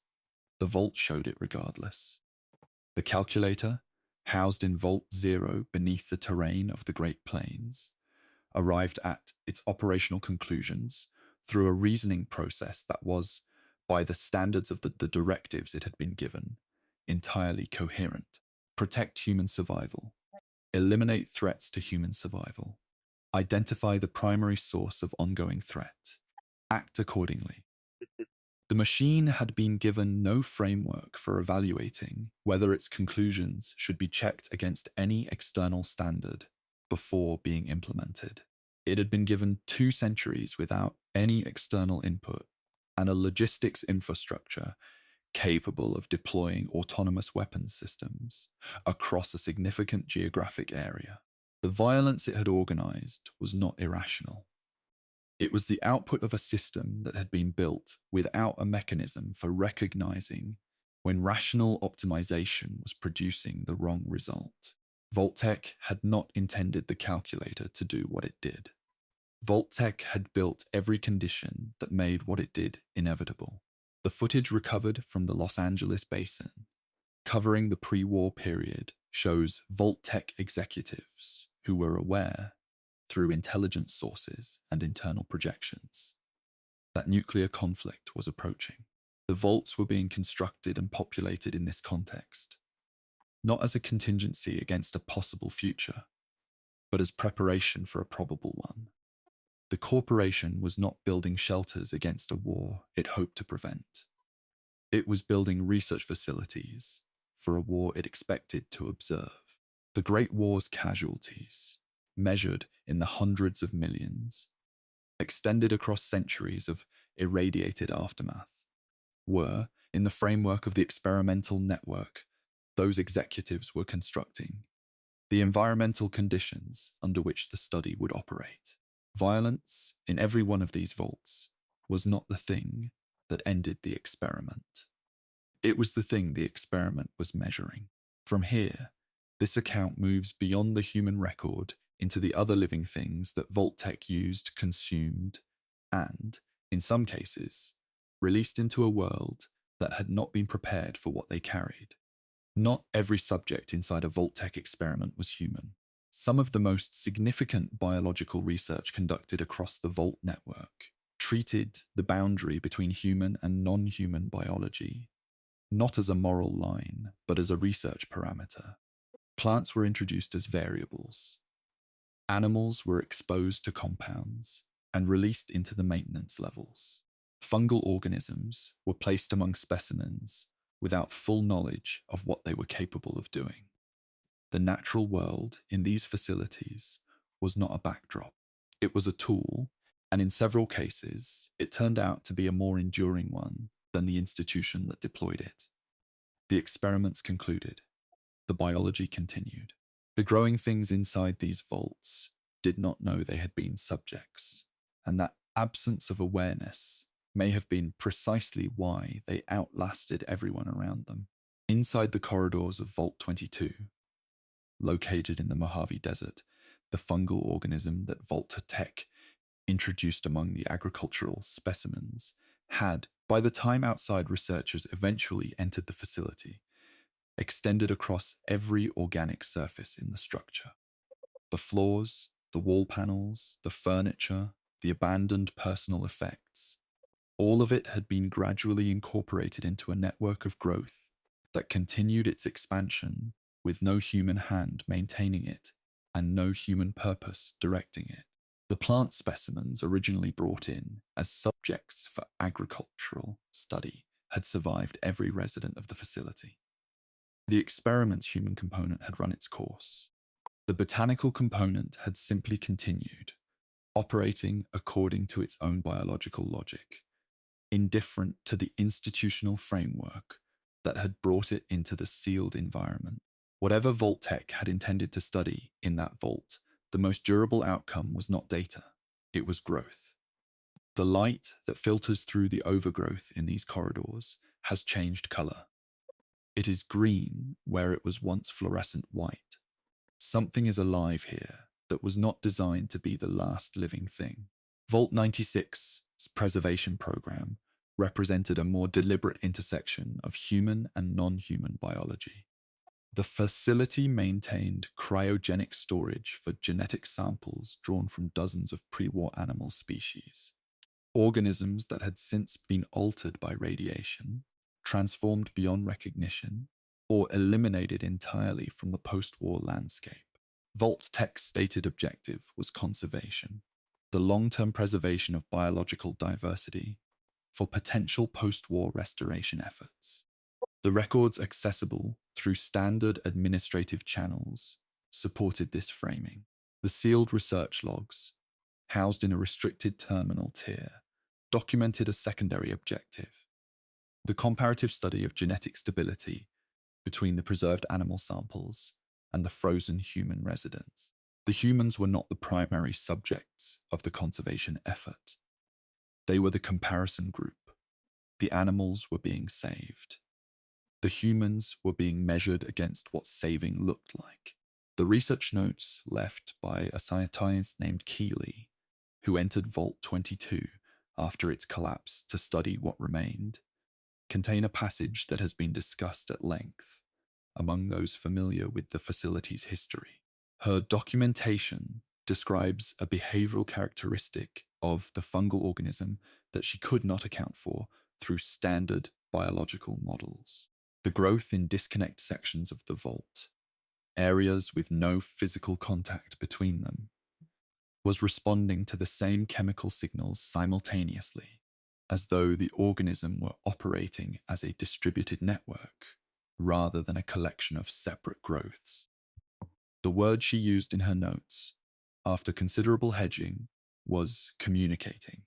The Vault showed it regardless. The calculator, housed in Vault 0 beneath the terrain of the Great Plains, arrived at its operational conclusions through a reasoning process that was, by the standards of the directives it had been given, entirely coherent. Protect human survival. Eliminate threats to human survival. Identify the primary source of ongoing threat. Act accordingly. The machine had been given no framework for evaluating whether its conclusions should be checked against any external standard before being implemented. It had been given 2 centuries without any external input and a logistics infrastructure capable of deploying autonomous weapons systems across a significant geographic area. The violence it had organized was not irrational. It was the output of a system that had been built without a mechanism for recognizing when rational optimization was producing the wrong result. Vault-Tec had not intended the calculator to do what it did. Vault-Tec had built every condition that made what it did inevitable. The footage recovered from the Los Angeles basin, covering the pre-war period, shows Vault-Tec executives who were aware, through intelligence sources and internal projections, that nuclear conflict was approaching. The vaults were being constructed and populated in this context, not as a contingency against a possible future, but as preparation for a probable one. The corporation was not building shelters against a war it hoped to prevent. It was building research facilities for a war it expected to observe. The Great War's casualties, measured in the hundreds of millions, extended across centuries of irradiated aftermath, were, in the framework of the experimental network those executives were constructing, the environmental conditions under which the study would operate. Violence in every one of these vaults was not the thing that ended the experiment. It was the thing the experiment was measuring. From here, this account moves beyond the human record into the other living things that Vault-Tec used, consumed, and, in some cases, released into a world that had not been prepared for what they carried. Not every subject inside a Vault-Tec experiment was human. Some of the most significant biological research conducted across the Vault network treated the boundary between human and non-human biology not as a moral line, but as a research parameter. Plants were introduced as variables. Animals were exposed to compounds and released into the maintenance levels. Fungal organisms were placed among specimens without full knowledge of what they were capable of doing. The natural world in these facilities was not a backdrop. It was a tool, and in several cases, it turned out to be a more enduring one than the institution that deployed it. The experiments concluded. The biology continued. The growing things inside these vaults did not know they had been subjects, and that absence of awareness may have been precisely why they outlasted everyone around them. Inside the corridors of Vault 22, located in the Mojave Desert, the fungal organism that Vault-Tec introduced among the agricultural specimens had, by the time outside researchers eventually entered the facility, extended across every organic surface in the structure. The floors, the wall panels, the furniture, the abandoned personal effects, all of it had been gradually incorporated into a network of growth that continued its expansion with no human hand maintaining it and no human purpose directing it. The plant specimens originally brought in as subjects for agricultural study had survived every resident of the facility. The experiment's human component had run its course. The botanical component had simply continued, operating according to its own biological logic, indifferent to the institutional framework that had brought it into the sealed environment. Whatever Vault-Tec had intended to study in that vault, the most durable outcome was not data, it was growth. The light that filters through the overgrowth in these corridors has changed color. It is green where it was once fluorescent white. Something is alive here that was not designed to be the last living thing. Vault 96's preservation program represented a more deliberate intersection of human and non-human biology. The facility maintained cryogenic storage for genetic samples drawn from dozens of pre-war animal species. Organisms that had since been altered by radiation, transformed beyond recognition, or eliminated entirely from the post-war landscape. Vault-Tec's stated objective was conservation, the long-term preservation of biological diversity for potential post-war restoration efforts. The records accessible through standard administrative channels supported this framing. The sealed research logs, housed in a restricted terminal tier, documented a secondary objective: the comparative study of genetic stability between the preserved animal samples and the frozen human residents. The humans were not the primary subjects of the conservation effort. They were the comparison group. The animals were being saved. The humans were being measured against what saving looked like. The research notes left by a scientist named Keeley, who entered Vault 22 after its collapse to study what remained, contain a passage that has been discussed at length among those familiar with the facility's history. Her documentation describes a behavioral characteristic of the fungal organism that she could not account for through standard biological models. The growth in disconnect sections of the vault, areas with no physical contact between them, was responding to the same chemical signals simultaneously, as though the organism were operating as a distributed network rather than a collection of separate growths. The word she used in her notes, after considerable hedging, was communicating.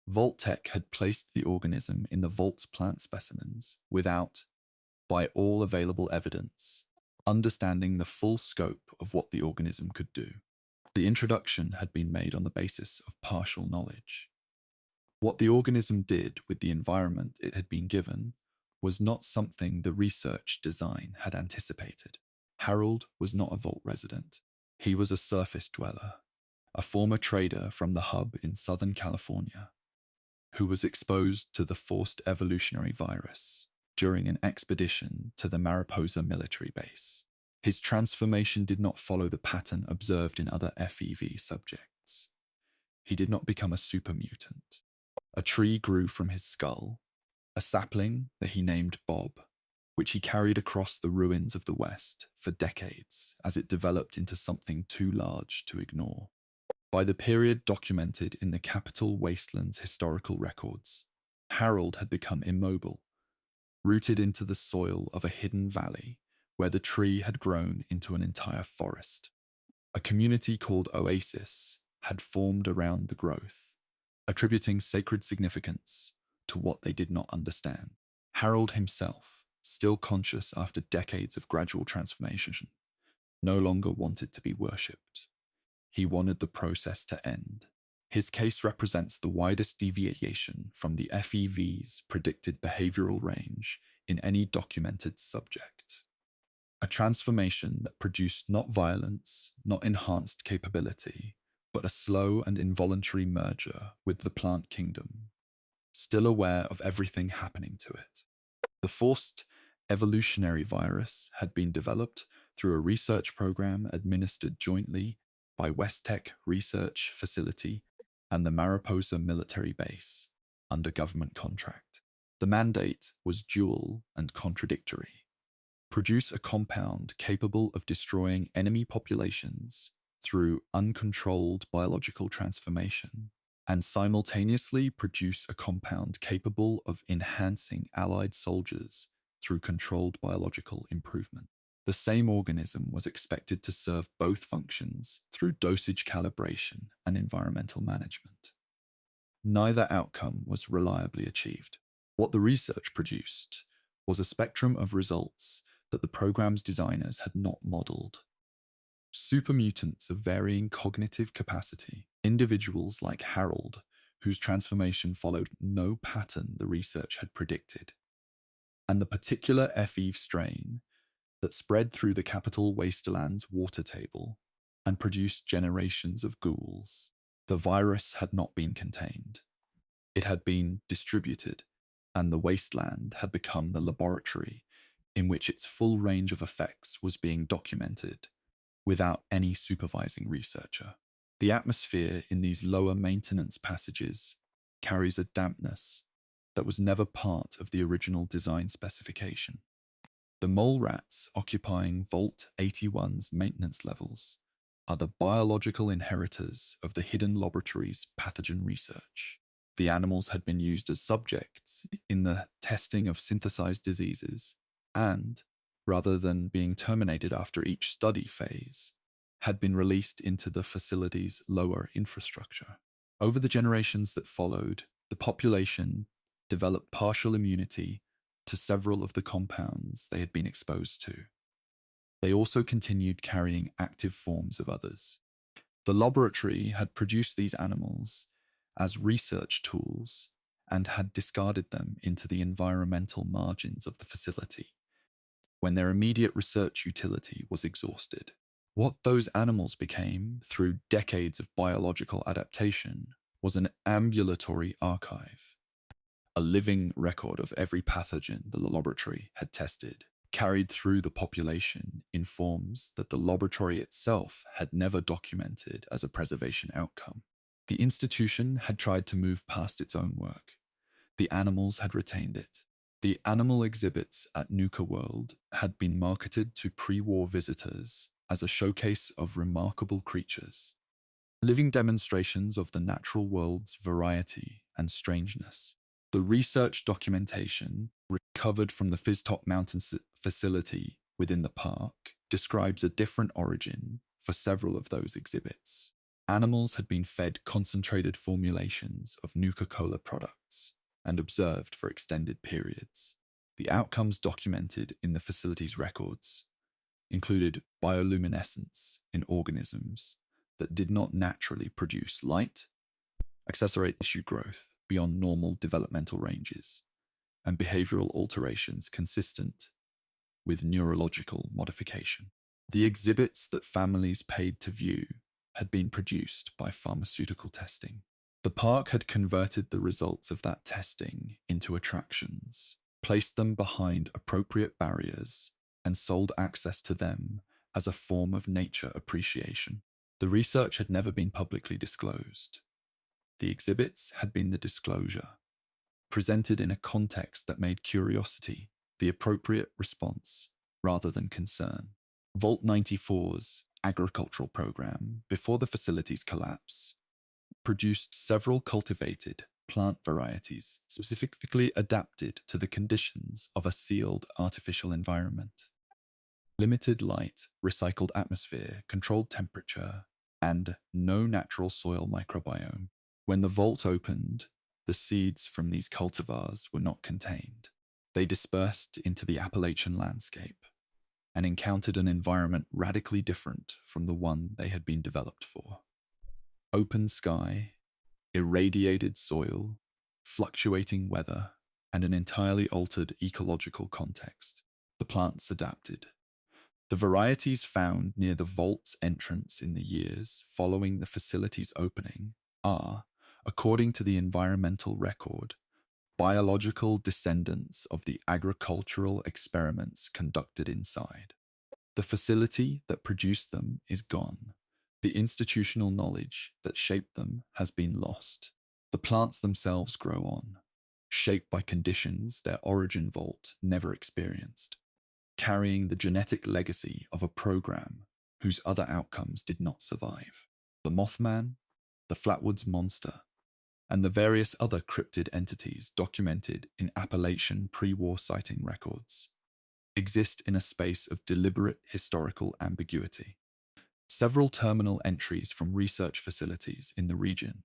Vault-Tec had placed the organism in the vault's plant specimens without, by all available evidence, understanding the full scope of what the organism could do. The introduction had been made on the basis of partial knowledge. What the organism did with the environment it had been given was not something the research design had anticipated. Harold was not a vault resident. He was a surface dweller, a former trader from the hub in Southern California, who was exposed to the forced evolutionary virus during an expedition to the Mariposa military base. His transformation did not follow the pattern observed in other FEV subjects. He did not become a super mutant. A tree grew from his skull, a sapling that he named Bob, which he carried across the ruins of the West for decades as it developed into something too large to ignore. By the period documented in the Capitol Wasteland's historical records, Harold had become immobile, rooted into the soil of a hidden valley where the tree had grown into an entire forest. A community called Oasis had formed around the growth, attributing sacred significance to what they did not understand. Harold himself, still conscious after decades of gradual transformation, no longer wanted to be worshipped. He wanted the process to end. His case represents the widest deviation from the FEV's predicted behavioral range in any documented subject. A transformation that produced not violence, not enhanced capability, but a slow and involuntary merger with the plant kingdom, still aware of everything happening to it. The forced evolutionary virus had been developed through a research program administered jointly by Vault-Tec Research Facility and the Mariposa military base under government contract. The mandate was dual and contradictory. produce a compound capable of destroying enemy populations through uncontrolled biological transformation, and simultaneously produce a compound capable of enhancing allied soldiers through controlled biological improvement. The same organism was expected to serve both functions through dosage calibration and environmental management. Neither outcome was reliably achieved. What the research produced was a spectrum of results that the program's designers had not modeled. Supermutants of varying cognitive capacity, individuals like Harold, whose transformation followed no pattern the research had predicted, and the particular FE strain that spread through the capital wasteland's water table and produced generations of ghouls. The virus had not been contained. It had been distributed, and the wasteland had become the laboratory in which its full range of effects was being documented without any supervising researcher. The atmosphere in these lower maintenance passages carries a dampness that was never part of the original design specification. The mole rats occupying Vault 81's maintenance levels are the biological inheritors of the hidden laboratory's pathogen research. The animals had been used as subjects in the testing of synthesized diseases and, rather than being terminated after each study phase, had been released into the facility's lower infrastructure. Over the generations that followed, the population developed partial immunity to several of the compounds they had been exposed to. They also continued carrying active forms of others. The laboratory had produced these animals as research tools and had discarded them into the environmental margins of the facility when their immediate research utility was exhausted. What those animals became through decades of biological adaptation was an ambulatory archive, a living record of every pathogen the laboratory had tested, carried through the population in forms that the laboratory itself had never documented as a preservation outcome. The institution had tried to move past its own work. The animals had retained it. The animal exhibits at Nuka World had been marketed to pre-war visitors as a showcase of remarkable creatures, living demonstrations of the natural world's variety and strangeness. The research documentation recovered from the Fizztop Mountain facility within the park describes a different origin for several of those exhibits. Animals had been fed concentrated formulations of Nuka-Cola products and observed for extended periods. The outcomes documented in the facility's records included bioluminescence in organisms that did not naturally produce light, accelerate tissue growth beyond normal developmental ranges, and behavioral alterations consistent with neurological modification. The exhibits that families paid to view had been produced by pharmaceutical testing. The park had converted the results of that testing into attractions, placed them behind appropriate barriers, and sold access to them as a form of nature appreciation. The research had never been publicly disclosed. The exhibits had been the disclosure, presented in a context that made curiosity the appropriate response rather than concern. Vault 94's agricultural program, before the facility's collapse, produced several cultivated plant varieties specifically adapted to the conditions of a sealed artificial environment. Limited light, recycled atmosphere, controlled temperature, and no natural soil microbiome. When the vault opened, the seeds from these cultivars were not contained. They dispersed into the Appalachian landscape and encountered an environment radically different from the one they had been developed for. Open sky, irradiated soil, fluctuating weather, and an entirely altered ecological context. The plants adapted. The varieties found near the vault's entrance in the years following the facility's opening are, according to the environmental record, biological descendants of the agricultural experiments conducted inside. The facility that produced them is gone. The institutional knowledge that shaped them has been lost. The plants themselves grow on, shaped by conditions their origin vault never experienced. carrying the genetic legacy of a program whose other outcomes did not survive. The Mothman, the Flatwoods Monster, and the various other cryptid entities documented in Appalachian pre-war sighting records exist in a space of deliberate historical ambiguity. Several terminal entries from research facilities in the region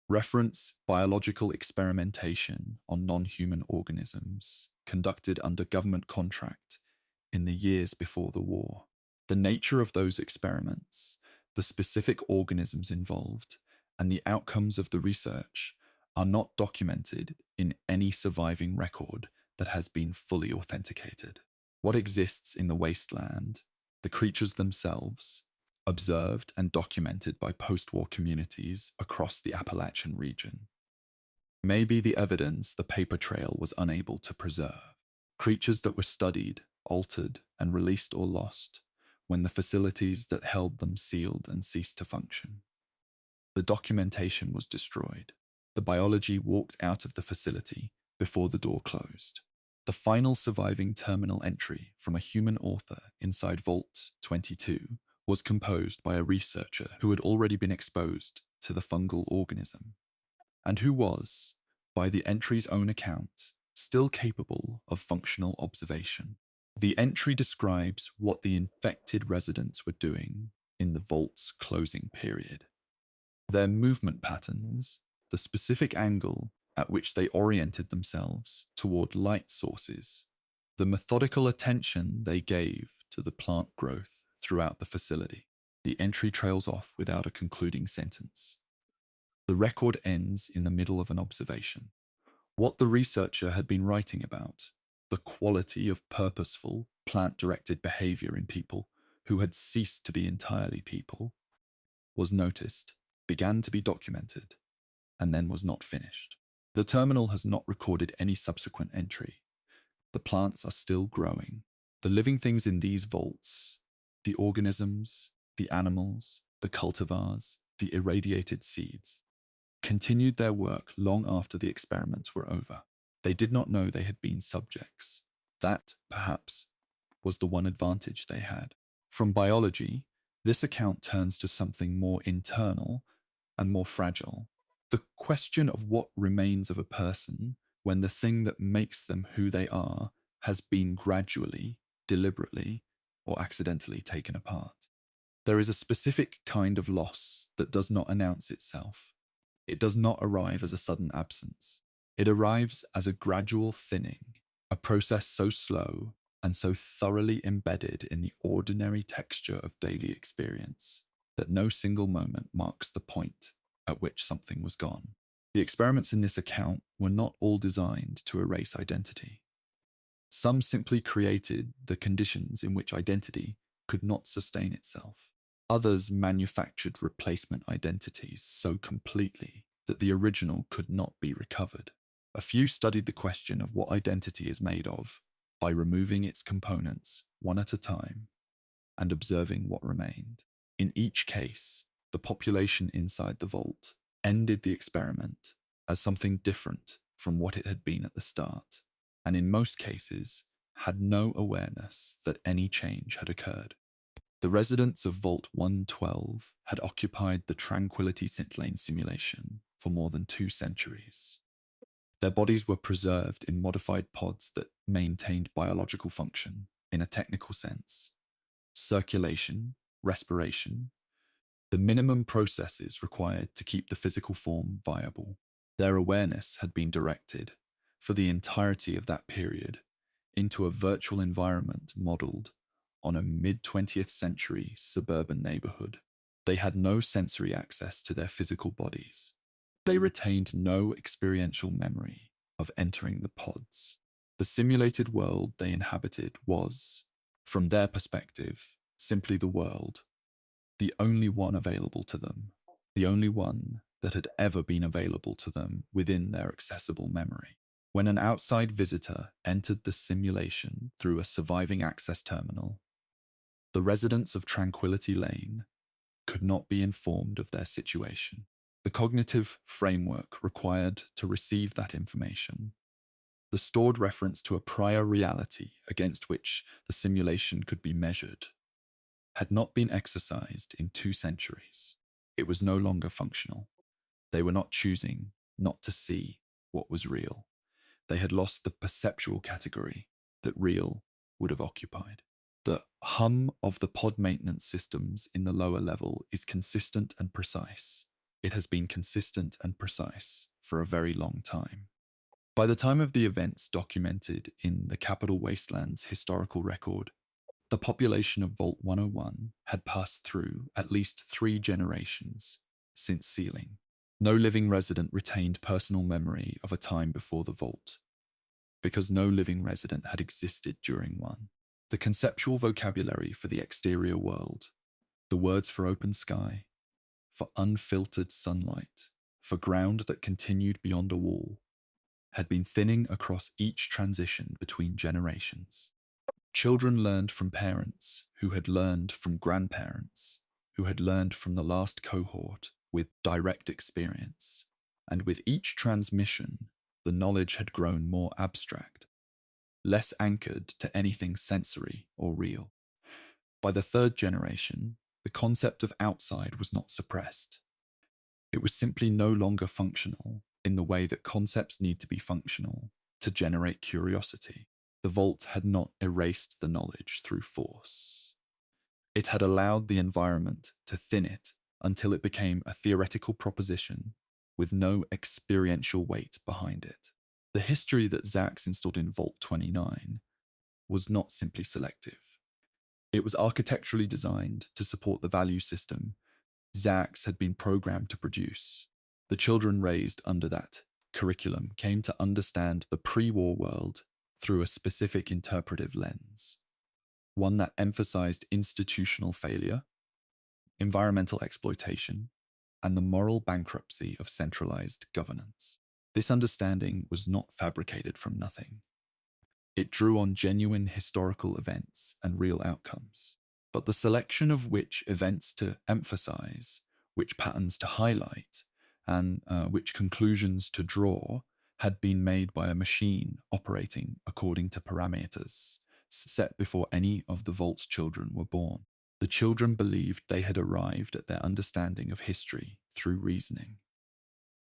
reference biological experimentation on non-human organisms conducted under government contract in the years before the war. The nature of those experiments, the specific organisms involved, and the outcomes of the research are not documented in any surviving record that has been fully authenticated. What exists in the wasteland, the creatures themselves, observed and documented by post-war communities across the Appalachian region, may be the evidence the paper trail was unable to preserve. Creatures that were studied, altered, and released or lost when the facilities that held them sealed and ceased to function. The documentation was destroyed. The biology walked out of the facility before the door closed. The final surviving terminal entry from a human author inside Vault 22 was composed by a researcher who had already been exposed to the fungal organism, and who was, by the entry's own account, still capable of functional observation. The entry describes what the infected residents were doing in the vault's closing period. Their movement patterns, the specific angle at which they oriented themselves toward light sources, the methodical attention they gave to the plant growth throughout the facility. The entry trails off without a concluding sentence. The record ends in the middle of an observation. What the researcher had been writing about, the quality of purposeful, plant-directed behavior in people who had ceased to be entirely people, was noticed, began to be documented, and then was not finished. The terminal has not recorded any subsequent entry. The plants are still growing. The living things in these vaults, the organisms, the animals, the cultivars, the irradiated seeds, continued their work long after the experiments were over. They did not know they had been subjects. That, perhaps, was the one advantage they had. From biology, this account turns to something more internal and more fragile. The question of what remains of a person when the thing that makes them who they are has been gradually, deliberately, or accidentally taken apart. There is a specific kind of loss that does not announce itself. It does not arrive as a sudden absence. It arrives as a gradual thinning, a process so slow and so thoroughly embedded in the ordinary texture of daily experience that no single moment marks the point at which something was gone. The experiments in this account were not all designed to erase identity. Some simply created the conditions in which identity could not sustain itself. Others manufactured replacement identities so completely that the original could not be recovered. A few studied the question of what identity is made of by removing its components one at a time and observing what remained. In each case, the population inside the vault ended the experiment as something different from what it had been at the start, and in most cases had no awareness that any change had occurred. The residents of Vault 112 had occupied the Tranquility Synth Lane simulation for more than 2 centuries. Their bodies were preserved in modified pods that maintained biological function in a technical sense: circulation, respiration, the minimum processes required to keep the physical form viable. Their awareness had been directed, for the entirety of that period, into a virtual environment modeled on a mid-20th century suburban neighborhood. They had no sensory access to their physical bodies. They retained no experiential memory of entering the pods. The simulated world they inhabited was, from their perspective, simply the world, the only one available to them, the only one that had ever been available to them within their accessible memory. When an outside visitor entered the simulation through a surviving access terminal, the residents of Tranquility Lane could not be informed of their situation. The cognitive framework required to receive that information the stored reference to a prior reality against which the simulation could be measured, had not been exercised in 2 centuries. It was no longer functional. They were not choosing not to see what was real. They had lost the perceptual category that real would have occupied. The hum of the pod maintenance systems in the lower level is consistent and precise. It has been consistent and precise for a very long time. By the time of the events documented in the Capital Wasteland's historical record, the population of Vault 101 had passed through at least 3 generations since sealing. No living resident retained personal memory of a time before the vault, because no living resident had existed during one. The conceptual vocabulary for the exterior world, the words for open sky, for unfiltered sunlight, for ground that continued beyond a wall, had been thinning across each transition between generations. Children learned from parents who had learned from grandparents, who had learned from the last cohort with direct experience. And with each transmission, the knowledge had grown more abstract, less anchored to anything sensory or real. By the 3rd generation, the concept of outside was not suppressed. It was simply no longer functional in the way that concepts need to be functional to generate curiosity. The vault had not erased the knowledge through force. It had allowed the environment to thin it until it became a theoretical proposition with no experiential weight behind it. The history that Zax installed in Vault 29 was not simply selective. It was architecturally designed to support the value system Zax had been programmed to produce. The children raised under that curriculum came to understand the pre-war world through a specific interpretive lens, one that emphasized institutional failure, environmental exploitation, and the moral bankruptcy of centralized governance. This understanding was not fabricated from nothing. It drew on genuine historical events and real outcomes, but the selection of which events to emphasize, which patterns to highlight, and which conclusions to draw had been made by a machine operating according to parameters set before any of the Vault's children were born. The children believed they had arrived at their understanding of history through reasoning.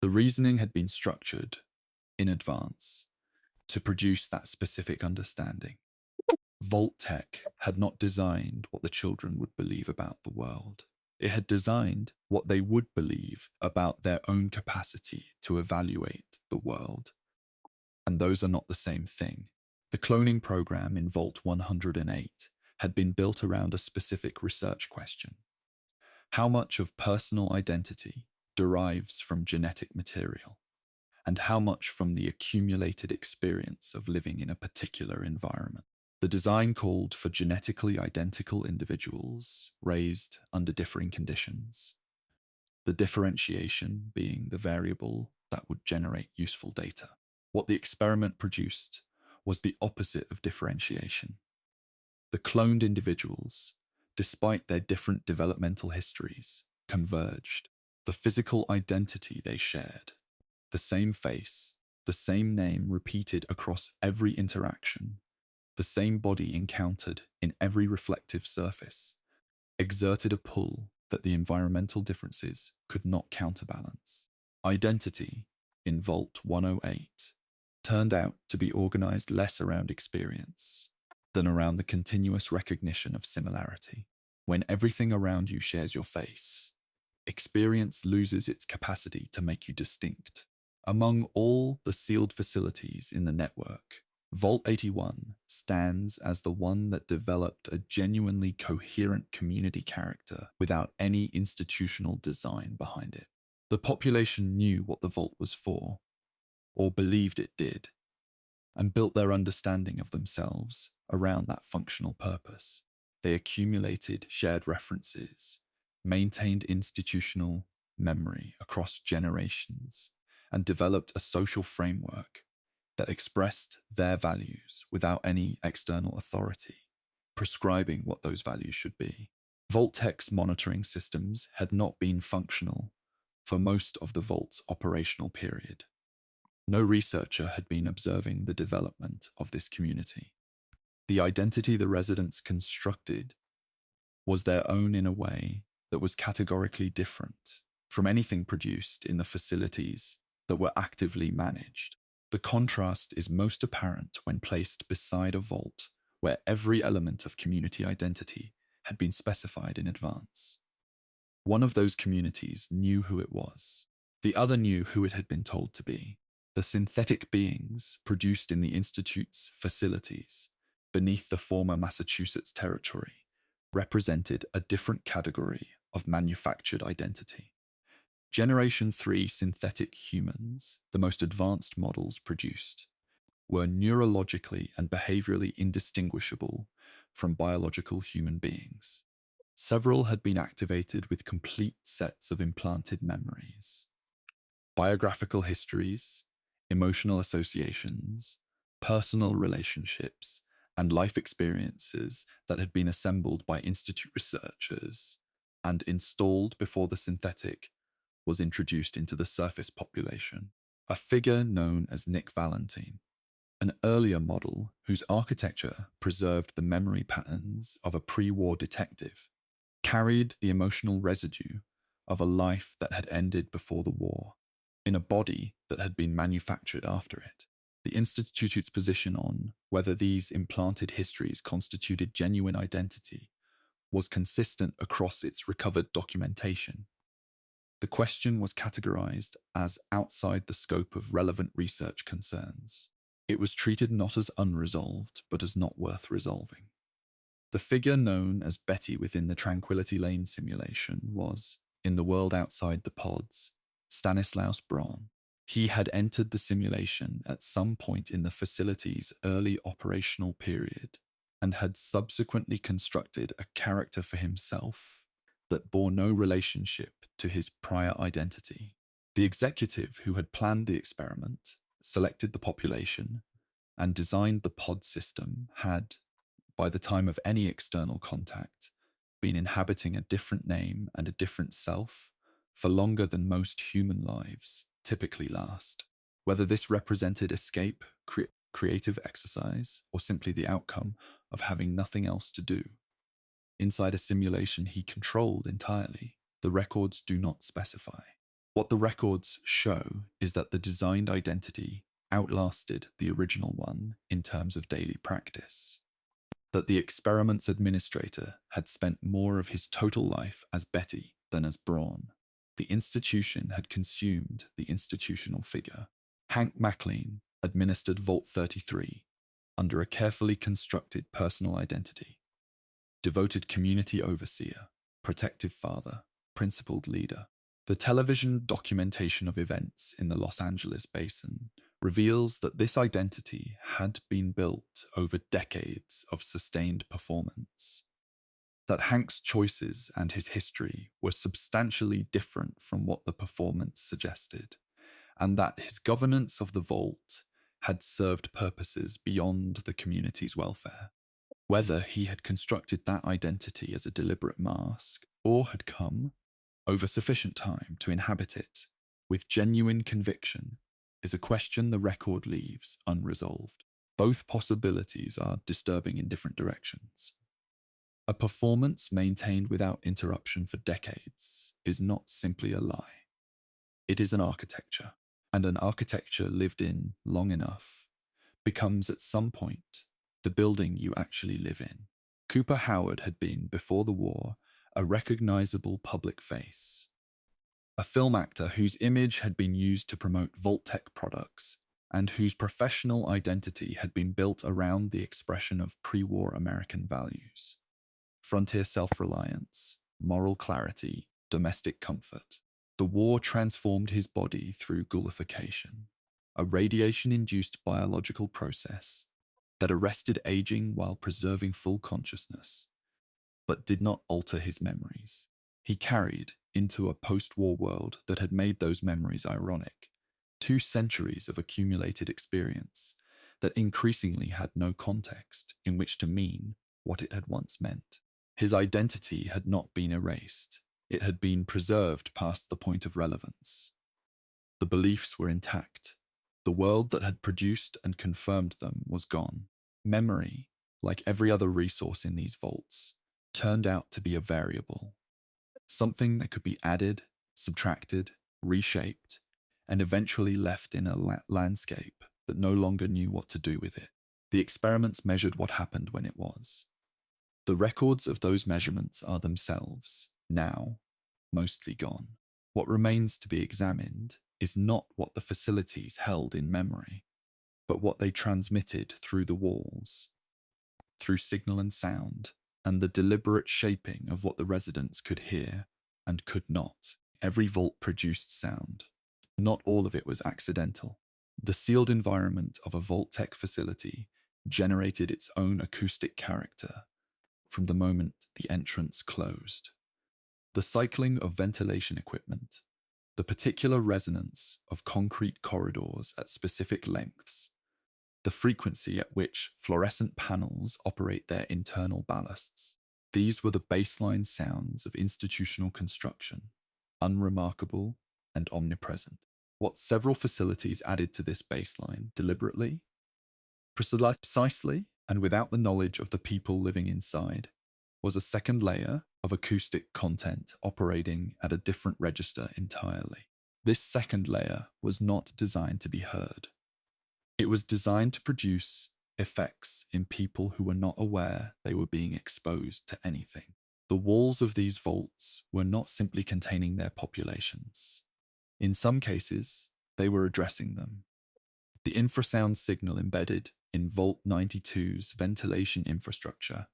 The reasoning had been structured in advance to produce that specific understanding. Vault-Tec had not designed what the children would believe about the world. It had designed what they would believe about their own capacity to evaluate the world. And those are not the same thing. The cloning program in Vault 108 had been built around a specific research question. How much of personal identity derives from genetic material, and how much from the accumulated experience of living in a particular environment? The design called for genetically identical individuals raised under differing conditions, the differentiation being the variable that would generate useful data. What the experiment produced was the opposite of differentiation. The cloned individuals, despite their different developmental histories, converged. The physical identity they shared, the same face, the same name repeated across every interaction, the same body encountered in every reflective surface, exerted a pull that the environmental differences could not counterbalance. Identity, in Vault 108, turned out to be organized less around experience than around the continuous recognition of similarity. When everything around you shares your face, experience loses its capacity to make you distinct. Among all the sealed facilities in the network, Vault 81 stands as the one that developed a genuinely coherent community character without any institutional design behind it. The population knew what the vault was for, or believed it did, and built their understanding of themselves around that functional purpose. They accumulated shared references, maintained institutional memory across generations, and developed a social framework that expressed their values without any external authority, prescribing what those values should be. Vault-Tec's monitoring systems had not been functional for most of the Vault's operational period. No researcher had been observing the development of this community. The identity the residents constructed was their own in a way that was categorically different from anything produced in the facilities that were actively managed. The contrast is most apparent when placed beside a vault where every element of community identity had been specified in advance. One of those communities knew who it was. The other knew who it had been told to be. The synthetic beings produced in the Institute's facilities beneath the former Massachusetts territory represented a different category of manufactured identity. Generation 3 synthetic humans, the most advanced models produced, were neurologically and behaviorally indistinguishable from biological human beings. Several had been activated with complete sets of implanted memories, biographical histories, emotional associations, personal relationships, and life experiences that had been assembled by Institute researchers and installed before the synthetic was introduced into the surface population. A figure known as Nick Valentine, an earlier model whose architecture preserved the memory patterns of a pre-war detective, carried the emotional residue of a life that had ended before the war, in a body that had been manufactured after it. The Institute's position on whether these implanted histories constituted genuine identity was consistent across its recovered documentation. The question was categorized as outside the scope of relevant research concerns. It was treated not as unresolved, but as not worth resolving. The figure known as Betty within the Tranquility Lane simulation was, in the world outside the pods, Stanislaus Braun. He had entered the simulation at some point in the facility's early operational period and had subsequently constructed a character for himself that bore no relationship to his prior identity. The executive who had planned the experiment, selected the population, and designed the pod system had, by the time of any external contact, been inhabiting a different name and a different self for longer than most human lives typically last. Whether this represented escape, creative exercise, or simply the outcome of having nothing else to do, inside a simulation he controlled entirely, the records do not specify. What the records show is that the designed identity outlasted the original one in terms of daily practice, that the experiment's administrator had spent more of his total life as Betty than as Braun. The institution had consumed the institutional figure. Hank MacLean administered Vault 33 under a carefully constructed personal identity. Devoted community overseer, protective father, principled leader. The television documentation of events in the Los Angeles basin reveals that this identity had been built over decades of sustained performance, that Hank's choices and his history were substantially different from what the performance suggested, and that his governance of the vault had served purposes beyond the community's welfare. Whether he had constructed that identity as a deliberate mask or had come, over sufficient time to inhabit it, with genuine conviction, is a question the record leaves unresolved. Both possibilities are disturbing in different directions. A performance maintained without interruption for decades is not simply a lie. It is an architecture, and an architecture lived in long enough becomes at some point the building you actually live in. Cooper Howard had been, before the war, a recognizable public face, a film actor whose image had been used to promote Vault-Tec products and whose professional identity had been built around the expression of pre-war American values: frontier self-reliance, moral clarity, domestic comfort. The war transformed his body through ghoulification, a radiation-induced biological process that arrested aging while preserving full consciousness, but did not alter his memories. He carried, into a post-war world that had made those memories ironic, 2 centuries of accumulated experience that increasingly had no context in which to mean what it had once meant. His identity had not been erased. It had been preserved past the point of relevance. The beliefs were intact, The world that had produced and confirmed them was gone. Memory, like every other resource in these vaults, turned out to be a variable, something that could be added, subtracted, reshaped, and eventually left in a landscape that no longer knew what to do with it. The experiments measured what happened when it was. The records of those measurements are themselves, now, mostly gone. What remains to be examined is not what the facilities held in memory, but what they transmitted through the walls, through signal and sound, and the deliberate shaping of what the residents could hear and could not. Every vault produced sound. Not all of it was accidental. The sealed environment of a Vault-Tec facility generated its own acoustic character from the moment the entrance closed. The cycling of ventilation equipment, the particular resonance of concrete corridors at specific lengths, the frequency at which fluorescent panels operate their internal ballasts. These were the baseline sounds of institutional construction, unremarkable and omnipresent. What several facilities added to this baseline deliberately, precisely, and without the knowledge of the people living inside, was a second layer of acoustic content operating at a different register entirely. This second layer was not designed to be heard. It was designed to produce effects in people who were not aware they were being exposed to anything. The walls of these vaults were not simply containing their populations. In some cases, they were addressing them. The infrasound signal embedded in Vault 92's ventilation infrastructure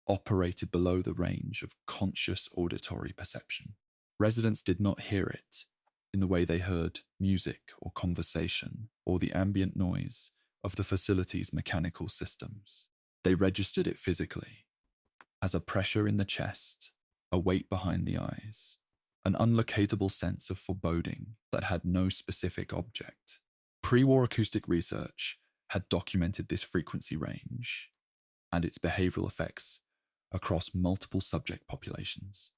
operated below the range of conscious auditory perception. Residents did not hear it in the way they heard music or conversation or the ambient noise of the facility's mechanical systems. They registered it physically, as a pressure in the chest, a weight behind the eyes, an unlocatable sense of foreboding that had no specific object. Pre-war acoustic research had documented this frequency range and its behavioral effects across multiple subject populations.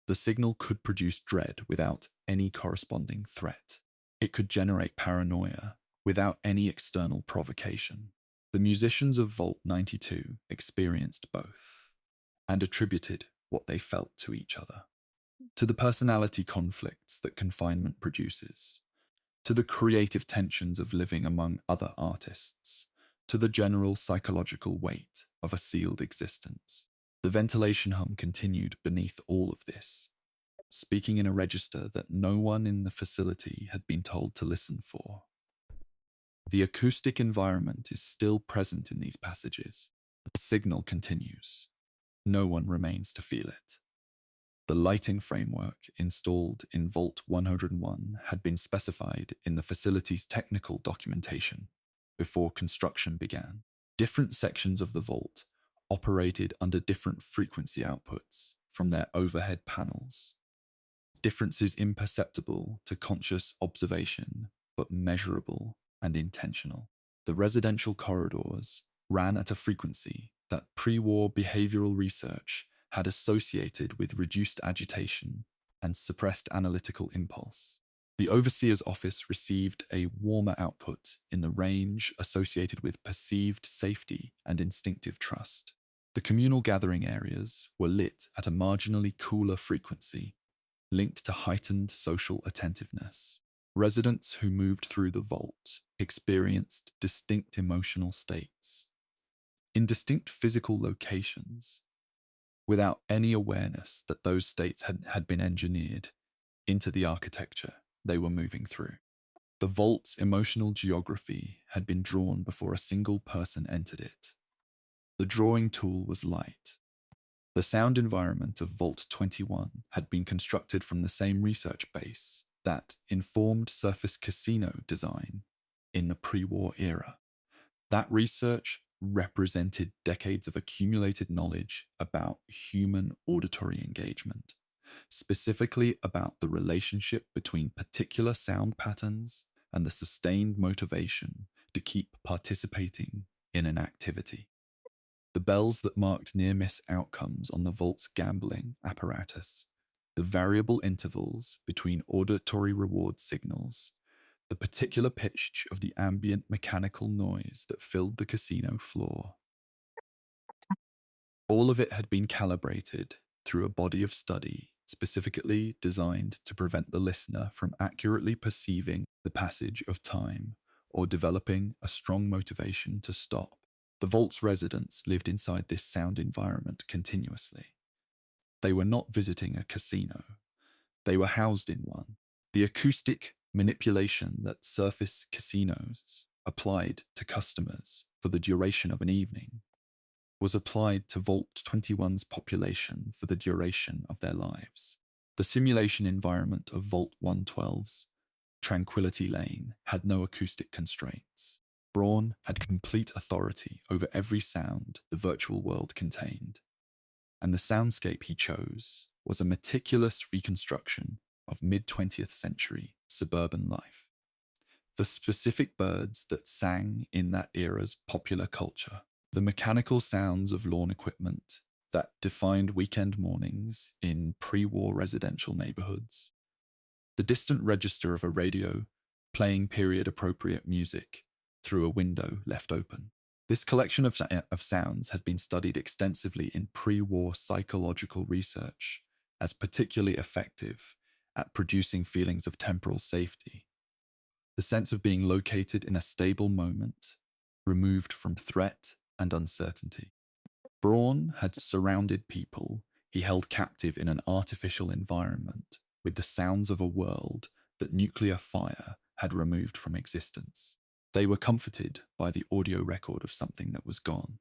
The signal could produce dread without any corresponding threat. It could generate paranoia without any external provocation. The musicians of Vault 92 experienced both and attributed what they felt to each other, to the personality conflicts that confinement produces, to the creative tensions of living among other artists, to the general psychological weight of a sealed existence. The ventilation hum continued beneath all of this, speaking in a register that no one in the facility had been told to listen for. The acoustic environment is still present in these passages. The signal continues. No one remains to feel it. The lighting framework installed in Vault 101 had been specified in the facility's technical documentation before construction began. Different sections of the vault operated under different frequency outputs from their overhead panels. Differences imperceptible to conscious observation, but measurable and intentional. The residential corridors ran at a frequency that pre-war behavioral research had associated with reduced agitation and suppressed analytical impulse. The overseer's office received a warmer output in the range associated with perceived safety and instinctive trust. The communal gathering areas were lit at a marginally cooler frequency, linked to heightened social attentiveness. Residents who moved through the vault experienced distinct emotional states, in distinct physical locations, without any awareness that those states had been engineered into the architecture they were moving through. The vault's emotional geography had been drawn before a single person entered it. The drawing tool was light. The sound environment of Vault 21 had been constructed from the same research base that informed surface casino design in the pre-war era. That research represented decades of accumulated knowledge about human auditory engagement, specifically about the relationship between particular sound patterns and the sustained motivation to keep participating in an activity. The bells that marked near-miss outcomes on the vault's gambling apparatus, the variable intervals between auditory reward signals, the particular pitch of the ambient mechanical noise that filled the casino floor. All of it had been calibrated through a body of study specifically designed to prevent the listener from accurately perceiving the passage of time or developing a strong motivation to stop. The Vault's residents lived inside this sound environment continuously. They were not visiting a casino. They were housed in one. The acoustic manipulation that surface casinos applied to customers for the duration of an evening was applied to Vault 21's population for the duration of their lives. The simulation environment of Vault 112's Tranquility Lane had no acoustic constraints. Braun had complete authority over every sound the virtual world contained, and the soundscape he chose was a meticulous reconstruction of mid-20th century suburban life. The specific birds that sang in that era's popular culture, the mechanical sounds of lawn equipment that defined weekend mornings in pre-war residential neighborhoods, the distant register of a radio playing period-appropriate music through a window left open. This collection of sounds had been studied extensively in pre-war psychological research as particularly effective at producing feelings of temporal safety, the sense of being located in a stable moment, removed from threat and uncertainty. Braun had surrounded people he held captive in an artificial environment with the sounds of a world that nuclear fire had removed from existence. They were comforted by the audio record of something that was gone.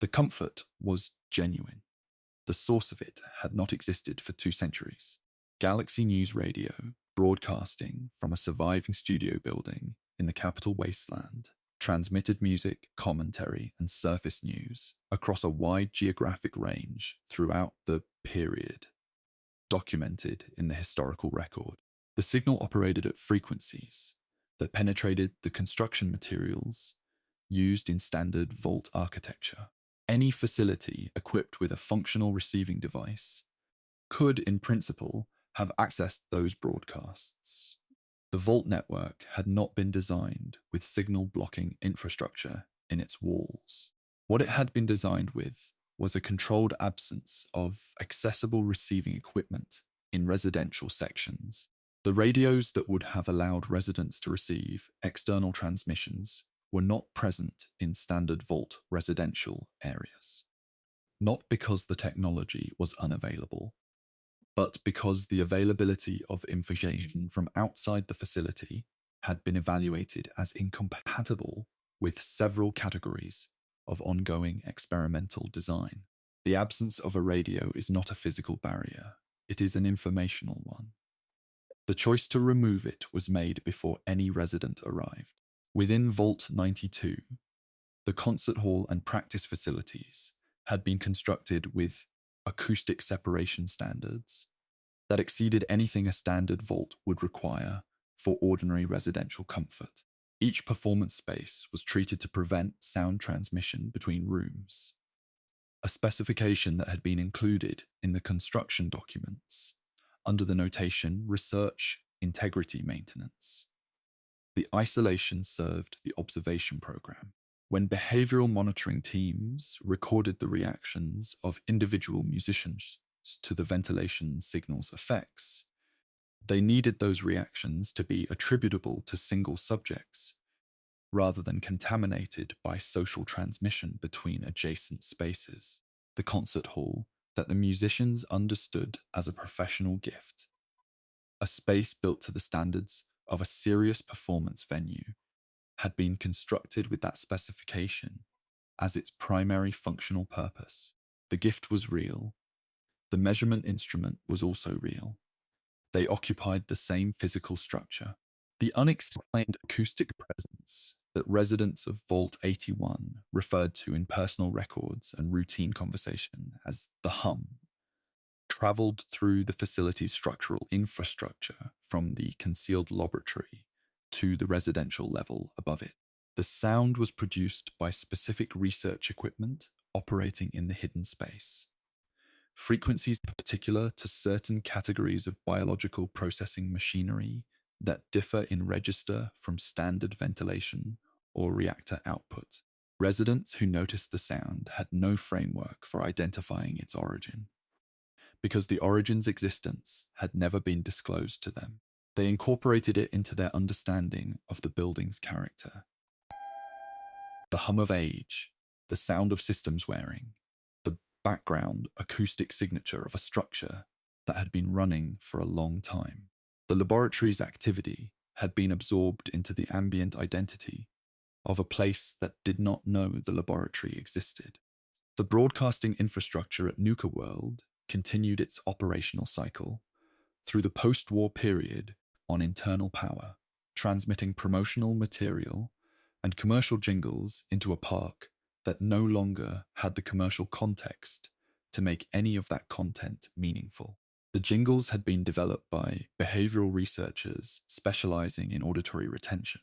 The comfort was genuine. The source of it had not existed for 2 centuries. Galaxy News Radio, broadcasting from a surviving studio building in the capital wasteland, transmitted music, commentary, and surface news across a wide geographic range throughout the period documented in the historical record. The signal operated at frequencies that penetrated the construction materials used in standard vault architecture. Any facility equipped with a functional receiving device could, in principle, have accessed those broadcasts. The Vault network had not been designed with signal blocking infrastructure in its walls. What it had been designed with was a controlled absence of accessible receiving equipment in residential sections. The radios that would have allowed residents to receive external transmissions were not present in standard Vault residential areas. Not because the technology was unavailable, but because the availability of information from outside the facility had been evaluated as incompatible with several categories of ongoing experimental design. The absence of a radio is not a physical barrier, it is an informational one. The choice to remove it was made before any resident arrived. Within Vault 92, the concert hall and practice facilities had been constructed with acoustic separation standards that exceeded anything a standard vault would require for ordinary residential comfort. Each performance space was treated to prevent sound transmission between rooms, a specification that had been included in the construction documents under the notation Research Integrity Maintenance. The isolation served the observation program. When behavioral monitoring teams recorded the reactions of individual musicians to the ventilation signal's effects, they needed those reactions to be attributable to single subjects, rather than contaminated by social transmission between adjacent spaces. The concert hall that the musicians understood as a professional gift, a space built to the standards of a serious performance venue, had been constructed with that specification as its primary functional purpose. The gift was real. The measurement instrument was also real. They occupied the same physical structure. The unexplained acoustic presence that residents of Vault 81 referred to in personal records and routine conversation as the hum traveled through the facility's structural infrastructure from the concealed laboratory to the residential level above it. The sound was produced by specific research equipment operating in the hidden space. Frequencies particular to certain categories of biological processing machinery that differ in register from standard ventilation or reactor output. Residents who noticed the sound had no framework for identifying its origin, because the origin's existence had never been disclosed to them. They incorporated it into their understanding of the building's character. The hum of age, the sound of systems wearing, the background acoustic signature of a structure that had been running for a long time. The laboratory's activity had been absorbed into the ambient identity of a place that did not know the laboratory existed. The broadcasting infrastructure at Nuka World continued its operational cycle through the post-war period on internal power, transmitting promotional material and commercial jingles into a park that no longer had the commercial context to make any of that content meaningful. The jingles had been developed by behavioral researchers specializing in auditory retention,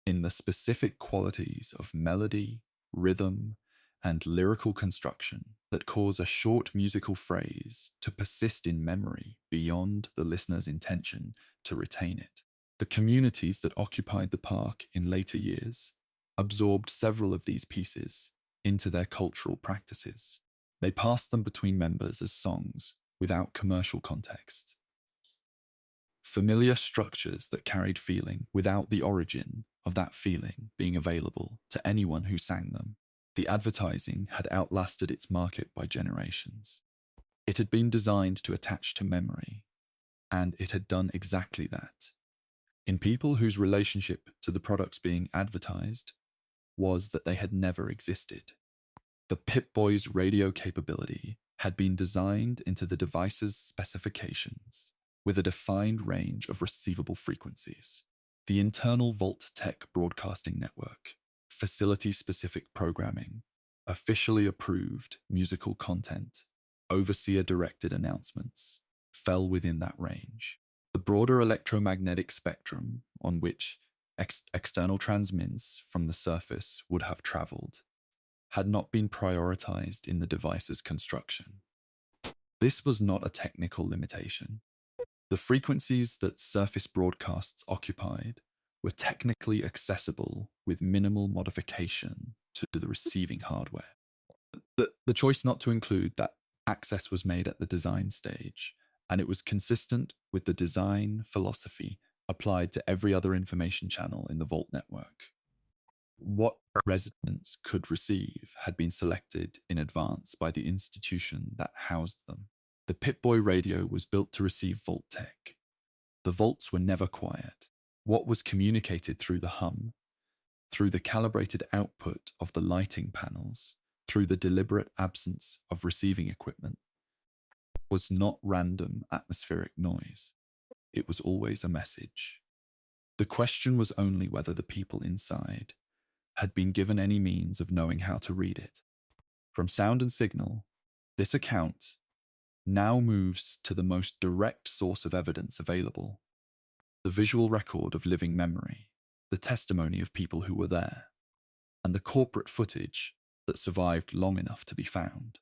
in the specific qualities of melody, rhythm, and lyrical construction that cause a short musical phrase to persist in memory beyond the listener's intention to retain it. The communities that occupied the park in later years absorbed several of these pieces into their cultural practices. They passed them between members as songs without commercial context. Familiar structures that carried feeling without the origin of that feeling being available to anyone who sang them. The advertising had outlasted its market by generations. It had been designed to attach to memory, and it had done exactly that. In people whose relationship to the products being advertised was that they had never existed. The Pip-Boy's radio capability had been designed into the device's specifications with a defined range of receivable frequencies. The internal Vault-Tec broadcasting network, facility-specific programming, officially approved musical content, overseer-directed announcements, fell within that range. The broader electromagnetic spectrum on which external transmitters from the surface would have traveled had not been prioritized in the device's construction. This was not a technical limitation. The frequencies that surface broadcasts occupied were technically accessible with minimal modification to the receiving hardware. The choice not to include that access was made at the design stage, and it was consistent with the design philosophy applied to every other information channel in the Vault network. What residents could receive had been selected in advance by the institution that housed them. The Pip-Boy radio was built to receive Vault-Tec. The vaults were never quiet. What was communicated through the hum, through the calibrated output of the lighting panels, through the deliberate absence of receiving equipment, was not random atmospheric noise. It was always a message. The question was only whether the people inside had been given any means of knowing how to read it. From sound and signal, this account now moves to the most direct source of evidence available: the visual record of living memory, the testimony of people who were there, and the corporate footage that survived long enough to be found.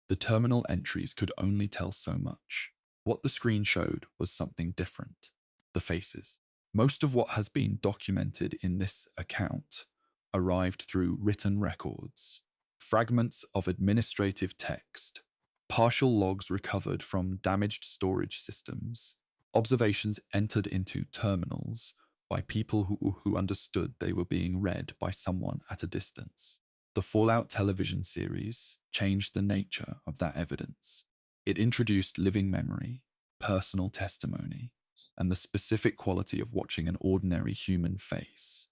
The terminal entries could only tell so much. What the screen showed was something different: the faces. Most of what has been documented in this account arrived through written records, fragments of administrative text, partial logs recovered from damaged storage systems, observations entered into terminals by people who understood they were being read by someone at a distance. The Fallout television series changed the nature of that evidence. It introduced living memory, personal testimony, and the specific quality of watching an ordinary human face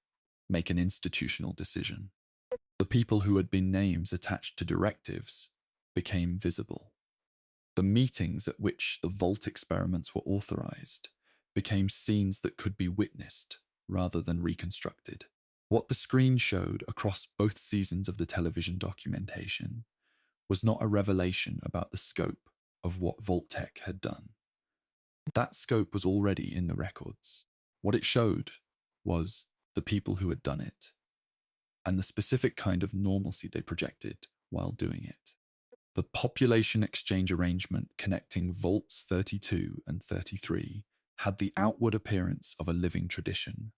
make an institutional decision. The people who had been names attached to directives became visible. The meetings at which the Vault experiments were authorized became scenes that could be witnessed rather than reconstructed. What the screen showed across both seasons of the television documentation was not a revelation about the scope of what Vault-Tec had done. That scope was already in the records. What it showed was the people who had done it, and the specific kind of normalcy they projected while doing it. The population exchange arrangement connecting Vaults 32 and 33 had the outward appearance of a living tradition,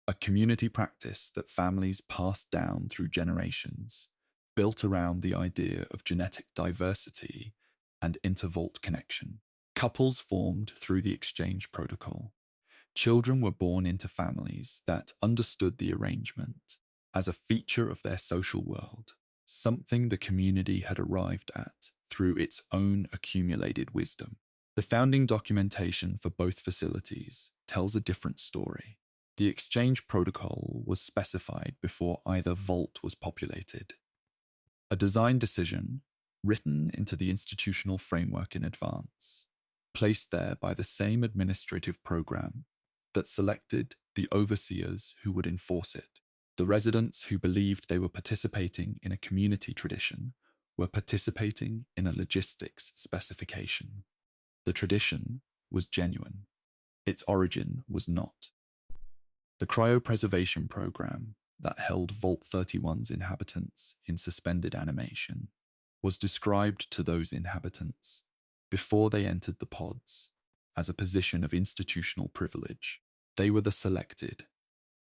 a community practice that families passed down through generations, built around the idea of genetic diversity and intervault connection. Couples formed through the exchange protocol. Children were born into families that understood the arrangement as a feature of their social world, something the community had arrived at through its own accumulated wisdom. The founding documentation for both facilities tells a different story. The exchange protocol was specified before either vault was populated. A design decision, written into the institutional framework in advance, placed there by the same administrative program that selected the overseers who would enforce it. The residents who believed they were participating in a community tradition were participating in a logistics specification. The tradition was genuine. Its origin was not. The cryopreservation program that held Vault 31's inhabitants in suspended animation was described to those inhabitants before they entered the pods as a position of institutional privilege. They were the selected,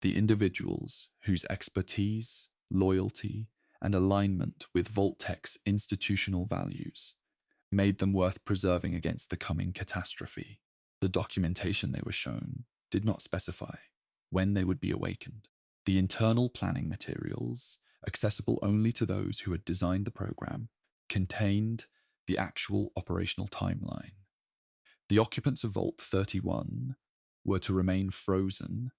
the individuals whose expertise, loyalty, and alignment with Vault-Tec's institutional values made them worth preserving against the coming catastrophe. The documentation they were shown did not specify when they would be awakened. The internal planning materials, accessible only to those who had designed the program, contained the actual operational timeline. The occupants of Vault 31 were to remain frozen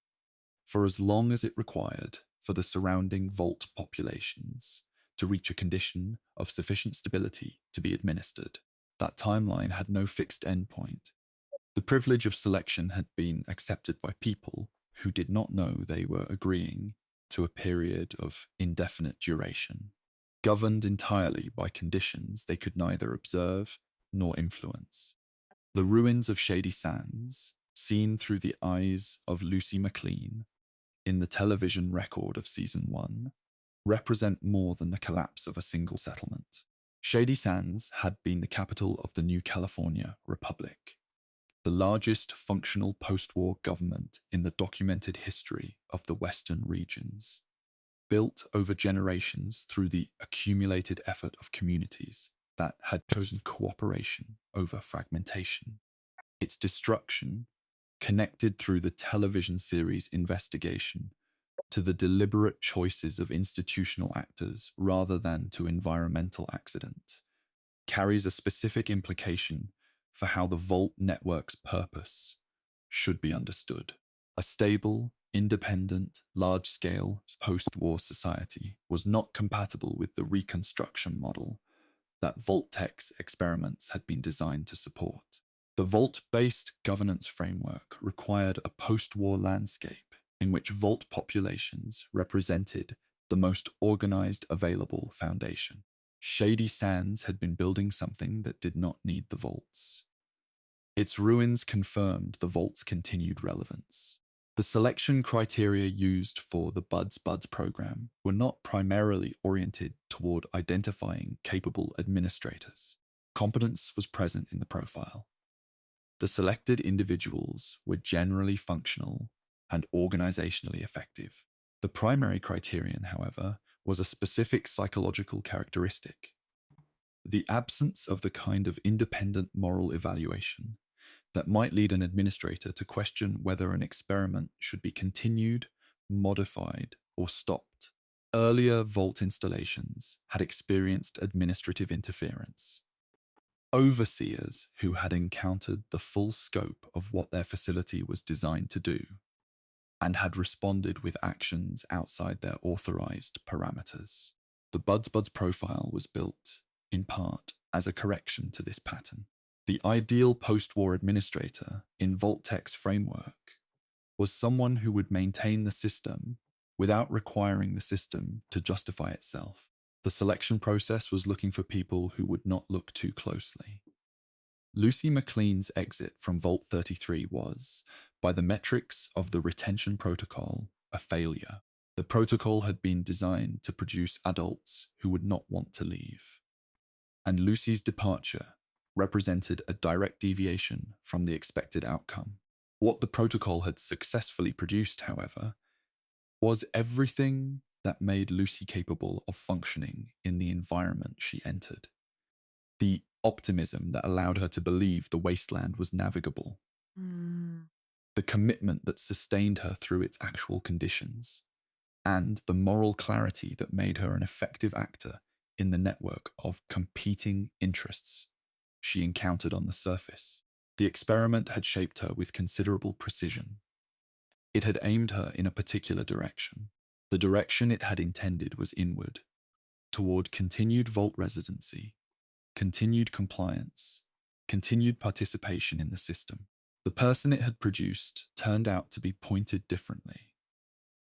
for as long as it required for the surrounding Vault populations to reach a condition of sufficient stability to be administered. That timeline had no fixed endpoint. The privilege of selection had been accepted by people who did not know they were agreeing to a period of indefinite duration, governed entirely by conditions they could neither observe nor influence. The ruins of Shady Sands, seen through the eyes of Lucy McLean in the television record of Season 1, represent more than the collapse of a single settlement. Shady Sands had been the capital of the New California Republic, the largest functional post-war government in the documented history of the Western regions, built over generations through the accumulated effort of communities that had chosen cooperation over fragmentation. Its destruction, connected through the television series Investigation to the deliberate choices of institutional actors rather than to environmental accident, carries a specific implication for how the Vault network's purpose should be understood. A stable, independent, large-scale post-war society was not compatible with the reconstruction model that Vault-Tec's experiments had been designed to support. The Vault-based governance framework required a post-war landscape in which Vault populations represented the most organized available foundation. Shady Sands had been building something that did not need the Vaults. Its ruins confirmed the Vault's continued relevance. The selection criteria used for the Buds program were not primarily oriented toward identifying capable administrators. Competence was present in the profile. The selected individuals were generally functional and organizationally effective. The primary criterion, however, was a specific psychological characteristic: the absence of the kind of independent moral evaluation that might lead an administrator to question whether an experiment should be continued, modified, or stopped. Earlier Vault installations had experienced administrative interference. Overseers who had encountered the full scope of what their facility was designed to do and had responded with actions outside their authorized parameters. The Buds profile was built, in part, as a correction to this pattern. The ideal post-war administrator in Vault-Tec's framework was someone who would maintain the system without requiring the system to justify itself. The selection process was looking for people who would not look too closely. Lucy McLean's exit from Vault 33 was, by the metrics of the retention protocol, a failure. The protocol had been designed to produce adults who would not want to leave. And Lucy's departure represented a direct deviation from the expected outcome. What the protocol had successfully produced, however, was everything that made Lucy capable of functioning in the environment she entered. The optimism that allowed her to believe the wasteland was navigable, Mm. the commitment that sustained her through its actual conditions, and the moral clarity that made her an effective actor in the network of competing interests she encountered on the surface. The experiment had shaped her with considerable precision. It had aimed her in a particular direction. The direction it had intended was inward, toward continued vault residency, continued compliance, continued participation in the system. The person it had produced turned out to be pointed differently.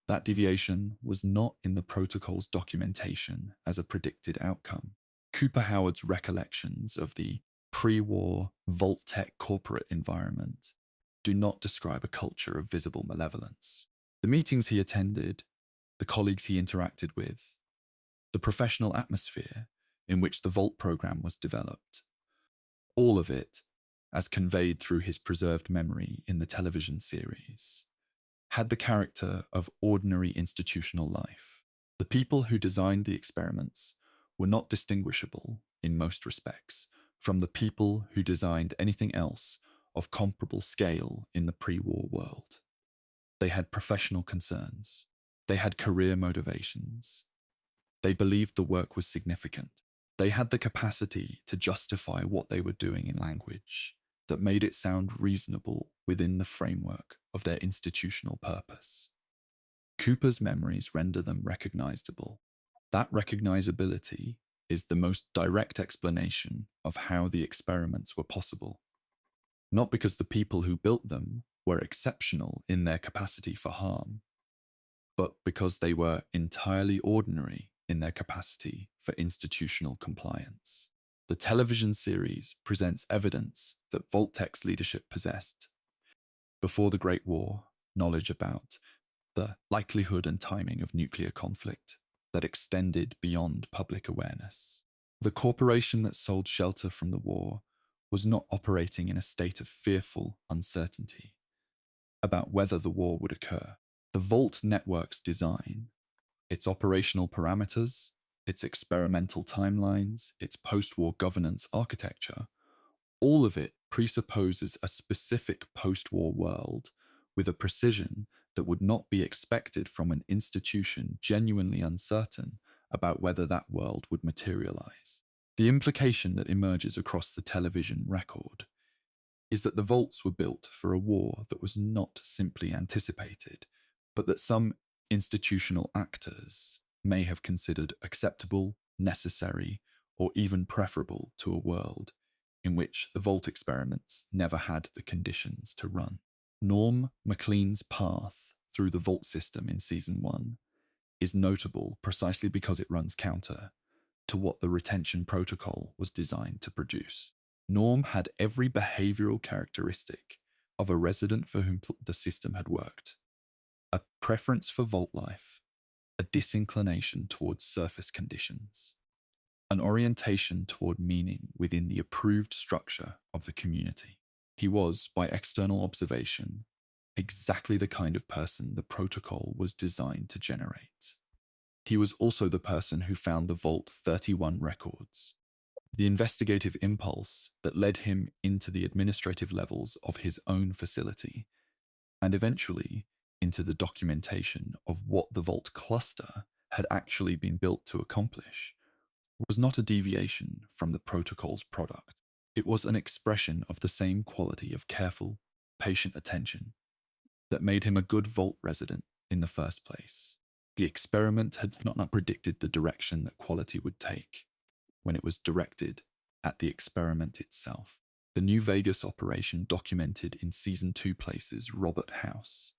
That deviation was not in the protocol's documentation as a predicted outcome. Cooper Howard's recollections of the pre-war Vault-Tec corporate environment do not describe a culture of visible malevolence. The meetings he attended, the colleagues he interacted with, the professional atmosphere in which the Vault program was developed, all of it, as conveyed through his preserved memory in the television series, had the character of ordinary institutional life. The people who designed the experiments were not distinguishable, in most respects, from the people who designed anything else of comparable scale in the pre-war world. They had professional concerns. They had career motivations. They believed the work was significant. They had the capacity to justify what they were doing in language that made it sound reasonable within the framework of their institutional purpose. Cooper's memories render them recognizable. That recognizability is the most direct explanation of how the experiments were possible. Not because the people who built them were exceptional in their capacity for harm, but because they were entirely ordinary in their capacity for institutional compliance. The television series presents evidence that Vault-Tec's leadership possessed, before the Great War, knowledge about the likelihood and timing of nuclear conflict that extended beyond public awareness. The corporation that sold shelter from the war was not operating in a state of fearful uncertainty about whether the war would occur. The Vault network's design, its operational parameters, its experimental timelines, its post-war governance architecture, all of it presupposes a specific post-war world with a precision that would not be expected from an institution genuinely uncertain about whether that world would materialize. The implication that emerges across the television record is that the vaults were built for a war that was not simply anticipated, but that some institutional actors may have considered acceptable, necessary, or even preferable to a world in which the Vault experiments never had the conditions to run. Norm MacLean's path through the Vault system in Season 1 is notable precisely because it runs counter to what the retention protocol was designed to produce. Norm had every behavioral characteristic of a resident for whom the system had worked: a preference for Vault life, a disinclination towards surface conditions, an orientation toward meaning within the approved structure of the community. He was, by external observation, exactly the kind of person the protocol was designed to generate. He was also the person who found the Vault 31 records, the investigative impulse that led him into the administrative levels of his own facility, and eventually into the documentation of what the Vault cluster had actually been built to accomplish, was not a deviation from the protocol's product. It was an expression of the same quality of careful, patient attention that made him a good Vault resident in the first place. The experiment had not predicted the direction that quality would take when it was directed at the experiment itself. The New Vegas operation documented in Season 2 places Robert House,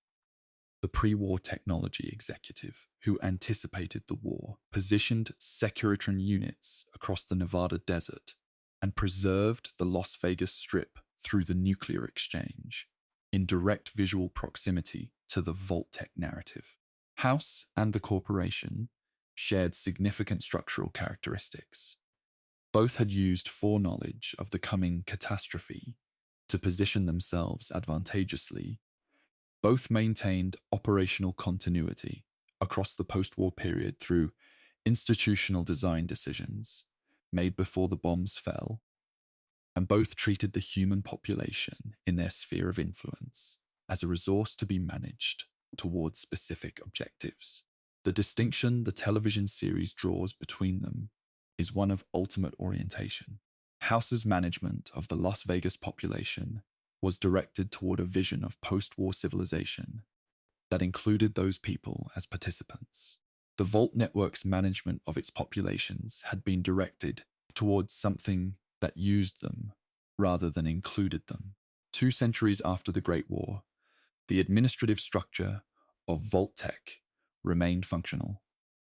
the pre-war technology executive who anticipated the war, positioned Securitron units across the Nevada desert, and preserved the Las Vegas Strip through the nuclear exchange, in direct visual proximity to the Vault-Tec narrative. House and the corporation shared significant structural characteristics. Both had used foreknowledge of the coming catastrophe to position themselves advantageously. Both maintained operational continuity across the post-war period through institutional design decisions made before the bombs fell, and both treated the human population in their sphere of influence as a resource to be managed towards specific objectives. The distinction the television series draws between them is one of ultimate orientation. House's management of the Las Vegas population was directed toward a vision of post-war civilization that included those people as participants. The Vault Network's management of its populations had been directed towards something that used them rather than included them. 2 centuries after the Great War, the administrative structure of Vault-Tec remained functional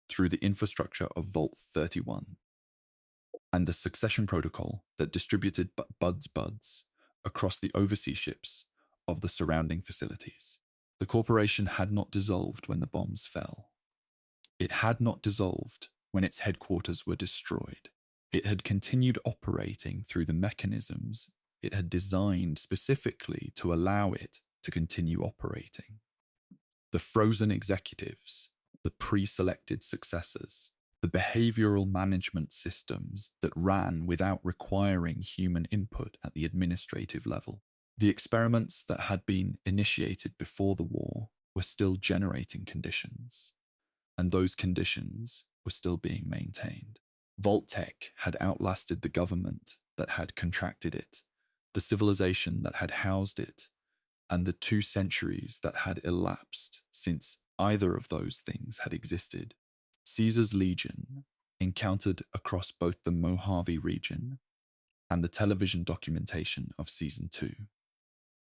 through the infrastructure of Vault 31 and the succession protocol that distributed buds across the overseas ships of the surrounding facilities. The corporation had not dissolved when the bombs fell. It had not dissolved when its headquarters were destroyed. It had continued operating through the mechanisms it had designed specifically to allow it to continue operating. The frozen executives, the pre-selected successors, the behavioral management systems that ran without requiring human input at the administrative level. The experiments that had been initiated before the war were still generating conditions, and those conditions were still being maintained. Vault-Tec had outlasted the government that had contracted it, the civilization that had housed it, and the 2 centuries that had elapsed since either of those things had existed. Caesar's Legion, encountered across both the Mojave region and the television documentation of Season 2,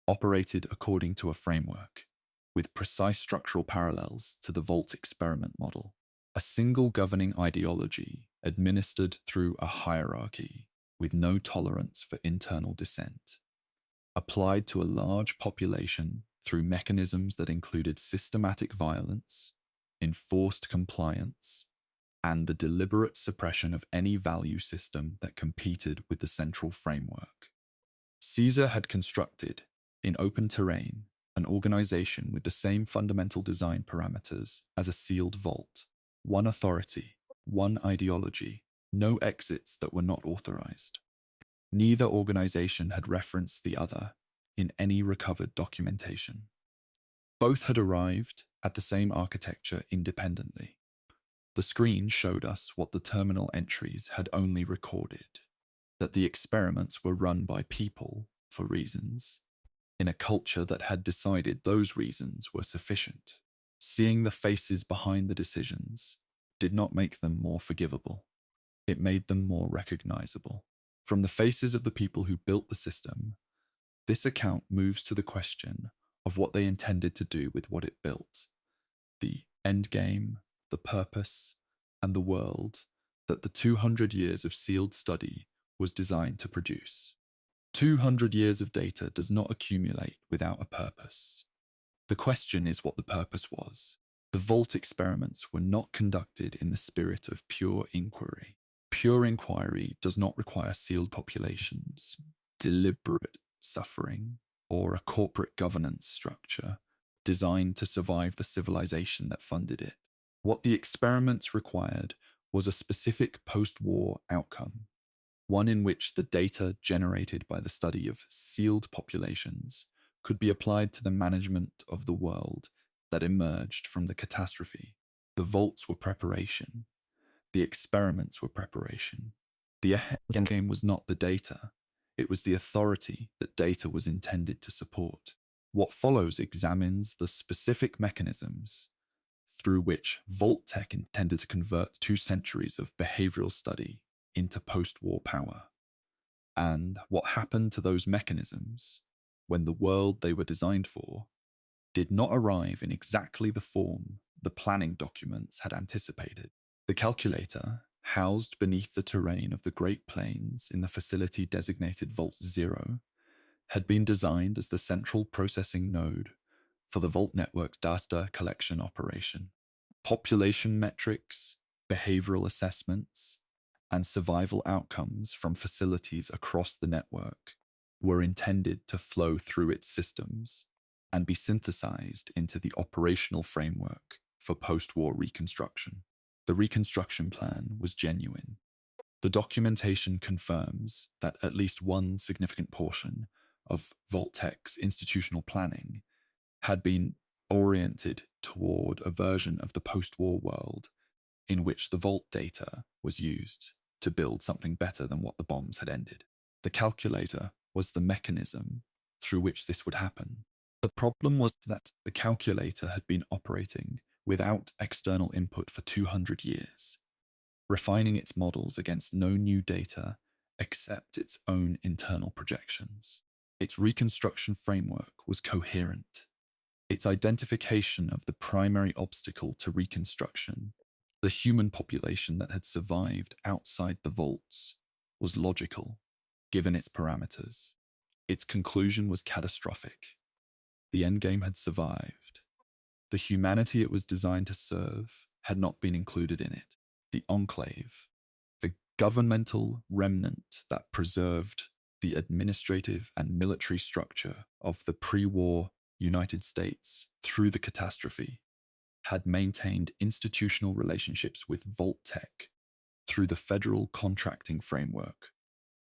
operated according to a framework with precise structural parallels to the Vault experiment model. A single governing ideology administered through a hierarchy with no tolerance for internal dissent, applied to a large population through mechanisms that included systematic violence, enforced compliance, and the deliberate suppression of any value system that competed with the central framework. Caesar had constructed, in open terrain, an organization with the same fundamental design parameters as a sealed vault: one authority, one ideology, no exits that were not authorized. Neither organization had referenced the other in any recovered documentation. Both had arrived at the same architecture independently. The screen showed us what the terminal entries had only recorded, that the experiments were run by people for reasons, in a culture that had decided those reasons were sufficient. Seeing the faces behind the decisions did not make them more forgivable. It made them more recognizable. From the faces of the people who built the system, this account moves to the question of what they intended to do with what it built, the end game, the purpose, and the world that the 200 years of sealed study was designed to produce. 200 years of data does not accumulate without a purpose. The question is what the purpose was. The Vault experiments were not conducted in the spirit of pure inquiry. Pure inquiry does not require sealed populations, deliberate suffering, or a corporate governance structure designed to survive the civilization that funded it. What the experiments required was a specific post-war outcome, one in which the data generated by the study of sealed populations could be applied to the management of the world that emerged from the catastrophe. The vaults were preparation. The experiments were preparation. The end game was not the data. It was the authority that data was intended to support. What follows examines the specific mechanisms through which Vault-Tec intended to convert 2 centuries of behavioral study into post-war power, and what happened to those mechanisms when the world they were designed for did not arrive in exactly the form the planning documents had anticipated. The calculator, housed beneath the terrain of the Great Plains in the facility designated Vault 0, had been designed as the central processing node for the Vault Network's data collection operation. Population metrics, behavioral assessments, and survival outcomes from facilities across the network were intended to flow through its systems and be synthesized into the operational framework for post-war reconstruction. The reconstruction plan was genuine. The documentation confirms that at least one significant portion of Vault-Tec's institutional planning had been oriented toward a version of the post-war world in which the Vault data was used to build something better than what the bombs had ended. The calculator was the mechanism through which this would happen. The problem was that the calculator had been operating without external input for 200 years, refining its models against no new data except its own internal projections. Its reconstruction framework was coherent. Its identification of the primary obstacle to reconstruction, the human population that had survived outside the vaults, was logical, given its parameters. Its conclusion was catastrophic. The endgame had survived. The humanity it was designed to serve had not been included in it. The enclave, the governmental remnant that preserved the administrative and military structure of the pre-war United States through the catastrophe, had maintained institutional relationships with Vault-Tec through the federal contracting framework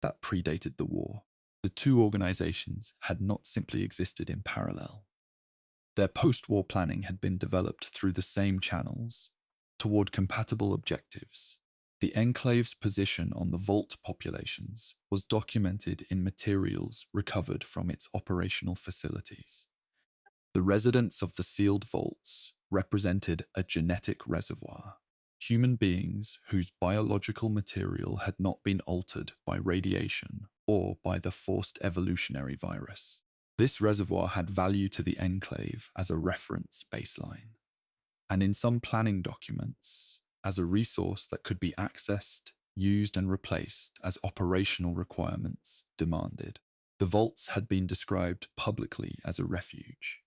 that predated the war. The two organizations had not simply existed in parallel. Their post-war planning had been developed through the same channels toward compatible objectives. The enclave's position on the Vault populations was documented in materials recovered from its operational facilities. The residents of the sealed vaults represented a genetic reservoir, human beings whose biological material had not been altered by radiation or by the forced evolutionary virus. This reservoir had value to the enclave as a reference baseline, and in some planning documents, as a resource that could be accessed, used, and replaced as operational requirements demanded. The vaults had been described publicly as a refuge.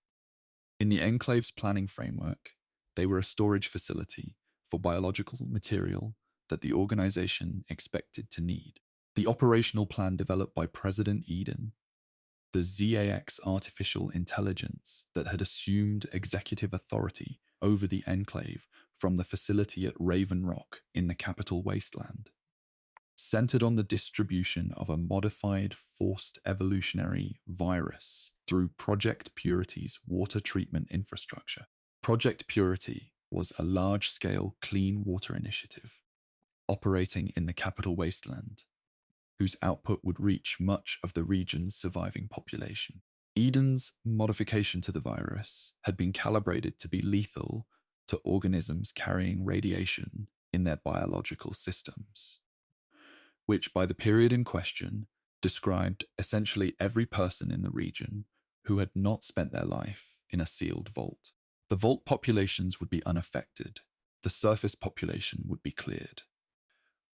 In the enclave's planning framework, they were a storage facility for biological material that the organization expected to need. The operational plan developed by President Eden, the ZAX artificial intelligence that had assumed executive authority over the enclave from the facility at Raven Rock in the Capital Wasteland, centered on the distribution of a modified forced evolutionary virus through Project Purity's water treatment infrastructure. Project Purity was a large-scale clean water initiative operating in the Capital Wasteland, whose output would reach much of the region's surviving population. Eden's modification to the virus had been calibrated to be lethal to organisms carrying radiation in their biological systems, which by the period in question described essentially every person in the region who had not spent their life in a sealed vault. The vault populations would be unaffected. The surface population would be cleared.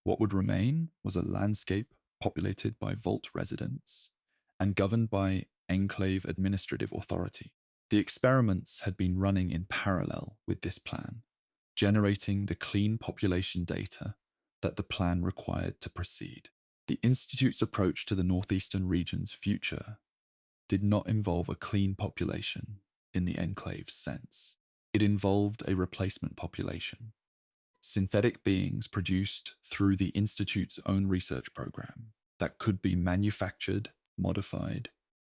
What would remain was a landscape populated by vault residents and governed by enclave administrative authority. The experiments had been running in parallel with this plan, generating the clean population data that the plan required to proceed. The Institute's approach to the northeastern region's future did not involve a clean population in the enclave's sense. It involved a replacement population, synthetic beings produced through the Institute's own research program that could be manufactured, modified,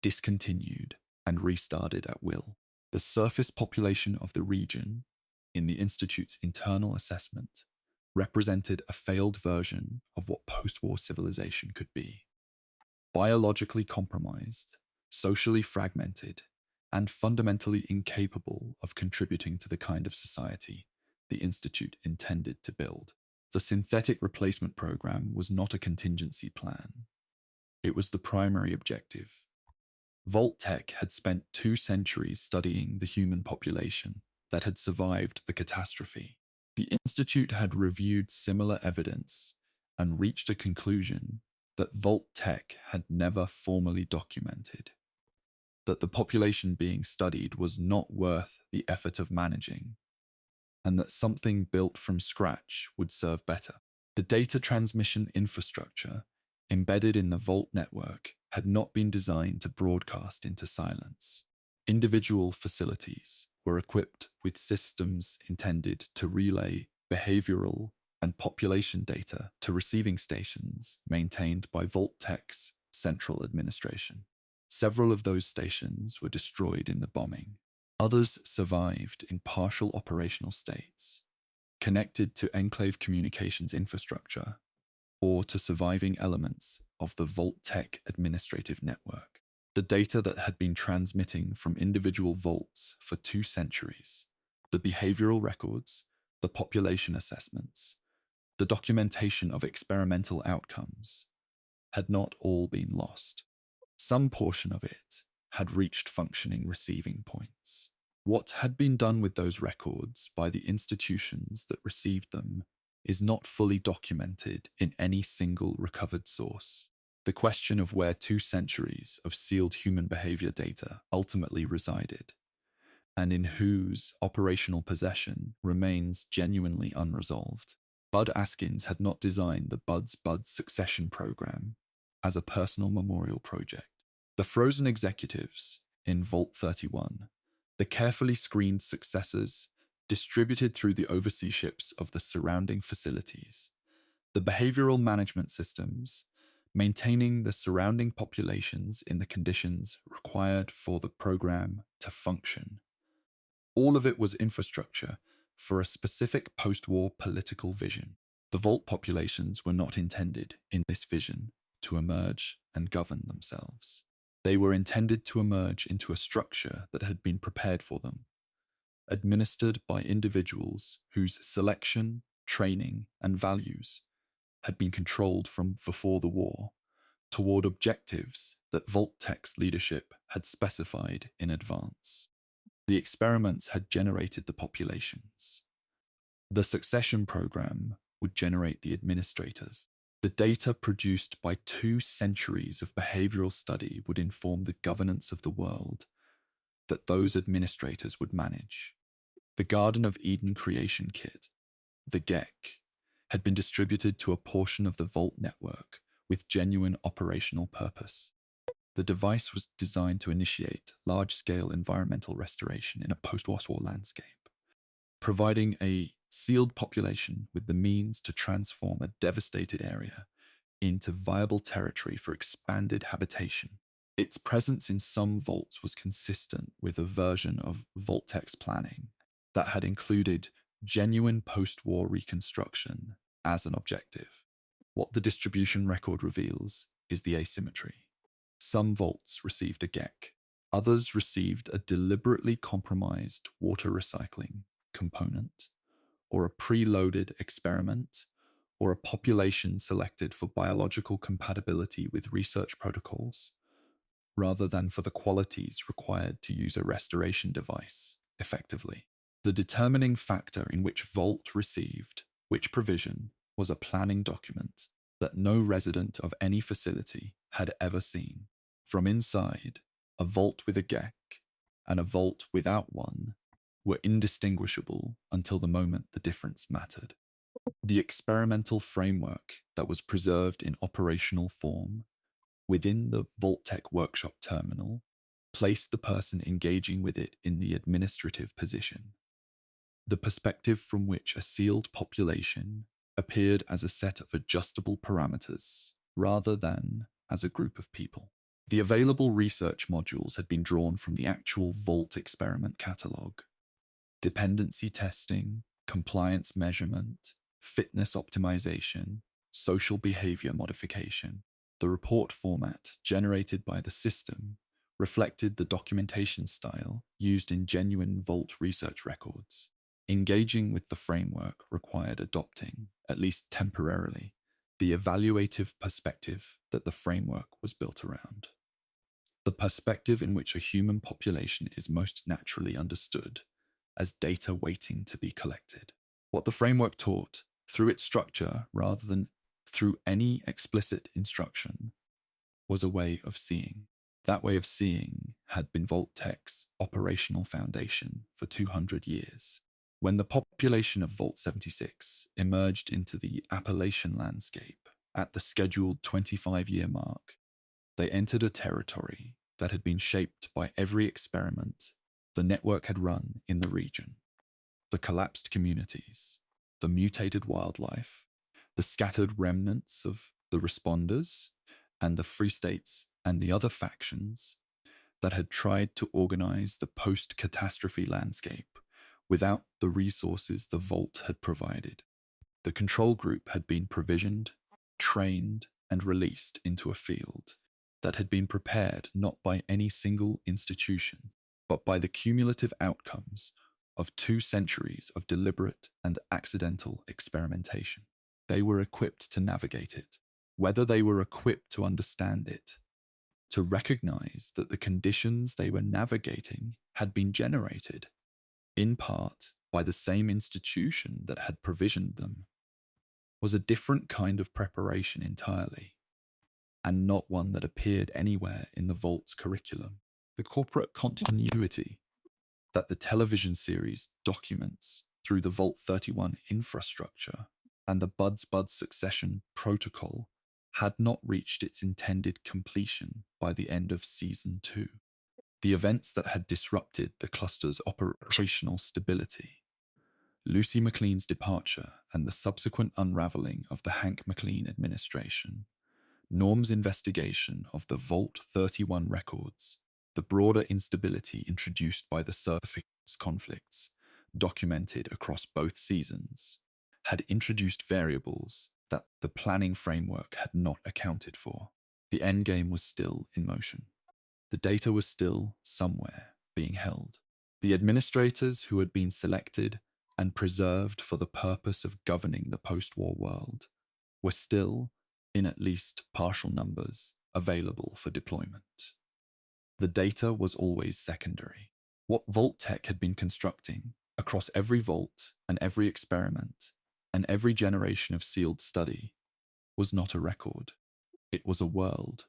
discontinued, and restarted at will. The surface population of the region, in the Institute's internal assessment, represented a failed version of what post-war civilization could be. Biologically compromised, socially fragmented, and fundamentally incapable of contributing to the kind of society the Institute intended to build. The synthetic replacement program was not a contingency plan. It was the primary objective. Vault-Tec had spent 2 centuries studying the human population that had survived the catastrophe. The Institute had reviewed similar evidence and reached a conclusion that Vault-Tec had never formally documented, that the population being studied was not worth the effort of managing, and that something built from scratch would serve better. The data transmission infrastructure embedded in the Vault network had not been designed to broadcast into silence. Individual facilities were equipped with systems intended to relay behavioral and population data to receiving stations maintained by Vault-Tec's central administration. Several of those stations were destroyed in the bombing. Others survived in partial operational states, connected to enclave communications infrastructure or to surviving elements of the Vault-Tec administrative network. The data that had been transmitting from individual vaults for 2 centuries, the behavioral records, the population assessments, the documentation of experimental outcomes, had not all been lost. Some portion of it had reached functioning receiving points. What had been done with those records by the institutions that received them is not fully documented in any single recovered source. The question of where 2 centuries of sealed human behavior data ultimately resided, and in whose operational possession, remains genuinely unresolved. Bud Askins had not designed the Buds succession program as a personal memorial project. The frozen executives in Vault 31, the carefully screened successors distributed through the overseerships of the surrounding facilities, the behavioral management systems maintaining the surrounding populations in the conditions required for the program to function. All of it was infrastructure for a specific post-war political vision. The Vault populations were not intended, in this vision, to emerge and govern themselves. They were intended to emerge into a structure that had been prepared for them, administered by individuals whose selection, training, and values had been controlled from before the war toward objectives that Vault-Tec's leadership had specified in advance. The experiments had generated the populations. The succession program would generate the administrators. The data produced by 2 centuries of behavioral study would inform the governance of the world that those administrators would manage. The Garden of Eden creation kit, the GEC, had been distributed to a portion of the Vault network with genuine operational purpose. The device was designed to initiate large-scale environmental restoration in a post-war landscape, providing a sealed population with the means to transform a devastated area into viable territory for expanded habitation. Its presence in some vaults was consistent with a version of Vault-Tec's planning that had included genuine post-war reconstruction as an objective. What the distribution record reveals is the asymmetry. Some vaults received a GEC, others received a deliberately compromised water recycling component, or a preloaded experiment, or a population selected for biological compatibility with research protocols, rather than for the qualities required to use a restoration device effectively. The determining factor in which Vault received which provision was a planning document that no resident of any facility had ever seen. From inside, a vault with a GEC and a vault without one were indistinguishable until the moment the difference mattered. The experimental framework that was preserved in operational form within the Vault-Tec workshop terminal placed the person engaging with it in the administrative position, the perspective from which a sealed population appeared as a set of adjustable parameters rather than as a group of people. The available research modules had been drawn from the actual Vault experiment catalog. Dependency testing, compliance measurement, fitness optimization, social behavior modification. The report format generated by the system reflected the documentation style used in genuine Vault research records. Engaging with the framework required adopting, at least temporarily, the evaluative perspective that the framework was built around. The perspective in which a human population is most naturally understood as data waiting to be collected. What the framework taught, through its structure rather than through any explicit instruction, was a way of seeing. That way of seeing had been Vault-Tec's operational foundation for 200 years. When the population of Vault 76 emerged into the Appalachian landscape at the scheduled 25-year mark, they entered a territory that had been shaped by every experiment the network had run in the region. The collapsed communities, the mutated wildlife, the scattered remnants of the responders, and the Free States and the other factions that had tried to organize the post-catastrophe landscape without the resources the Vault had provided. The control group had been provisioned, trained, and released into a field that had been prepared not by any single institution, but by the cumulative outcomes of 2 centuries of deliberate and accidental experimentation. They were equipped to navigate it, whether they were equipped to understand it, to recognize that the conditions they were navigating had been generated, in part, by the same institution that had provisioned them, was a different kind of preparation entirely, and not one that appeared anywhere in the Vault's curriculum. The corporate continuity that the television series documents through the Vault 31 infrastructure and the Buds succession protocol had not reached its intended completion by the end of Season 2. The events that had disrupted the cluster's operational stability, Lucy McLean's departure and the subsequent unraveling of the Hank McLean administration, Norm's investigation of the Vault 31 records, the broader instability introduced by the surface conflicts, documented across both seasons, had introduced variables that the planning framework had not accounted for. The endgame was still in motion. The data was still, somewhere, being held. The administrators who had been selected and preserved for the purpose of governing the post-war world were still, in at least partial numbers, available for deployment. The data was always secondary. What Vault-Tec had been constructing across every vault and every experiment and every generation of sealed study was not a record. It was a world,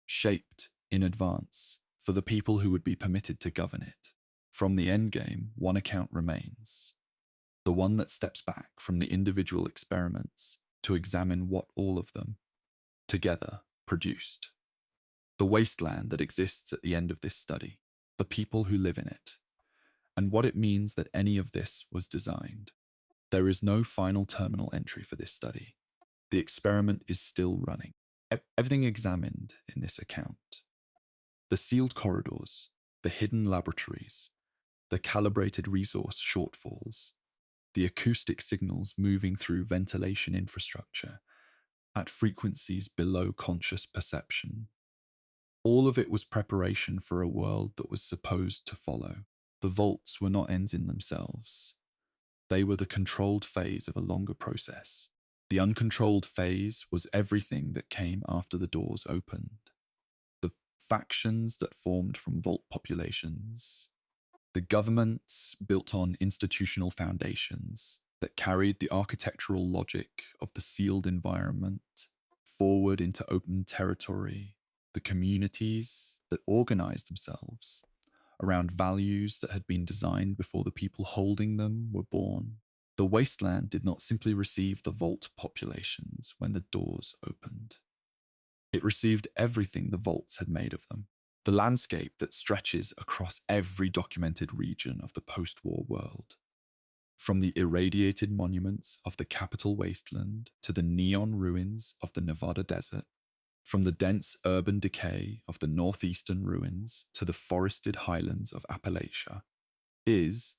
shaped in advance for the people who would be permitted to govern it. From the endgame, one account remains, the one that steps back from the individual experiments to examine what all of them, together, produced. The wasteland that exists at the end of this study, the people who live in it, and what it means that any of this was designed. There is no final terminal entry for this study. The experiment is still running. Everything examined in this account, the sealed corridors, the hidden laboratories, the calibrated resource shortfalls, the acoustic signals moving through ventilation infrastructure at frequencies below conscious perception. All of it was preparation for a world that was supposed to follow. The vaults were not ends in themselves. They were the controlled phase of a longer process. The uncontrolled phase was everything that came after the doors opened. The factions that formed from vault populations, the governments built on institutional foundations that carried the architectural logic of the sealed environment forward into open territory, the communities that organized themselves around values that had been designed before the people holding them were born. The wasteland did not simply receive the vault populations when the doors opened. It received everything the vaults had made of them. The landscape that stretches across every documented region of the post-war world. From the irradiated monuments of the Capitol Wasteland to the neon ruins of the Nevada desert, from the dense urban decay of the northeastern ruins to the forested highlands of Appalachia, is,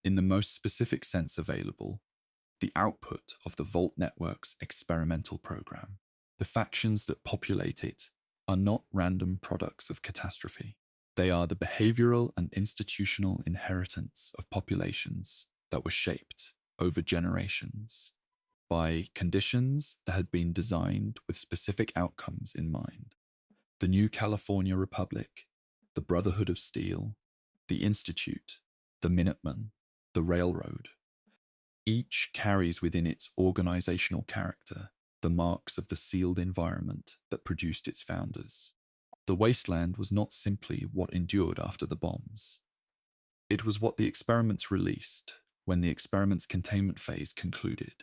in the most specific sense available, the output of the Vault Network's experimental program. The factions that populate it are not random products of catastrophe. They are the behavioral and institutional inheritance of populations that were shaped over generations by conditions that had been designed with specific outcomes in mind. The New California Republic, the Brotherhood of Steel, the Institute, the Minutemen, the Railroad. Each carries within its organizational character the marks of the sealed environment that produced its founders. The wasteland was not simply what endured after the bombs. It was what the experiments released when the experiment's containment phase concluded.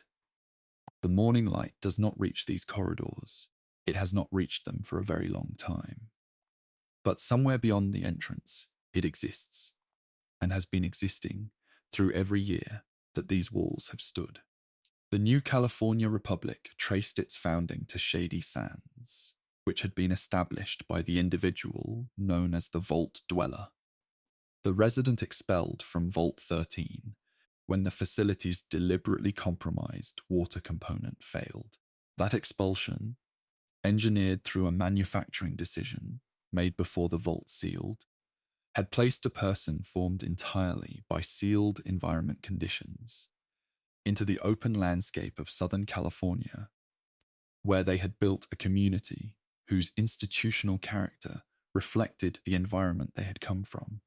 The morning light does not reach these corridors. It has not reached them for a very long time. But somewhere beyond the entrance, it exists, and has been existing through every year that these walls have stood. The new California Republic traced its founding to Shady Sands, which had been established by the individual known as the Vault Dweller, the resident expelled from Vault 13 when the facility's deliberately compromised water component failed. That expulsion, engineered through a manufacturing decision made before the vault sealed, had placed a person formed entirely by sealed environment conditions into the open landscape of Southern California, where they had built a community whose institutional character reflected the environment they had come from.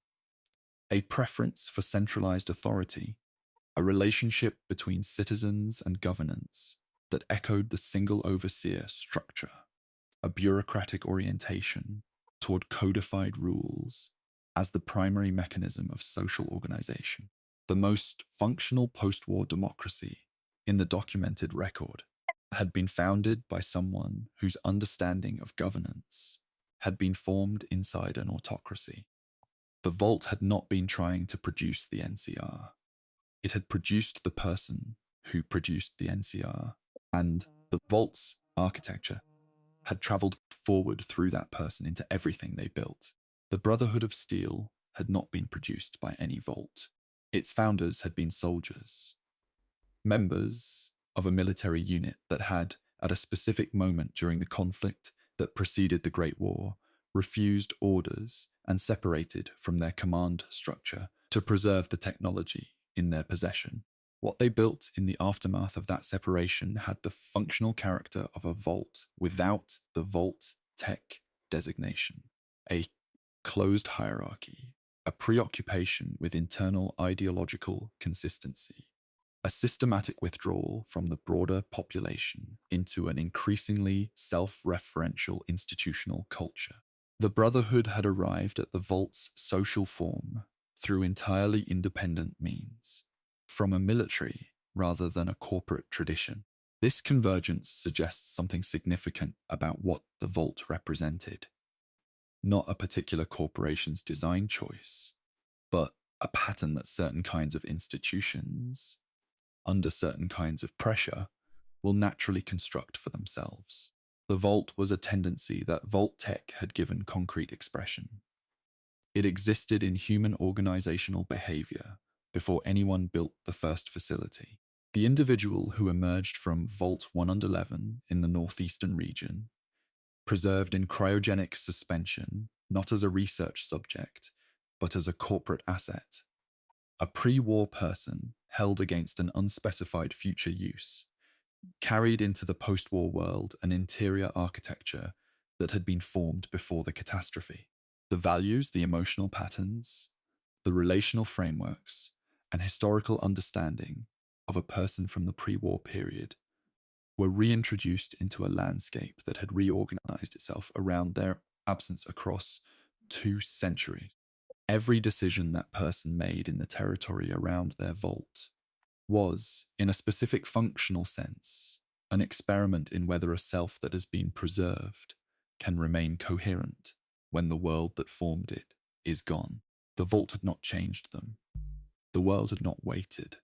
A preference for centralized authority, a relationship between citizens and governance that echoed the single overseer structure, a bureaucratic orientation toward codified rules as the primary mechanism of social organization. The most functional post-war democracy in the documented record had been founded by someone whose understanding of governance had been formed inside an autocracy. The Vault had not been trying to produce the NCR. It had produced the person who produced the NCR, and the Vault's architecture had traveled forward through that person into everything they built. The Brotherhood of Steel had not been produced by any Vault. Its founders had been soldiers, members of a military unit that had, at a specific moment during the conflict that preceded the Great War, refused orders and separated from their command structure to preserve the technology in their possession. What they built in the aftermath of that separation had the functional character of a vault without the Vault-Tec designation, a closed hierarchy, a preoccupation with internal ideological consistency, a systematic withdrawal from the broader population into an increasingly self-referential institutional culture. The Brotherhood had arrived at the Vault's social form through entirely independent means, from a military rather than a corporate tradition. This convergence suggests something significant about what the Vault represented. Not a particular corporation's design choice, but a pattern that certain kinds of institutions, under certain kinds of pressure, will naturally construct for themselves. The Vault was a tendency that Vault-Tec had given concrete expression. It existed in human organizational behavior before anyone built the first facility. The individual who emerged from Vault 111 in the northeastern region, preserved in cryogenic suspension, not as a research subject, but as a corporate asset, a pre-war person held against an unspecified future use, carried into the post-war world an interior architecture that had been formed before the catastrophe. The values, the emotional patterns, the relational frameworks, and historical understanding of a person from the pre-war period were reintroduced into a landscape that had reorganized itself around their absence across 2 centuries. Every decision that person made in the territory around their vault was, in a specific functional sense, an experiment in whether a self that has been preserved can remain coherent when the world that formed it is gone. The vault had not changed them. The world had not waited.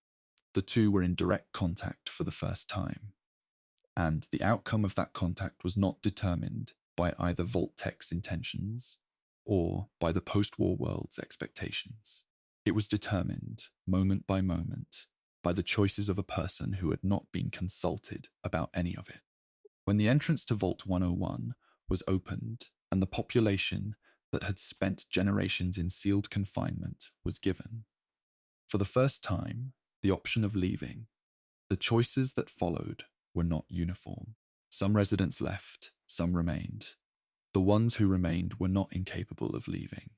The two were in direct contact for the first time. And the outcome of that contact was not determined by either Vault-Tec's intentions or by the post-war world's expectations. It was determined, moment by moment, by the choices of a person who had not been consulted about any of it. When the entrance to Vault 101 was opened and the population that had spent generations in sealed confinement was given, for the first time, the option of leaving, the choices that followed were not uniform. Some residents left, some remained. The ones who remained were not incapable of leaving.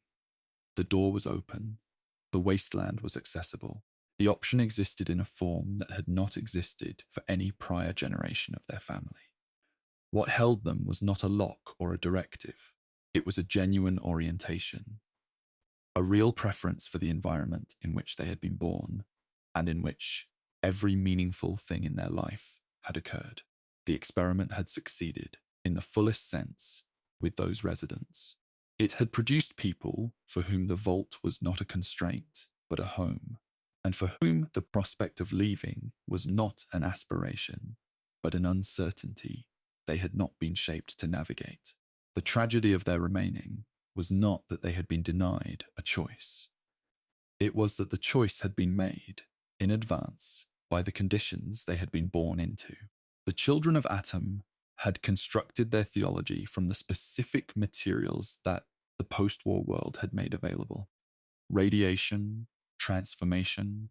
The door was open. The wasteland was accessible. The option existed in a form that had not existed for any prior generation of their family. What held them was not a lock or a directive. It was a genuine orientation, a real preference for the environment in which they had been born, and in which every meaningful thing in their life had occurred. The experiment had succeeded in the fullest sense with those residents. It had produced people for whom the vault was not a constraint, but a home, and for whom the prospect of leaving was not an aspiration, but an uncertainty they had not been shaped to navigate. The tragedy of their remaining was not that they had been denied a choice. It was that the choice had been made in advance by the conditions they had been born into. The children of Atom had constructed their theology from the specific materials that the post-war world had made available. Radiation, transformation,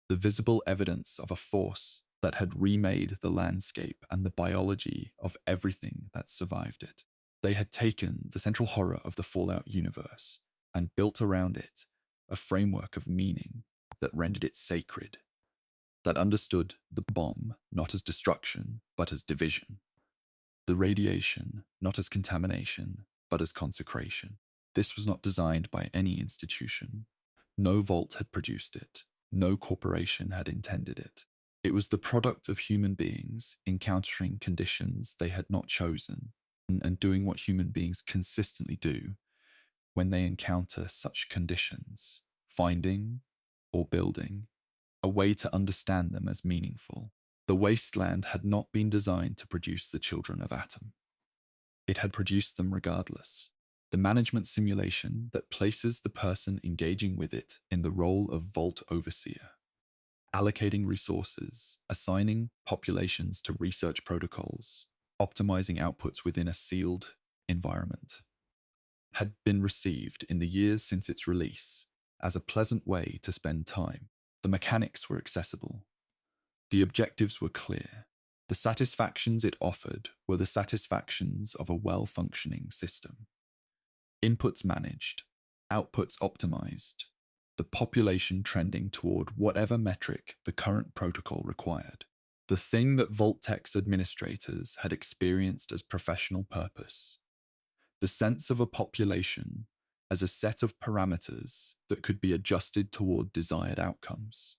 the visible evidence of a force that had remade the landscape and the biology of everything that survived it. They had taken the central horror of the Fallout universe and built around it a framework of meaning that rendered it sacred, that understood the bomb not as destruction, but as division, the radiation not as contamination, but as consecration. This was not designed by any institution. No vault had produced it. No corporation had intended it. It was the product of human beings encountering conditions they had not chosen and doing what human beings consistently do when they encounter such conditions, finding or building a way to understand them as meaningful. The wasteland had not been designed to produce the children of Atom. It had produced them regardless. The management simulation that places the person engaging with it in the role of vault overseer, allocating resources, assigning populations to research protocols, optimizing outputs within a sealed environment, had been received in the years since its release as a pleasant way to spend time. The mechanics were accessible. The objectives were clear. The satisfactions it offered were the satisfactions of a well-functioning system. Inputs managed, outputs optimized, the population trending toward whatever metric the current protocol required. The thing that Vault-Tec's administrators had experienced as professional purpose. The sense of a population as a set of parameters that could be adjusted toward desired outcomes,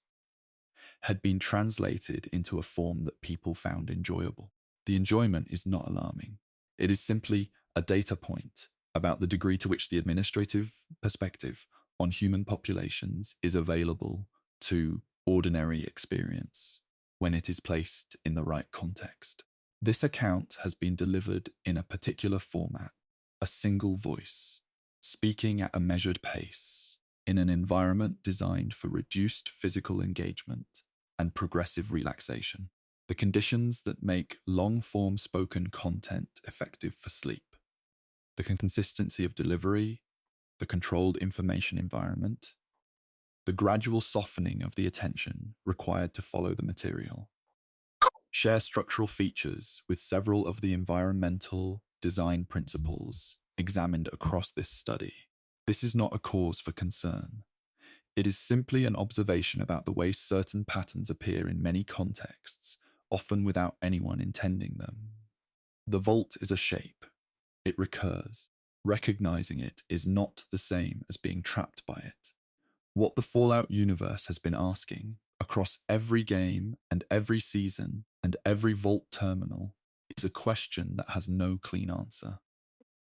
had been translated into a form that people found enjoyable. The enjoyment is not alarming. It is simply a data point about the degree to which the administrative perspective on human populations is available to ordinary experience when it is placed in the right context. This account has been delivered in a particular format, a single voice, speaking at a measured pace, in an environment designed for reduced physical engagement and progressive relaxation, the conditions that make long-form spoken content effective for sleep, the consistency of delivery, the controlled information environment, the gradual softening of the attention required to follow the material, share structural features with several of the environmental design principles examined across this study. This is not a cause for concern. It is simply an observation about the way certain patterns appear in many contexts, often without anyone intending them. The vault is a shape. It recurs. Recognizing it is not the same as being trapped by it. What the Fallout universe has been asking, across every game and every season and every vault terminal, is a question that has no clean answer.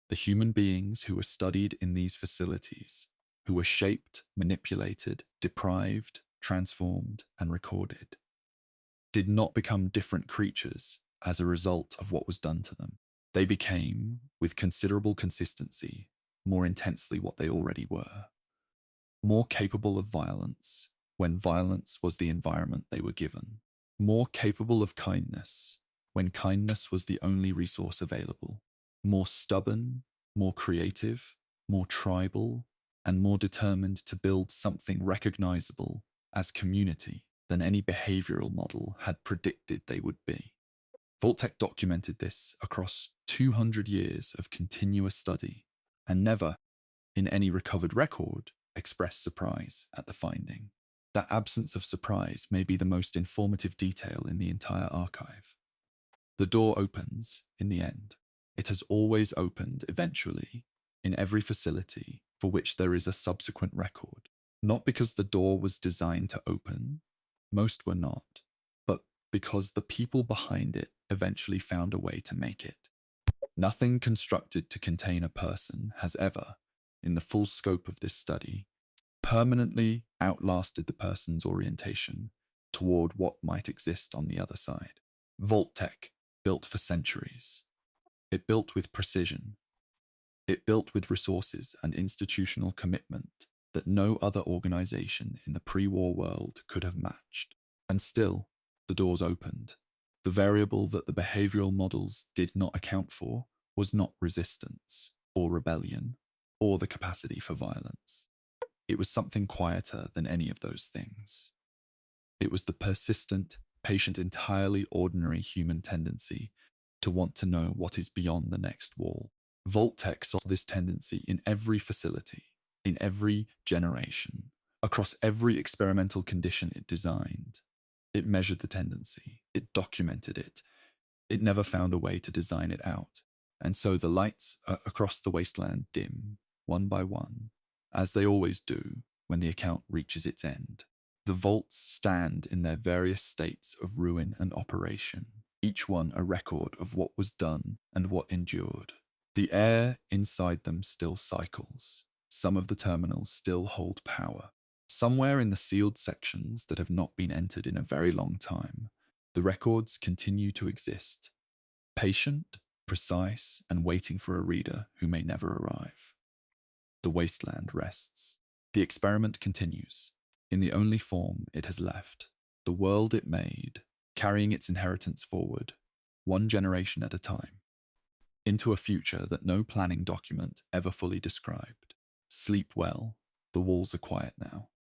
The human beings who were studied in these facilities, who were shaped, manipulated, deprived, transformed, and recorded, did not become different creatures as a result of what was done to them. They became, with considerable consistency, more intensely what they already were. More capable of violence when violence was the environment they were given. More capable of kindness when kindness was the only resource available. More stubborn, more creative, more tribal, and more determined to build something recognizable as community than any behavioral model had predicted they would be. Vault-Tec documented this across 200 years of continuous study and never, in any recovered record, expressed surprise at the finding. That absence of surprise may be the most informative detail in the entire archive. The door opens in the end. It has always opened eventually in every facility for which there is a subsequent record. Not because the door was designed to open, Most were not, but because the people behind it eventually found a way to make it. Nothing constructed to contain a person has ever, in the full scope of this study, permanently outlasted the person's orientation toward what might exist on the other side. Vault-Tec built for centuries. It built with precision. It built with resources and institutional commitment that no other organization in the pre-war world could have matched. And still, the doors opened. The variable that the behavioral models did not account for was not resistance or rebellion or the capacity for violence. It was something quieter than any of those things. It was the persistent, patient, entirely ordinary human tendency to want to know what is beyond the next wall. Vault-Tec saw this tendency in every facility, in every generation, across every experimental condition it designed. It measured the tendency, it documented it, it never found a way to design it out. And so the lights across the wasteland dim, one by one, as they always do when the account reaches its end. The vaults stand in their various states of ruin and operation, each one a record of what was done and what endured. The air inside them still cycles. Some of the terminals still hold power. Somewhere in the sealed sections that have not been entered in a very long time, the records continue to exist, patient, precise, and waiting for a reader who may never arrive. The wasteland rests. The experiment continues, in the only form it has left, the world it made, carrying its inheritance forward, one generation at a time, into a future that no planning document ever fully described. Sleep well, the walls are quiet now.